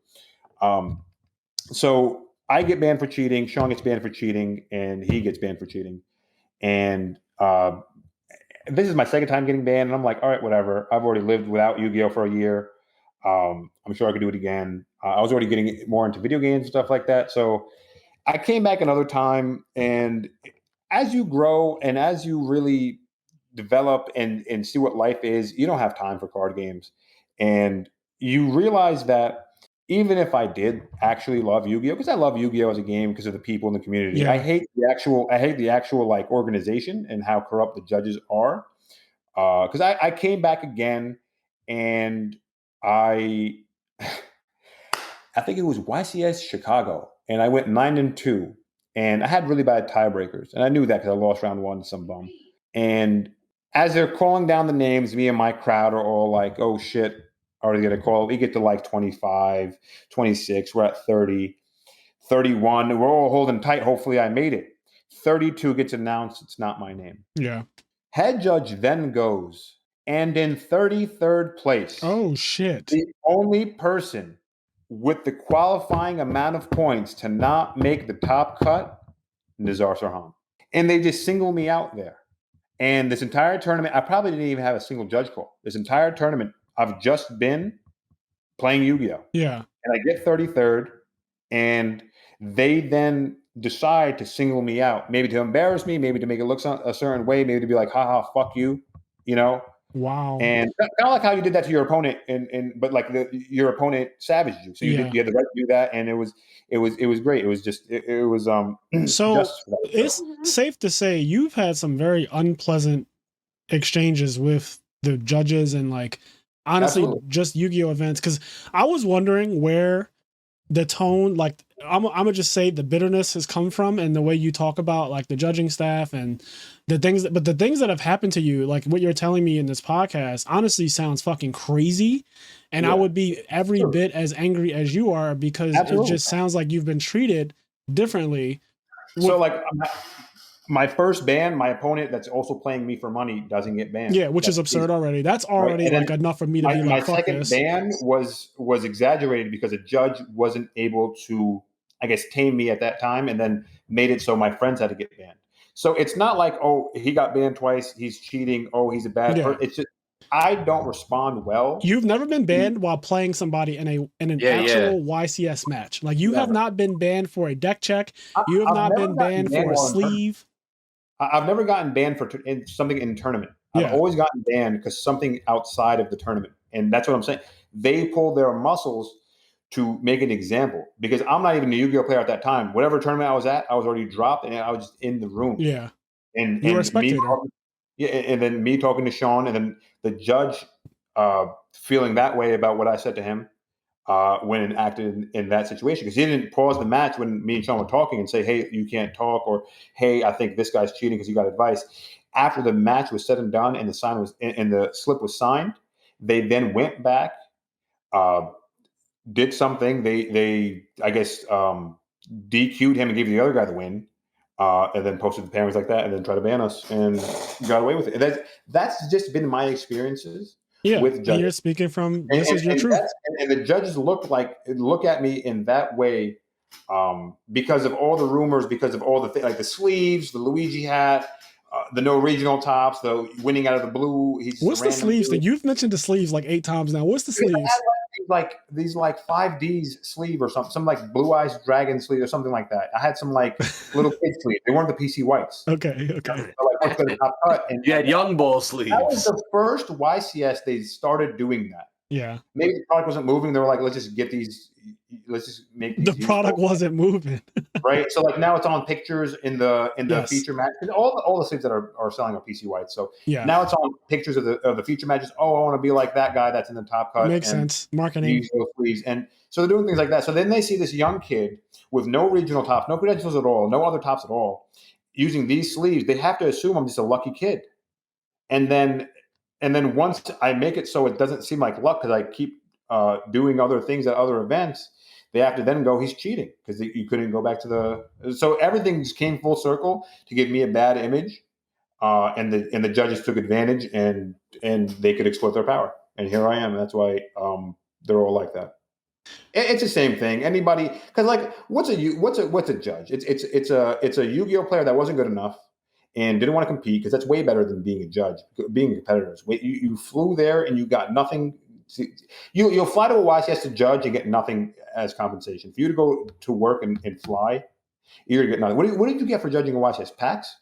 So I get banned for cheating. Sean gets banned for cheating. And he gets banned for cheating. And this is my second time getting banned. And I'm like, all right, whatever. I've already lived without Yu-Gi-Oh for a year. I'm sure I could do it again. I was already getting more into video games and stuff like that. So I came back another time. And as you grow and as you really develop and see what life is, you don't have time for card games. And you realize that even if I did actually love Yu-Gi-Oh, because I love Yu-Gi-Oh as a game because of the people in the community. Yeah. I hate the actual like organization and how corrupt the judges are. Because I came back again and I think it was YCS Chicago, and I went 9-2, and I had really bad tiebreakers, and I knew that because I lost round 1 to some bum. And as they're calling down the names, me and my crowd are all like, "Oh shit, already get a call." We get to like 25, 26. We're at 30, 31. We're all holding tight. Hopefully, I made it. 32 gets announced. It's not my name. Yeah. Head judge then goes, and in 33rd place. Oh shit! The only person with the qualifying amount of points to not make the top cut, Nizar Sarhan. And they just single me out there. And this entire tournament, I probably didn't even have a single judge call. This entire tournament, I've just been playing Yu-Gi-Oh. Yeah. And I get 33rd, and they then decide to single me out, maybe to embarrass me, maybe to make it look a certain way, maybe to be like, haha, fuck you, you know? Wow. And kind of like how you did that to your opponent, but like your opponent savaged you, so you had the right to do that, and it was great. It was just it was so it's safe to say you've had some very unpleasant exchanges with the judges and like honestly Absolutely. Just Yu-Gi-Oh events, because I was wondering where the tone, like I'm gonna just say the bitterness has come from, and the way you talk about like the judging staff and the things that have happened to you, like what you're telling me in this podcast, honestly sounds fucking crazy. And I would be every bit as angry as you are, because Absolutely. It just sounds like you've been treated differently. So like my first ban, my opponent that's also playing me for money doesn't get banned. Yeah, which is absurd already. That's already like enough for me to be like, fuck this. My second ban was exaggerated because a judge wasn't able to, I guess, tame me at that time, and then made it so my friends had to get banned. So it's not like, oh, he got banned twice, he's cheating, oh, he's a bad person. It's just I don't respond well. You've never been banned while playing somebody in an actual YCS match. Like you have not been banned for a deck check. You have not been banned for a sleeve. I've never gotten banned for something in tournament. I've always gotten banned because something outside of the tournament. And that's what I'm saying. They pulled their muscles to make an example, because I'm not even a Yu-Gi-Oh player at that time. Whatever tournament I was at, I was already dropped, and I was just in the room. Yeah. And then me talking to Sean, and then the judge feeling that way about what I said to him when it acted in that situation, because he didn't pause the match when me and Sean were talking and say, hey, you can't talk, or hey, I think this guy's cheating because you got advice. After the match was said and done and the slip was signed, they then went back, did something. They I guess DQ'd him and gave the other guy the win, and then posted the pairings like that, and then tried to ban us and got away with it. That's just been my experiences. Yeah, with judges. And you're speaking from this is your truth. And the judges look at me in that way because of all the rumors, because of all the things, like the sleeves, the Luigi hat, the no regional tops, the winning out of the blue. What's the sleeves? You've mentioned the sleeves like 8 times now. What's the sleeves? Like these like 5Ds sleeve or something, some like Blue Eyes Dragon sleeve or something like that. I had some like little kid sleeve. They weren't the PC whites. Okay. So, like, the top cut. And you had young ball sleeves. That was the first YCS they started doing that. Yeah. Maybe the product wasn't moving. They were like, let's just get these let's just make the product wasn't moving. Right. So like now it's on pictures in the Yes. feature match. And all the sleeves that are selling are PC white. So yeah, now it's on pictures of the feature matches. Oh, I want to be like that guy that's in the top cut. Makes sense. Marketing. Use those sleeves. And so they're doing things like that. So then they see this young kid with no regional tops, no credentials at all, no other tops at all, using these sleeves. They have to assume I'm just a lucky kid. And then once I make it so it doesn't seem like luck because I keep doing other things at other events, they have to then go, he's cheating because you couldn't go back to the. So everything just came full circle to give me a bad image, and the judges took advantage and they could exploit their power. And here I am. And that's why they're all like that. It's the same thing. Anybody, because like, what's a judge? It's a Yu-Gi-Oh player that wasn't good enough and didn't want to compete because that's way better than being a judge. Being a competitor, you flew there and you got nothing. You'll fly to a YCS to judge and get nothing as compensation. For you to go to work and fly, you're gonna get nothing. What did you get for judging a YCS? Packs?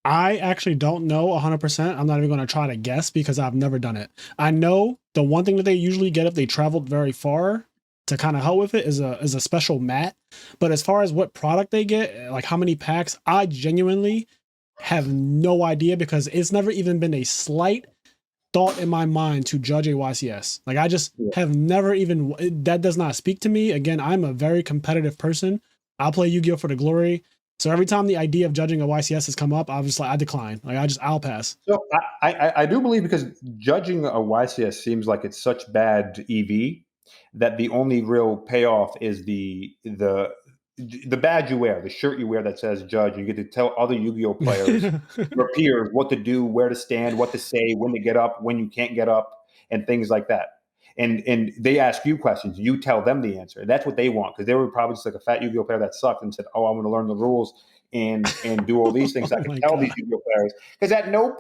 I actually don't know 100%. I'm not even going to try to guess because I've never done it. I know the one thing that they usually get if they traveled very far to kind of help with it is a special mat. But as far as what product they get, like how many packs, I genuinely have no idea because it's never even been a slight thought in my mind to judge a YCS. Like I just have never even, that does not speak to me. Again, I'm a very competitive person. I'll play Yu-Gi-Oh for the glory. So every time the idea of judging a YCS has come up, obviously I decline. Like I'll pass. So I do believe because judging a YCS seems like it's such bad EV that the only real payoff is the badge you wear, the shirt you wear that says judge. You get to tell other Yu-Gi-Oh players, your peers, what to do, where to stand, what to say, when to get up, when you can't get up, and things like that. And they ask you questions. You tell them the answer. That's what they want because they were probably just like a fat Yu-Gi-Oh player that sucked and said, "Oh, I want to learn the rules and do all these things." I can tell these Yu-Gi-Oh players because at no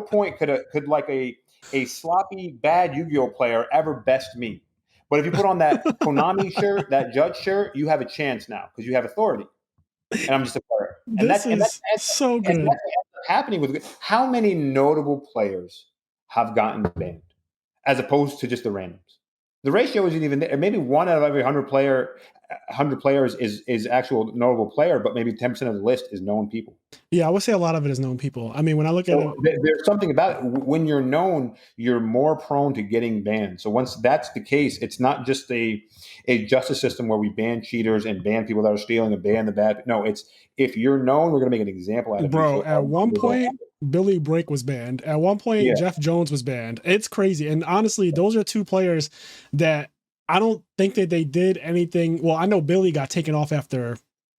point could like a sloppy bad Yu-Gi-Oh player ever best me. But if you put on that Konami shirt, that judge shirt, you have a chance now because you have authority. And I'm just a player. And that's so good. And that's what's happening with how many notable players have gotten banned as opposed to just the randoms. The ratio isn't even there. Maybe 1 out of every 100 players is actual notable player, but maybe 10% of the list is known people. Yeah, I would say a lot of it is known people. I mean, when I look at it, there's something about it. When you're known, you're more prone to getting banned. So once that's the case, it's not just a justice system where we ban cheaters and ban people that are stealing and ban the bad. No, it's if you're known, we're going to make an example out of you. Bro, at one point, Billy Brake was banned. At one point, Jeff Jones was banned. It's crazy. And honestly, those are two players that I don't think that they did anything. Well, I know Billy got taken off after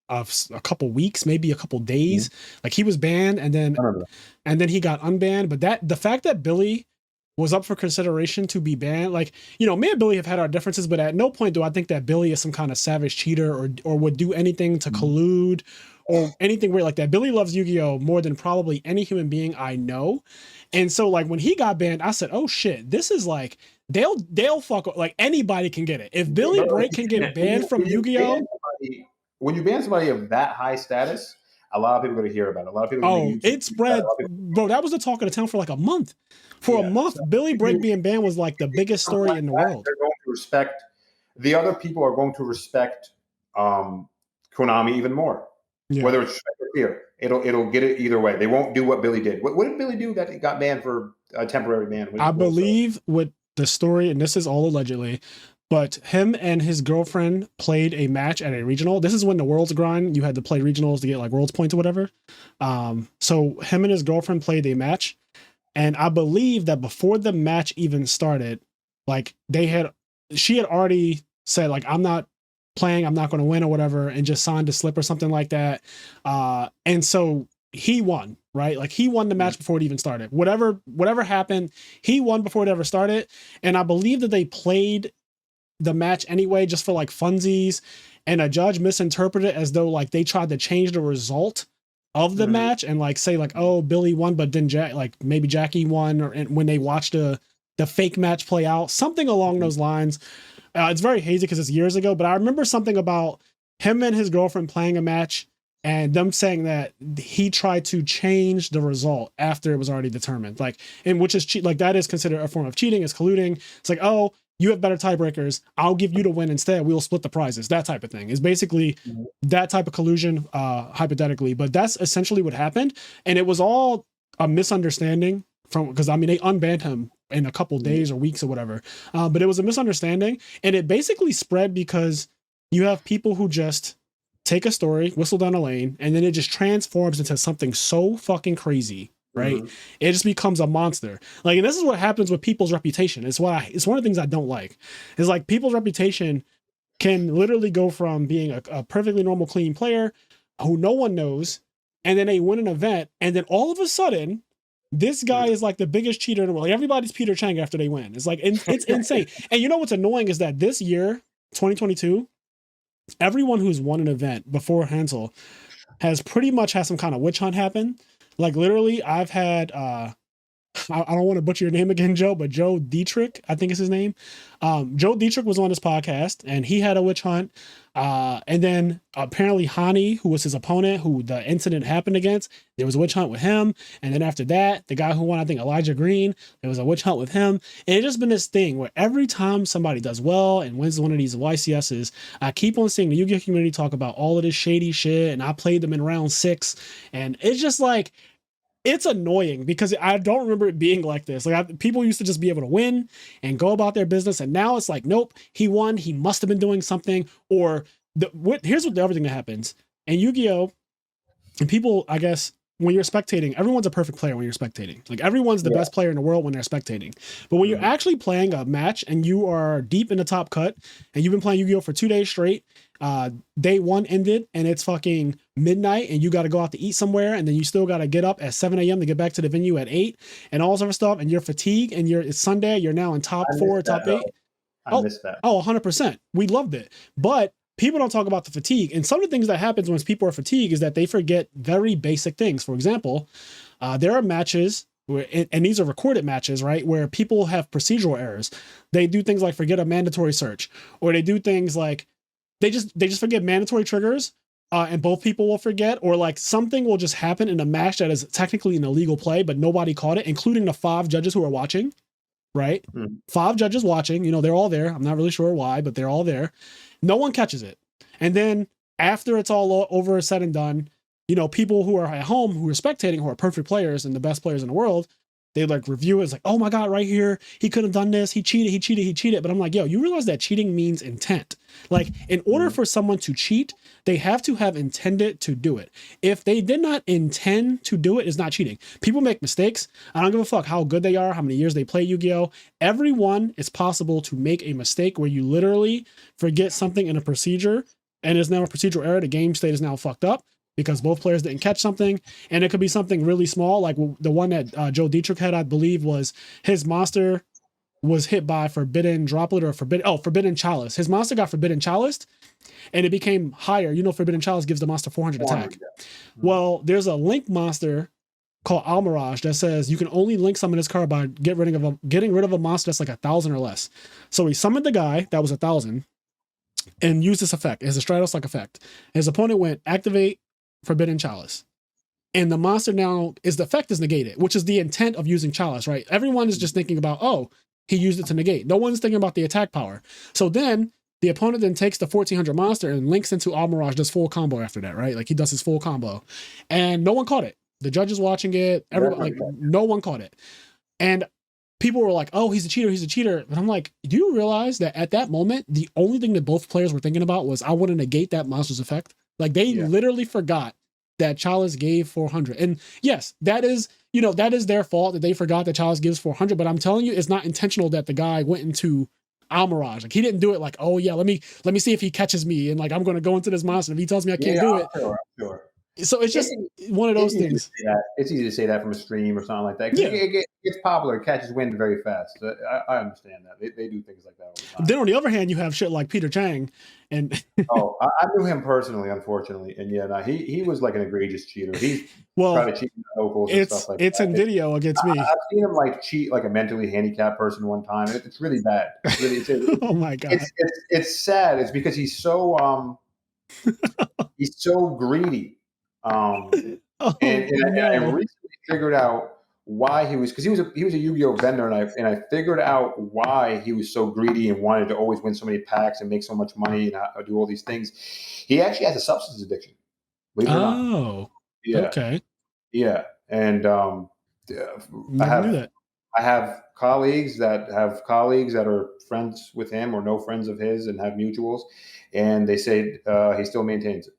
a couple weeks, maybe a couple days. Like he was banned and then he got unbanned. But the fact that Billy was up for consideration to be banned, like, you know, me and Billy have had our differences, but at no point do I think that Billy is some kind of savage cheater or would do anything to collude or anything weird like that. Billy loves Yu-Gi-Oh more than probably any human being I know. And so like when he got banned, I said, oh shit, this is like, they'll fuck, like anybody can get it. If Billy Brake can get banned from Yu-Gi-Oh. When you ban somebody of that high status, a lot of people are going to hear about it. A lot of people. It spread, bro. That was the talk of the town for like a month. For a month, Billy Brake being banned was like the biggest story in the world. They're going to respect. The other people are going to respect Konami even more. Yeah. Whether it's respect or fear, it'll get it either way. They won't do what Billy did. What did Billy do that he got banned for a temporary ban? I believe with the story, and this is all allegedly, but him and his girlfriend played a match at a regional. This is when the Worlds grind. You had to play regionals to get like Worlds points or whatever. So him and his girlfriend played a match. And I believe that before the match even started, like she had already said like, I'm not playing, I'm not going to win or whatever, and just signed a slip or something like that. And so he won, right? Like he won the match before it even started. Whatever happened, he won before it ever started. And I believe that they played the match anyway, just for like funsies, and a judge misinterpreted it as though like they tried to change the result of the match and like say like, oh, Billy won, but then maybe Jackie won, or when they watched the fake match play out, something along those lines. It's very hazy because it's years ago, but I remember something about him and his girlfriend playing a match and them saying that he tried to change the result after it was already determined. Like, and which is like that is considered a form of cheating, is colluding. It's like, oh, you have better tiebreakers. I'll give you the win instead. We'll split the prizes. That type of thing is basically that type of collusion, hypothetically. But that's essentially what happened. And it was all a misunderstanding because I mean, they unbanned him in a couple days or weeks or whatever. But it was a misunderstanding. And it basically spread because you have people who just take a story, whistle down a lane, and then it just transforms into something so fucking crazy. Right. It just becomes a monster. Like, and this is what happens with people's reputation. It's one of the things I don't like. Is like people's reputation can literally go from being a perfectly normal, clean player who no one knows, and then they win an event, and then all of a sudden, this guy is like the biggest cheater in the world. Like, everybody's Peter Chang after they win. It's like, it's insane. And you know what's annoying is that this year, 2022, everyone who's won an event before Hansel has pretty much had some kind of witch hunt happen. Like, literally, I've had, I don't want to butcher your name again, Joe, but Joe Dietrich, I think is his name. Joe Dietrich was on this podcast, and he had a witch hunt. And then apparently Hani, who was his opponent, who the incident happened against, there was a witch hunt with him. And then after that, the guy who won, I think Elijah Green, there was a witch hunt with him. And it's just been this thing where every time somebody does well and wins one of these YCSs, I keep on seeing the Yu-Gi-Oh community talk about all of this shady shit. And I played them in round 6. And it's just like, it's annoying because I don't remember it being like this. Like, people used to just be able to win and go about their business. And now it's like, nope, he won. He must have been doing something. Or here's what the other thing that happens. And Yu-Gi-Oh! And people, I guess, when you're spectating, everyone's a perfect player when you're spectating. Like, everyone's the best player in the world when they're spectating. But when you're actually playing a match and you are deep in the top cut and you've been playing Yu-Gi-Oh! For 2 days straight, day 1 ended and it's fucking midnight and you got to go out to eat somewhere, and then you still got to get up at 7 a.m. to get back to the venue at 8 and all this other stuff, and you're fatigued and it's Sunday, you're now in top 4, top 8. I missed that. Oh, 100%. We loved it. But people don't talk about the fatigue. And some of the things that happens when people are fatigued is that they forget very basic things. For example, there are matches where, and these are recorded matches, right, where people have procedural errors. They do things like forget a mandatory search, or they do things like they just forget mandatory triggers, and both people will forget, or like something will just happen in a match that is technically an illegal play, but nobody caught it, including the 5 judges who are watching, right? 5 judges watching, they're all there. I'm not really sure why, but they're all there. No one catches it. And then after it's all over, said and done, people who are at home, who are spectating, who are perfect players and the best players in the world, they like review it. It's like, oh my God, right here, he could have done this. He cheated. But I'm like, yo, you realize that cheating means intent. Like, in order for someone to cheat, they have to have intended to do it. If they did not intend to do it, it's not cheating. People make mistakes. I don't give a fuck how good they are, how many years they play Yu-Gi-Oh! Everyone, it's possible to make a mistake where you literally forget something in a procedure and there's now a procedural error. The game state is now fucked up because both players didn't catch something. And it could be something really small, like the one that Joe Dietrich had, I believe, was his monster was hit by Forbidden Droplet or Forbidden Chalice. His monster got Forbidden Chalice and it became higher. Forbidden Chalice gives the monster 400 attack. Well, there's a link monster called Almirage that says you can only link summon this card by getting rid of a monster that's like 1,000 or less. So he summoned the guy that was 1,000 and used this effect as a Stratos-like effect. His opponent went activate Forbidden Chalice. And the monster now the effect is negated, which is the intent of using Chalice, right? Everyone is just thinking about, oh, he used it to negate. No one's thinking about the attack power. So then the opponent then takes the 1,400 monster and links into Almirage, does full combo after that, right? Like, he does his full combo. And no one caught it. The judges watching it, everybody, no one caught it. And people were like, oh, he's a cheater. But I'm like, do you realize that at that moment, the only thing that both players were thinking about was, I want to negate that monster's effect? Like, they literally forgot that Chalice gave 400. And yes, that is their fault that they forgot that Chalice gives 400. But I'm telling you, it's not intentional that the guy went into Almirage. Like, he didn't do it like, oh yeah, let me see if he catches me. And like, I'm going to go into this monster. If he tells me I can't do it. Sure. So it's just one of those things. It's easy to say that from a stream or something like that. It gets popular. It catches wind very fast. I understand that. They do things like that all the time. Then on the other hand, you have shit like Peter Chang. And I knew him personally, unfortunately. And he was like an egregious cheater. He tried to cheat in locals and stuff like that. It's in video against me. I've seen him like cheat like a mentally handicapped person one time. It's really bad. Oh my God. It's sad. It's because he's so greedy. And I recently figured out why he was, because he was a Yu-Gi-Oh vendor, and I figured out why he was so greedy and wanted to always win so many packs and make so much money and do all these things. He actually has a substance addiction. Believe it or not. Oh, yeah, okay. Yeah, and I have colleagues that are friends with him or no friends of his and have mutuals, and they say he still maintains it.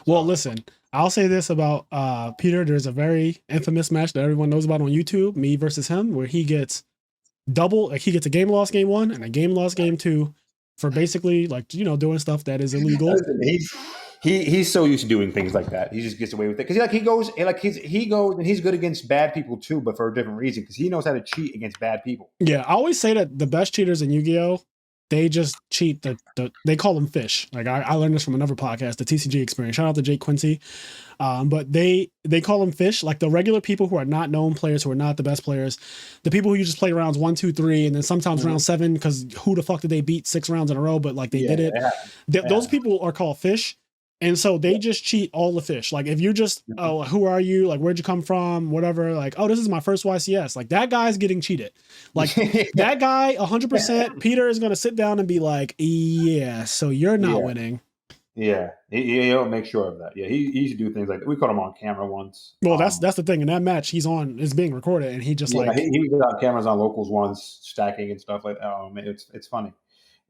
Well, listen, I'll say this about Peter. There's a very infamous match that everyone knows about on YouTube, me versus him, where he gets double, like he gets a game lost game 1 and a game lost game 2 for basically like, doing stuff that is illegal. Listen, he's so used to doing things like that. He just gets away with it because he goes and he's good against bad people too, but for a different reason because he knows how to cheat against bad people. Yeah, I always say that the best cheaters in Yu-Gi-Oh, they just cheat. They call them fish. Like I learned this from another podcast, the TCG Experience. Shout out to Jake Quincy. But they call them fish. Like the regular people who are not known players, who are not the best players, the people who you just play rounds 1, 2, 3, and then sometimes round 7 because who the fuck did they beat 6 rounds in a row? But like they did it. Those people are called fish. And so they just cheat all the fish. Like if you just, oh, who are you? Like, where'd you come from? Whatever. Like, oh, this is my first YCS. Like that guy's getting cheated. Like that guy, 100%, Peter is going to sit down and be like, yeah, so you're not winning. Yeah. He'll make sure of that. Yeah. He should do things like that. We caught him on camera once. Well, that's the thing. In that match, is being recorded and he just he got cameras on locals once stacking and stuff like that. Oh man, it's funny.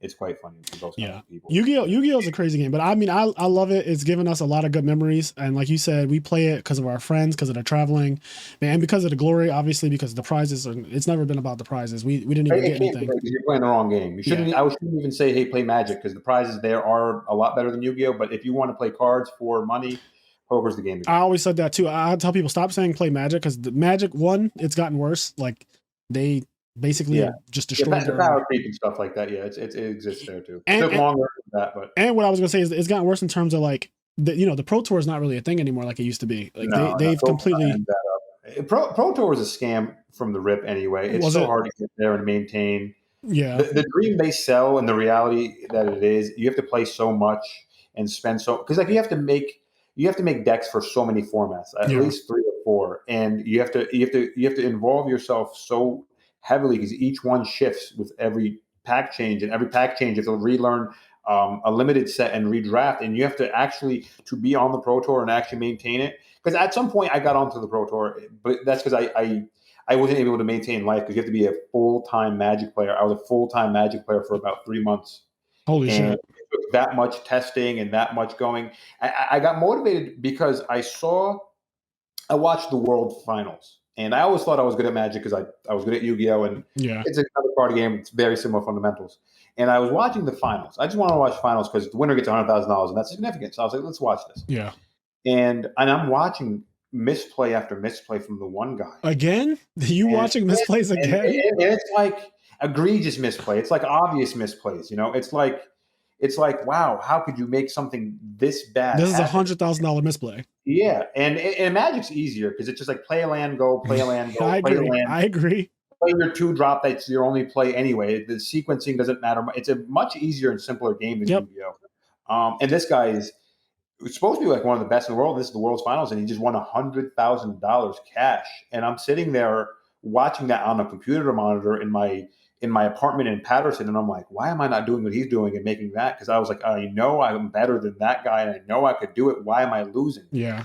It's quite funny. Yeah, Yu-Gi-Oh is a crazy game, but I mean, I love it. It's given us a lot of good memories, and like you said, we play it because of our friends, because of the traveling, and because of the glory. Obviously, because the prizes. It's never been about the prizes. We didn't even get anything. You're playing the wrong game. You shouldn't. I shouldn't even say, "Hey, play Magic," because the prizes there are a lot better than Yu-Gi-Oh. But if you want to play cards for money, poker's the game. I always said that too. I tell people stop saying play Magic because the Magic it's gotten worse. Like they basically just destroyed the power creep and stuff like that. Yeah, it exists there too. It took longer than that, but what I was gonna say is it's gotten worse in terms of like the Pro Tour is not really a thing anymore like it used to be. Like they've completely Pro Tour is a scam from the rip anyway. It's hard to get there and maintain. Yeah, the dream they sell and the reality that it is, you have to play so much and spend because like you have to make decks for so many formats, at least 3 or 4, and you have to involve yourself so heavily because each one shifts with every pack change, and every pack change you have to relearn a limited set and redraft, and you have to actually to be on the Pro Tour and actually maintain it. Because at some point I got onto the Pro Tour, but that's because I wasn't able to maintain life because you have to be a full-time Magic player. I was a full-time Magic player for about 3 months. Holy shit! It took that much testing and that much going. I got motivated because I watched the World Finals. And I always thought I was good at Magic because I was good at Yu-Gi-Oh! And it's another party game. It's very similar fundamentals. And I was watching the finals. I just wanted to watch finals because the winner gets $100,000, and that's significant. So I was like, let's watch this. Yeah. And I'm watching misplay after misplay from the one guy. Again? Watching misplays again? And it's like egregious misplay. It's like obvious misplays. It's like, wow, how could you make something this bad? This is $100,000 misplay. Yeah, and Magic's easier because it's just like play a land, go, play a land, go, I agree. Play your 2-drop that's your only play anyway. The sequencing doesn't matter. It's a much easier and simpler game than Yu-Gi-Oh! And this guy is supposed to be like one of the best in the world. This is the world's finals, and he just won $100,000 cash. And I'm sitting there watching that on a computer monitor in my apartment in Patterson, and I'm like, why am I not doing what he's doing and making that? Because I was like, I know I'm better than that guy, and I know I could do it. Why am I losing? Yeah.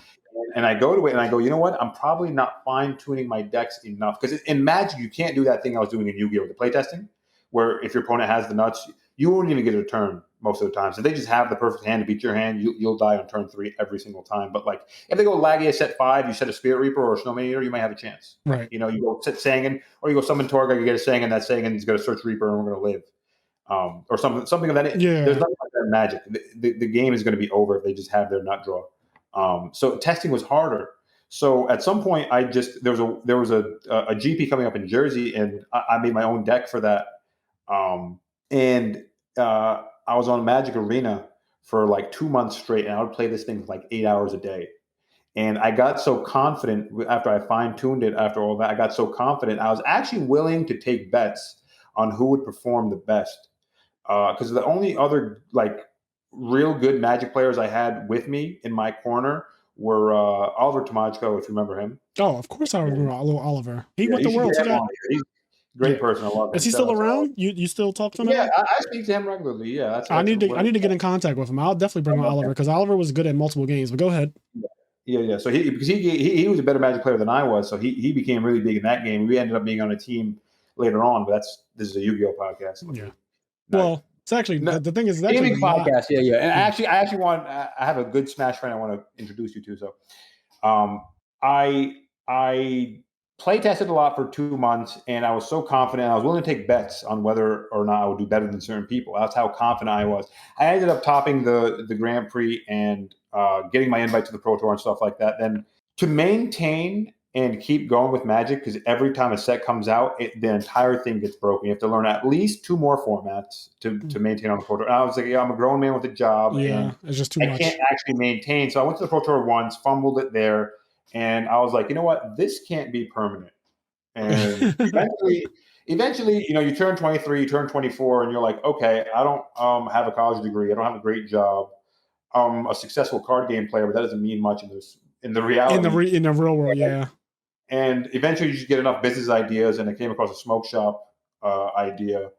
And I go to it and I go, you know what? I'm probably not fine tuning my decks enough because in Magic you can't do that thing I was doing in Yu-Gi-Oh! The playtesting, where if your opponent has the nuts, you won't even get a turn most of the time. So they just have the perfect hand to beat your hand. You'll die on turn 3 every single time. But like if they go Laggy set 5, you set a Spirit Reaper or a Snowman Eater, you might have a chance. Right. You go set Sangan, or you go summon Torga, you get a Sangan. That Sangan's got a Search Reaper, and we're going to live. Or something of that. Yeah. There's nothing like that in Magic. The game is going to be over if they just have their nut draw. So testing was harder. So at some point, there was a GP coming up in Jersey, and I made my own deck for that. And I was on Magic Arena for like 2 months straight, and I would play this thing for like 8 hours a day. And I got so confident after I fine-tuned it, after all that, I got so confident, I was actually willing to take bets on who would perform the best. Because the only other like real good Magic players I had with me in my corner were Oliver Tomajko, if you remember him. Oh, of course I remember Oliver. He went to you should Worlds. get him on here. He's a great person. I love him. Is he still around? You still talk to him? Yeah, I speak to him regularly. Yeah, that's I need to get in contact with him. I'll definitely bring on Oliver because Oliver was good at multiple games. But go ahead. Yeah. So he was a better Magic player than I was, so he became really big in that game. We ended up being on a team later on, but this is a Yu-Gi-Oh podcast. Yeah. Well, it's actually the thing is gaming podcast. Yeah. And I actually want. I have a good Smash friend I want to introduce you to. So, I play tested a lot for 2 months, and I was so confident. I was willing to take bets on whether or not I would do better than certain people. That's how confident I was. I ended up topping the Grand Prix and getting my invite to the Pro Tour and stuff like that. Then to maintain and keep going with Magic, because every time a set comes out, the entire thing gets broken. You have to learn at least 2 more formats to maintain on the Pro Tour. And I was like, I'm a grown man with a job. Yeah, it's just too much. I can't actually maintain. So I went to the Pro Tour once, fumbled it there. And I was like, you know what? This can't be permanent. And eventually, you turn 23, you turn 24, and you're like, okay, I don't have a college degree. I don't have a great job. I'm a successful card game player, but that doesn't mean much in the reality. In the real world, yeah. And eventually, you just get enough business ideas, and I came across a smoke shop idea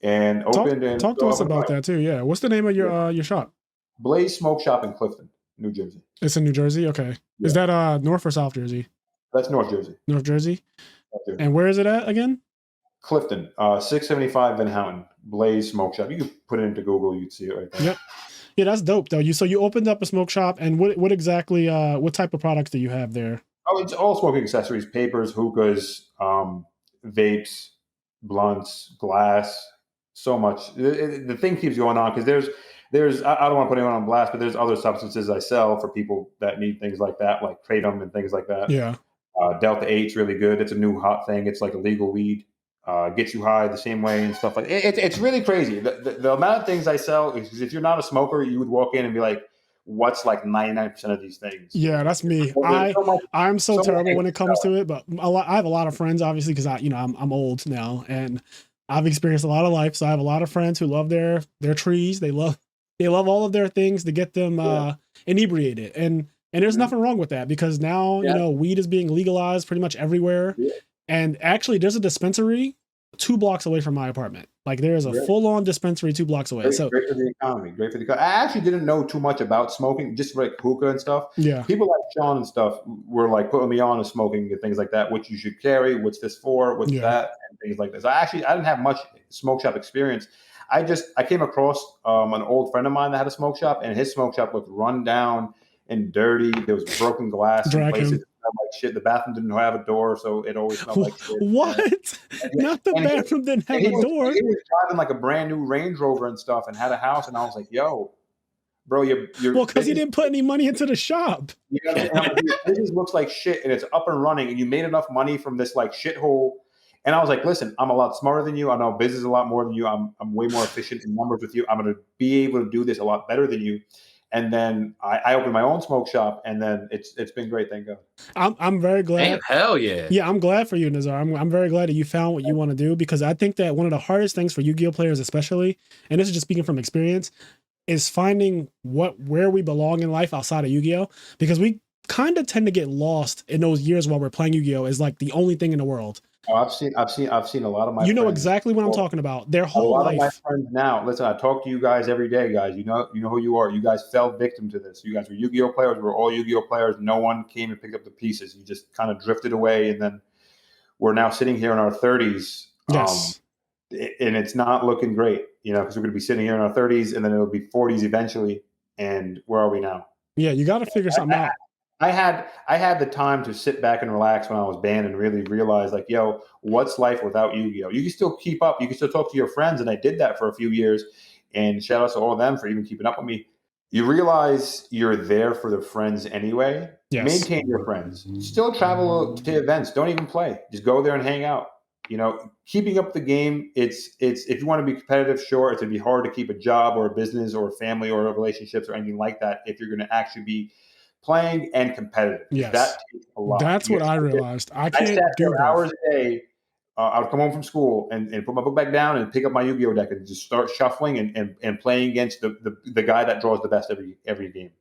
and opened. Talk to us about that too. Yeah, what's the name of your shop? Blaze Smoke Shop in Clifton, New Jersey. It's in New Jersey. Okay, yeah. Is that North or South Jersey? That's North Jersey. North Jersey. And where is it at again? Clifton, 675 Van Houten, Blaze Smoke Shop. You can put it into Google, you'd see it right there. Yep. Yeah, that's dope though. You opened up a smoke shop, and what exactly what type of products do you have there? Oh, it's all smoking accessories: papers, hookahs, vapes, blunts, glass. So much. The thing keeps going on because there's I don't want to put anyone on blast, but there's other substances I sell for people that need things like that, like kratom and things like that. Yeah. Delta 8's really good. It's a new hot thing. It's like a legal weed. Gets you high the same way and stuff like that. It's really crazy. The amount of things I sell is, if you're not a smoker, you would walk in and be like, what's like 99% of these things? Yeah, that's me. I'm so terrible when it comes to it, but I have a lot of friends, obviously, because I'm old now and I've experienced a lot of life. So I have a lot of friends who love their trees. They love all of their things to get them inebriated. And there's nothing wrong with that because now, weed is being legalized pretty much everywhere. Yeah. And actually there's a dispensary 2 blocks away from my apartment. Like there is a full-on dispensary 2 blocks away. Great for the economy. I actually didn't know too much about smoking, just like hookah and stuff. Yeah. People like Sean and stuff were like putting me on to smoking and things like that, which you should carry, what's this for, what's that, and things like this. I didn't have much smoke shop experience. I came across an old friend of mine that had a smoke shop, and his smoke shop looked run down and dirty. There was broken glass in places. Like shit. The bathroom didn't have a door, so it always smelled like shit. What? Not the bathroom didn't have a door. He was driving like a brand new Range Rover and stuff, and had a house. And I was like, "Yo, bro, you're well, because he didn't put any money into the shop. Your business looks like shit, and it's up and running, and you made enough money from this like shithole." And I was like, "Listen, I'm a lot smarter than you. I know business a lot more than you. I'm way more efficient in numbers with you. I'm going to be able to do this a lot better than you." And then I opened my own smoke shop, and then it's been great. Thank God. I'm very glad. Damn, hell yeah. Yeah, I'm glad for you, Nizar. I'm very glad that you found what you want to do, because I think that one of the hardest things for Yu-Gi-Oh players, especially, and this is just speaking from experience, is finding where we belong in life outside of Yu-Gi-Oh, because we kind of tend to get lost in those years while we're playing Yu-Gi-Oh as like the only thing in the world. Oh, I've seen a lot of my. You know friends, exactly what I'm talking about. Their whole life. A lot of my friends now. Listen, I talk to you guys every day, guys. You know who you are. You guys fell victim to this. You guys were Yu-Gi-Oh players. We're all Yu-Gi-Oh players. No one came and picked up the pieces. You just kind of drifted away, and then we're now sitting here in our 30s. Yes. And it's not looking great, because we're going to be sitting here in our 30s, and then it'll be 40s eventually. And where are we now? Yeah, you got to figure something out. I had the time to sit back and relax when I was banned and really realize, like, yo, what's life without Yu-Gi-Oh? You can still keep up. You can still talk to your friends. And I did that for a few years. And shout out to all of them for even keeping up with me. You realize you're there for the friends anyway. Yes. Maintain your friends. Still travel to events. Don't even play. Just go there and hang out. Keeping up the game, it's if you want to be competitive, sure, it's going to be hard to keep a job or a business or a family or relationships or anything like that if you're going to actually be playing and competitive. Yes. That takes a lot. That's what I realized. I can't do that. Hours a day. I would come home from school and put my book back down and pick up my Yu-Gi-Oh deck and just start shuffling and playing against the guy that draws the best every game.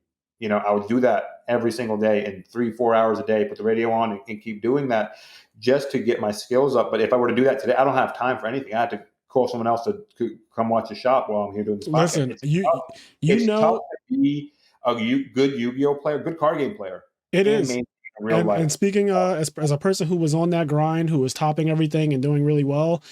I would do that every single day and 3-4 hours a day, put the radio on and keep doing that just to get my skills up. But if I were to do that today, I don't have time for anything. I have to call someone else to come watch the shop while I'm here doing this podcast. Listen, it's tough to be a good Yu-Gi-Oh player, good card game player. It is. And speaking as a person who was on that grind, who was topping everything and doing really well,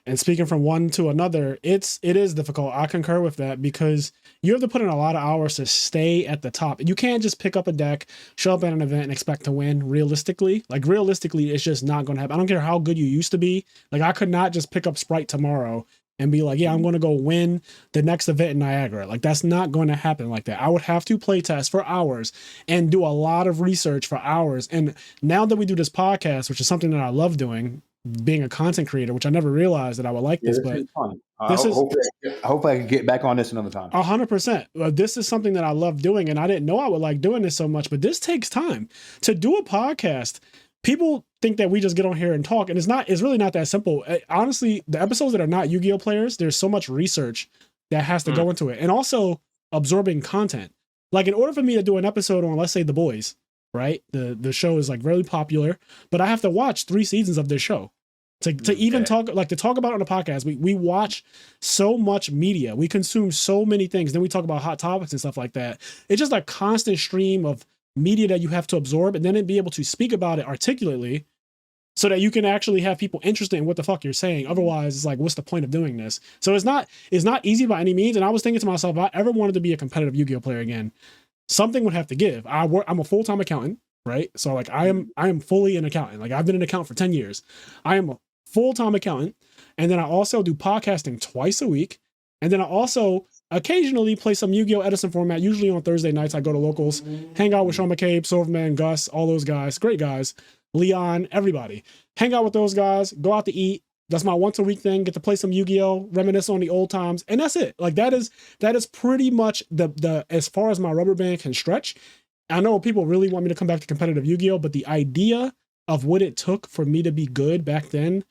and speaking from one to another, it is difficult. I concur with that because you have to put in a lot of hours to stay at the top. You can't just pick up a deck, show up at an event and expect to win realistically. Like realistically, it's just not going to happen. I don't care how good you used to be. Like I could not just pick up Sprite tomorrow and be like, yeah, I'm going to go win the next event in Niagara. Like that's not going to happen like that. I would have to play test for hours and do a lot of research for hours. And now that we do this podcast, which is something that I love doing, being a content creator, which I never realized that I would like this, but hopefully I can get back on this another time. 100%. This is something that I love doing, and I didn't know I would like doing this so much, but this takes time to do a podcast. People think that we just get on here and talk, and it's really not that simple. Honestly, the episodes that are not Yu-Gi-Oh players, there's so much research that has to go into it, and also absorbing content. Like in order for me to do an episode on, let's say, The Boys, right? The show is like really popular, but I have to watch 3 seasons of this show to even talk about it on a podcast. We watch so much media, we consume so many things, then we talk about hot topics and stuff like that. It's just a constant stream of media that you have to absorb and then be able to speak about it articulately so that you can actually have people interested in what the fuck you're saying. Otherwise, it's like, what's the point of doing this? So it's not easy by any means. And I was thinking to myself, if I ever wanted to be a competitive Yu-Gi-Oh player again, something would have to give. I'm a full-time accountant, right? So like I am fully an accountant. Like I've been an accountant for 10 years. I am a full-time accountant. And then I also do podcasting twice a week. And then I also occasionally play some Yu-Gi-Oh Edison format. Usually on Thursday nights, I go to locals, hang out with Sean McCabe, Silverman, Gus, all those guys, great guys, Leon, everybody. Hang out with those guys, go out to eat. That's my once a week thing. Get to play some Yu-Gi-Oh, reminisce on the old times, and that's it. Like that is pretty much the as far as my rubber band can stretch. I know people really want me to come back to competitive Yu-Gi-Oh, but the idea of what it took for me to be good back then,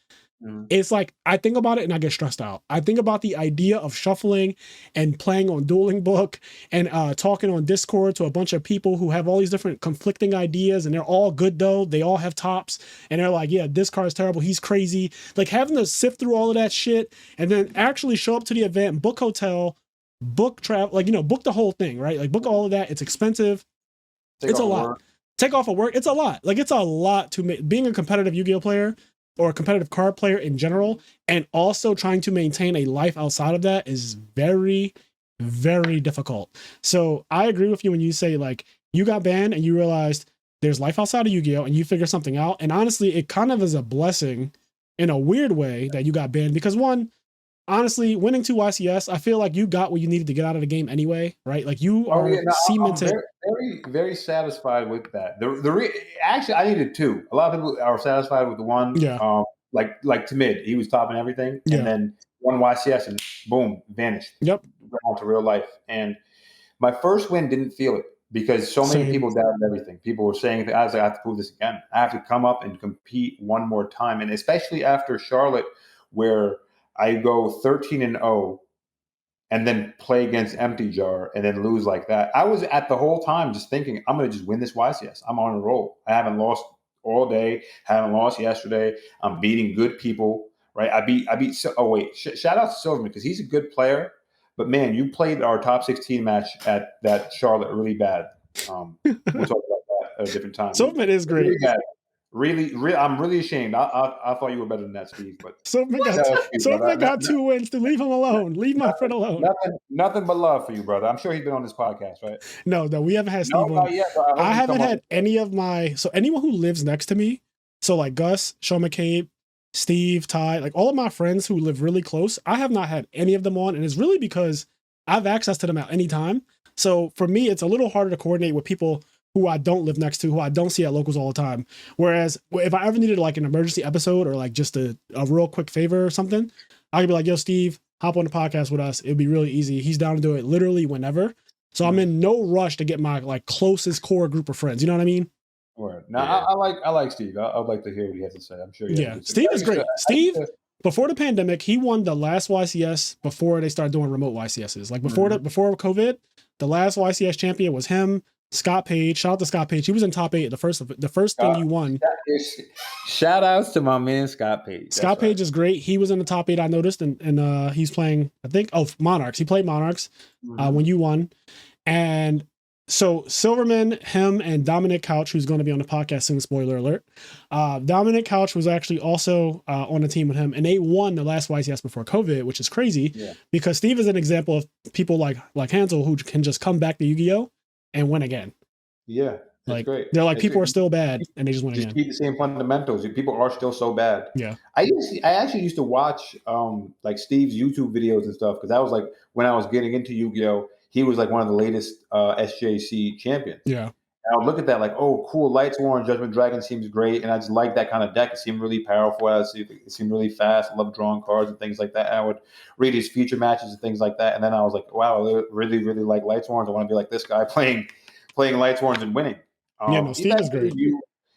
it's like I think about it and I get stressed out. I think about the idea of shuffling and playing on Dueling Book and talking on Discord to a bunch of people who have all these different conflicting ideas, and they're all good though. They all have tops, and they're like, yeah, this card is terrible, he's crazy. Like having to sift through all of that shit and then actually show up to the event, book hotel, book travel, like, book the whole thing, right? Like book all of that. It's expensive. It's a lot. Take off of work. It's a lot. Like it's a lot to make. Being a competitive Yu-Gi-Oh player or a competitive card player in general, and also trying to maintain a life outside of that is very, very difficult. So I agree with you when you say like you got banned and you realized there's life outside of Yu-Gi-Oh and you figure something out. And honestly, it kind of is a blessing in a weird way that you got banned, because one, honestly, winning 2 YCS, I feel like you got what you needed to get out of the game anyway, right? Like you are cemented. I'm very, very satisfied with that. Actually, I needed 2. A lot of people are satisfied with the one. Yeah. Like Timid, he was topping everything, and then 1 YCS and boom, vanished. Yep. Went on to real life. And my first win didn't feel it because so many people doubted everything. People were saying, I was like, I have to prove this again. I have to come up and compete one more time. And especially after Charlotte, where I go 13-0 and then play against Empty Jar and then lose like that. I was at the whole time just thinking, I'm going to just win this YCS. I'm on a roll. I haven't lost all day. Haven't lost yesterday. I'm beating good people, right? I beat. Shout out to Silverman because he's a good player. But man, you played our top 16 match at that Charlotte really bad. We'll talk about that at a different time. Silverman is great. Really bad. Really, I'm really ashamed. I thought you were better than that, Steve. But Silverman got 2 wins. To leave him alone. Leave my friend alone. Nothing but love for you, brother. I'm sure he's been on this podcast, right? No, we haven't had Steve on. I haven't had any of my. So anyone who lives next to me, so like Gus, Sean McCabe, Steve, Ty, like all of my friends who live really close, I have not had any of them on, and it's really because I have access to them at any time. So for me, it's a little harder to coordinate with people who I don't live next to, who I don't see at locals all the time. Whereas if I ever needed like an emergency episode or like just a real quick favor or something, I could be like, yo, Steve, hop on the podcast with us. It'd be really easy. He's down to do it literally whenever. So I'm in no rush to get my like closest core group of friends. You know what I mean? Word. Now I like Steve. I'd like to hear what he has to say. I'm sure. Steve is great. Steve, before the pandemic, he won the last YCS before they started doing remote YCSs. Like before COVID, the last YCS champion was him, Scott Page. Shout out to Scott Page. He was in top 8. The first thing you won. Shout outs to my man Scott Page. Scott Page is great. He was in the top 8, I noticed, and he's playing, I think, Monarchs. He played Monarchs when you won. And so Silverman, him, and Dominic Couch, who's going to be on the podcast soon, spoiler alert. Dominic Couch was actually also on the team with him, and they won the last YCS before COVID, which is crazy because Steve is an example of people like Hansel who can just come back to Yu-Gi-Oh! And win again. Yeah, like great. They're like, people are still bad, and they just win again. Keep the same fundamentals. People are still so bad. Yeah. I actually used to watch like Steve's YouTube videos and stuff because that was like when I was getting into Yu-Gi-Oh! He was like one of the latest SJC champions. Yeah. And I would look at that like, oh, cool, Lights War and Judgment Dragon seems great, and I just like that kind of deck. It seemed really powerful. It seemed really fast. I love drawing cards and things like that. And I would read his feature matches and things like that, and then I was like, wow, I really, really like Lights War. I want to be like this guy playing Lights War and winning. Steve is great.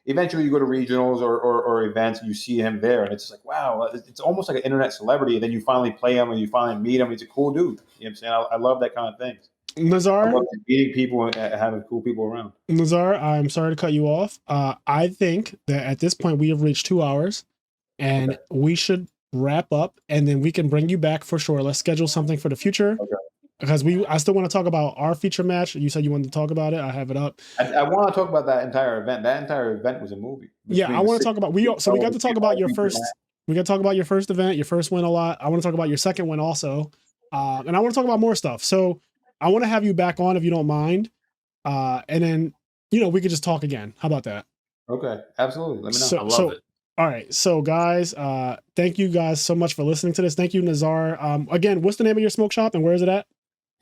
Eventually, you go to regionals or events, and you see him there, and it's just like, wow, it's almost like an internet celebrity. And then you finally play him, and you finally meet him. He's a cool dude. You know what I'm saying? I love that kind of thing. Nizar, I love meeting people and having cool people around. Nizar, I'm sorry to cut you off. I think that at this point we have reached 2 hours, and we should wrap up, and then we can bring you back for sure. Let's schedule something for the future. Okay. Because I still want to talk about our feature match. You said you wanted to talk about it. I have it up. I want to talk about that entire event. That entire event was a movie. Yeah, I want to talk about we got to talk about your first. We got to talk about your first event, your first win a lot. I want to talk about your second win also, and I want to talk about more stuff. So I want to have you back on if you don't mind, and then we could just talk again. How about that? Okay, absolutely. Let me know. I love it. All right, so guys, thank you guys so much for listening to this. Thank you, Nizar. Again, what's the name of your smoke shop and where is it at?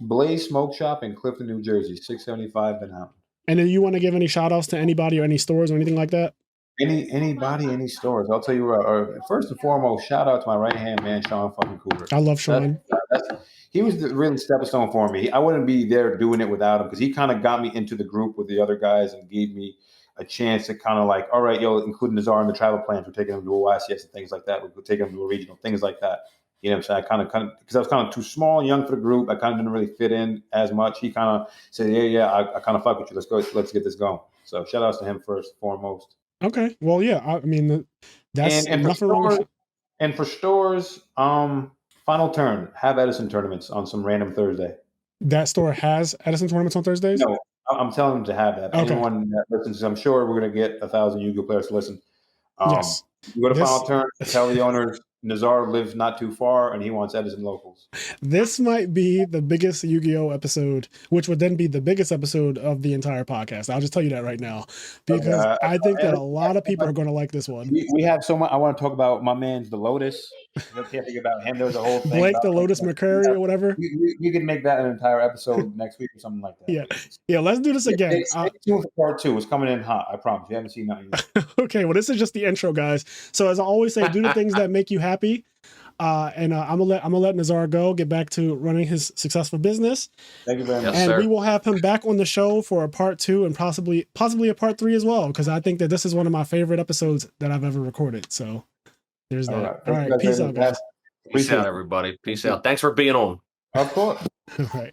Blaze Smoke Shop in Clifton, New Jersey, 675 Manhattan. And then you want to give any shout outs to anybody or any stores or anything like that? Anybody, any stores. I'll tell you what, first and foremost, shout out to my right hand man, Sean fucking Cooper. I love Sean. He was the really stepping stone for me. I wouldn't be there doing it without him because he kind of got me into the group with the other guys and gave me a chance to kind of like, all right, including Nizar in the travel plans, we're taking him to a YCS and things like that. We're taking him to a regional, things like that. You know what I'm saying? I kind of because I was kind of too small and young for the group. I kind of didn't really fit in as much. He kind of said, I kind of fuck with you. Let's go. Let's get this going. So shout outs to him first and foremost. Okay. Well, yeah. I mean, that's and nothing wrong with. And for stores, final turn, have Edison tournaments on some random Thursday. That store has Edison tournaments on Thursdays? No, I'm telling them to have that. Okay. Anyone that listens, I'm sure we're going to get 1,000 Yu-Gi-Oh players to listen. Yes. You go to final turn, tell the owners Nizar lives not too far and he wants Edison locals. This might be the biggest Yu-Gi-Oh episode, which would then be the biggest episode of the entire podcast. I'll just tell you that right now, because I think that a lot of people are going to like this one. We have so much. I want to talk about my man's the Lotus. I can't think about him. There's a whole thing. Blake the Lotus McCurry or whatever. We can make that an entire episode next week or something like that. Yeah. Let's do this again. Stay tuned for part 2. It's coming in hot. I promise. You haven't seen nothing yet. Okay. Well, this is just the intro, guys. So as I always say, do the things that make you happy. And I'm gonna let Nizar go, get back to running his successful business. Thank you very much. And we will have him back on the show for a part 2 and possibly a part 3 as well, because I think that this is one of my favorite episodes that I've ever recorded. So there's that. All right. Peace out, guys. Peace out, everybody. Peace out. Thanks for being on. Of course. All right.